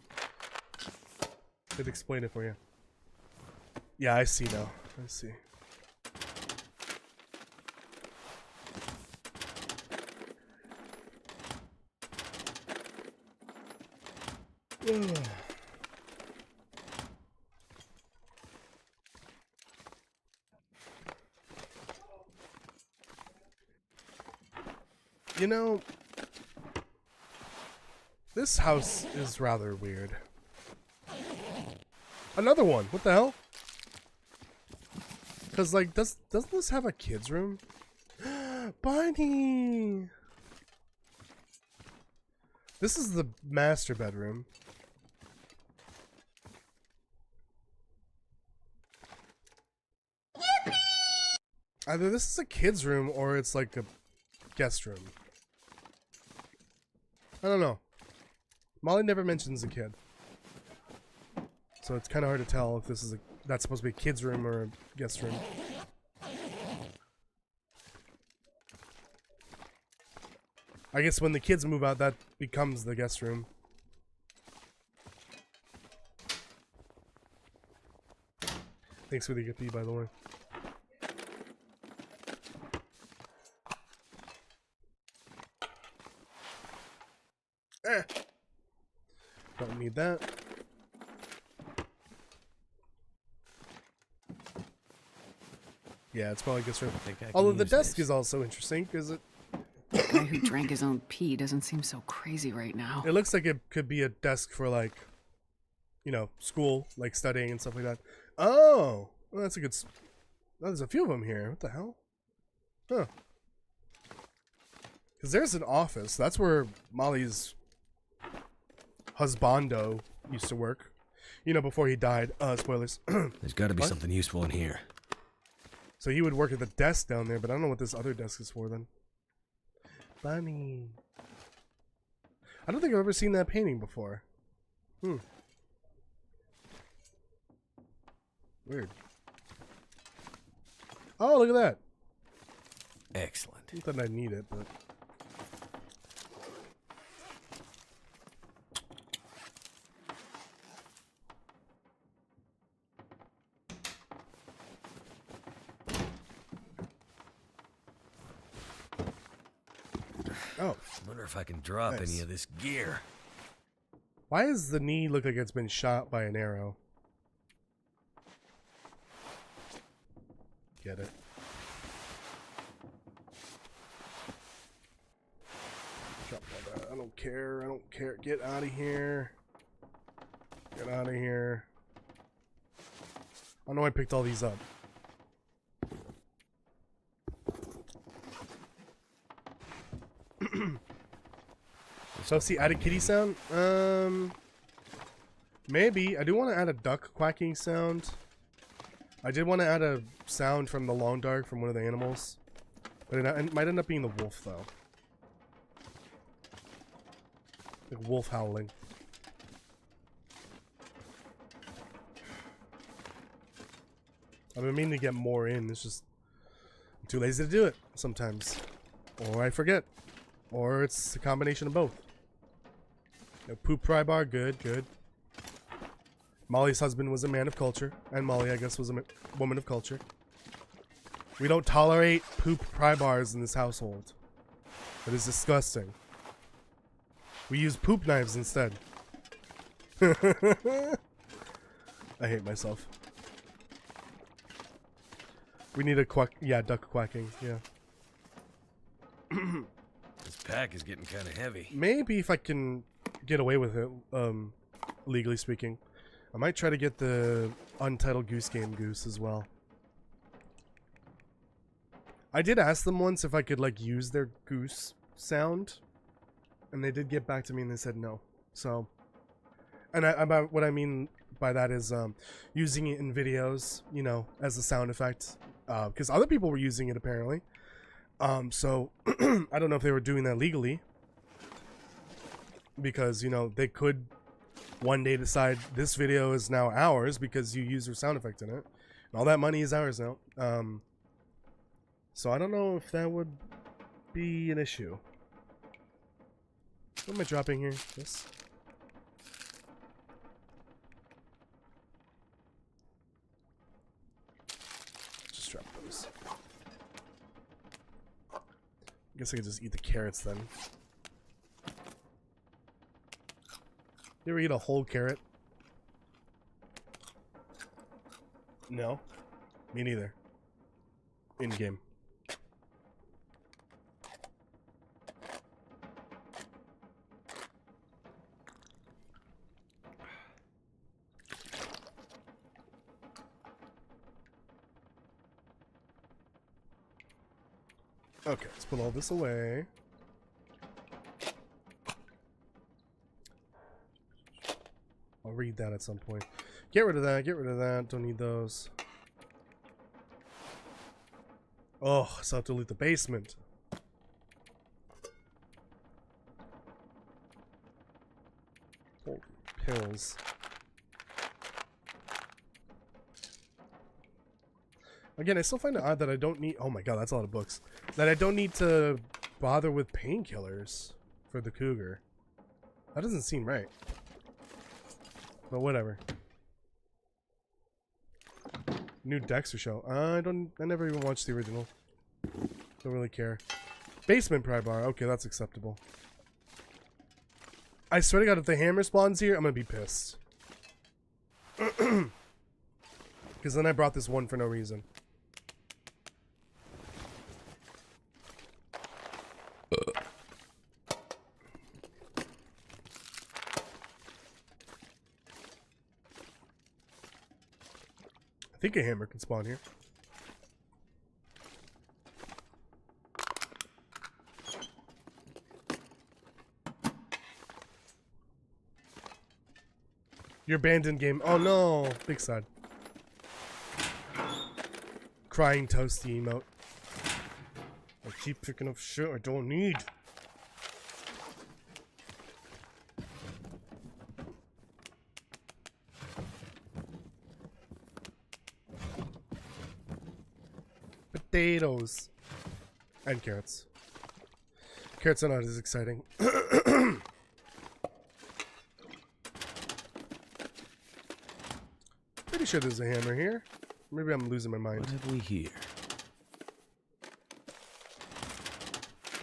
Did explain it for you. Yeah, I see now. I see. You know, this house is rather weird. Another one. What the hell? Because, like, doesn't this have a kid's room? Barney! This is the master bedroom. Yippee! Either this is a kid's room or it's like a guest room. I don't know. Molly never mentions a kid. So it's kind of hard to tell if this is that's supposed to be a kid's room or a guest room. I guess when the kids move out, that becomes the guest room. Thanks for the gift, by the way. Don't need that. Yeah, it's probably guest room. Although the desk is also interesting because it. The guy who drank his own pee doesn't seem so crazy right now. It looks like it could be a desk for, like, you know, school, like studying and stuff like that. Oh, well, that's a good. There's a few of them here. What the hell? Huh? Because there's an office. That's where Molly's husbando used to work. You know, before he died. Spoilers. There's got to be something useful in here. So he would work at the desk down there, but I don't know what this other desk is for then. Bunny. I don't think I've ever seen that painting before. Weird. Oh, look at that. Excellent. I thought I'd need it, but... Oh. Wonder if I can drop any of this gear. Why does the knee look like it's been shot by an arrow? Get it. Drop all that. I don't care. I don't care. Get out of here. Get out of here. I know I picked all these up. So see, add a kitty sound? Maybe. I do want to add a duck quacking sound. I did want to add a sound from the long dark from one of the animals. But it might end up being the wolf, though. Like wolf howling. I've been meaning to get more in. It's just I'm too lazy to do it sometimes. Or I forget. Or it's a combination of both. Poop pry bar, good, good. Molly's husband was a man of culture, and Molly, I guess, was a woman of culture. We don't tolerate poop pry bars in this household. It is disgusting. We use poop knives instead. I hate myself. We need a quack, yeah, duck quacking, yeah. This pack is getting kind of heavy. Maybe if I can get away with it, legally speaking, I might try to get the Untitled Goose Game goose as well. I did ask them once if I could, like, use their goose sound, and they did get back to me and they said no. So, and what I mean by that is using it in videos, you know, as a sound effect, because other people were using it apparently. So I don't know if they were doing that legally, because, you know, they could one day decide this video is now ours because you use their sound effect in it, and all that money is ours now. So I don't know if that would be an issue. What am I dropping here? This? Just drop those. I guess I could just eat the carrots then. You ever eat a whole carrot? No. Me neither. In game. Okay, let's put all this away. I'll read that at some point. Get rid of that, get rid of that. Don't need those. Oh, I still have to loot the basement. Oh, pills. Again, I still find it odd that I don't need... Oh my god, that's a lot of books. That I don't need to bother with painkillers for the cougar. That doesn't seem right. But whatever. New Dexter show. I never even watched the original. Don't really care. Basement pry bar. Okay, that's acceptable. I swear to god, if the hammer spawns here, I'm gonna be pissed. Because then I brought this one for no reason. I think a hammer can spawn here. Your abandoned game. Oh no! Big sad. Crying Toasty emote. I keep picking up shit I don't need. Potatoes. And carrots. Carrots are not as exciting. Pretty sure there's a hammer here. Maybe I'm losing my mind. What have we here?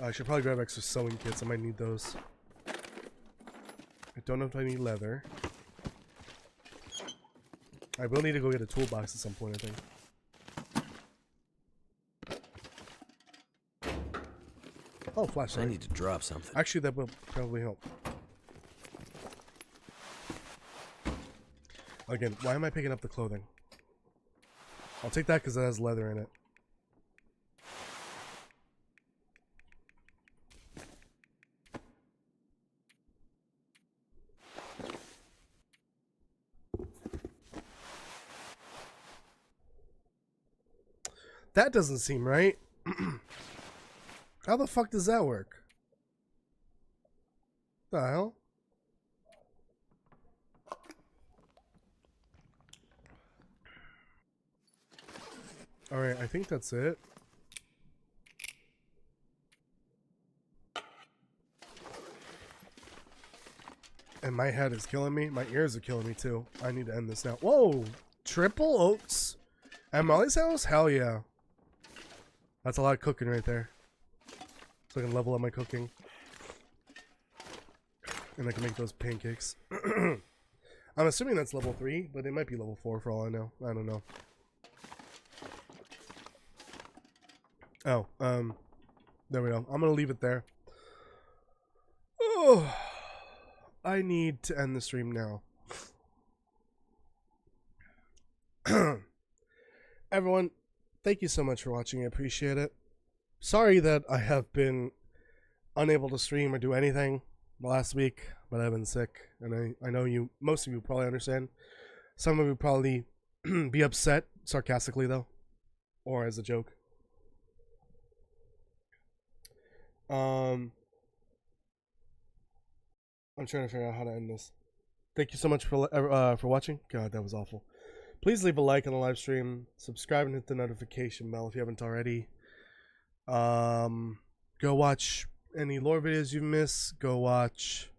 I should probably grab extra sewing kits. I might need those. I don't know if I need leather. I will need to go get a toolbox at some point, I think. Oh, flashlight. I need to drop something. Actually, that will probably help. Again, why am I picking up the clothing? I'll take that because it has leather in it. That doesn't seem right. How the fuck does that work? The hell? Alright, I think that's it. And my head is killing me. My ears are killing me too. I need to end this now. Whoa! Triple oats at Molly's house? Hell yeah. That's a lot of cooking right there. So I can level up my cooking. And I can make those pancakes. I'm assuming that's level 3, but it might be level 4 for all I know. I don't know. Oh, there we go. I'm gonna leave it there. Oh, I need to end the stream now. Everyone, thank you so much for watching. I appreciate it. Sorry that I have been unable to stream or do anything the last week, but I've been sick, and I know you, most of you probably understand. Some of you probably be upset, sarcastically though, or as a joke. I'm trying to figure out how to end this. Thank you so much for watching. God, that was awful. Please leave a like on the live stream, subscribe and hit the notification bell if you haven't already. Go watch any lore videos you missed. Go watch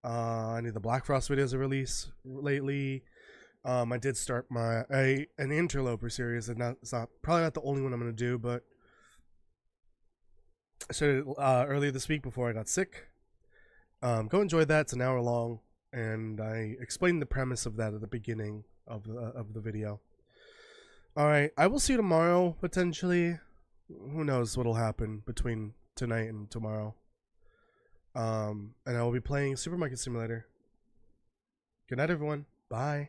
any of the Black Frost videos I released lately. I did start an interloper series, and it's probably not the only one I'm gonna do, but I started earlier this week before I got sick. Go enjoy that. It's an hour long, and I explained the premise of that at the beginning of the video. All right, I will see you tomorrow potentially. Who knows what'll happen between tonight and tomorrow. And I will be playing Supermarket Simulator. Good night, everyone. Bye.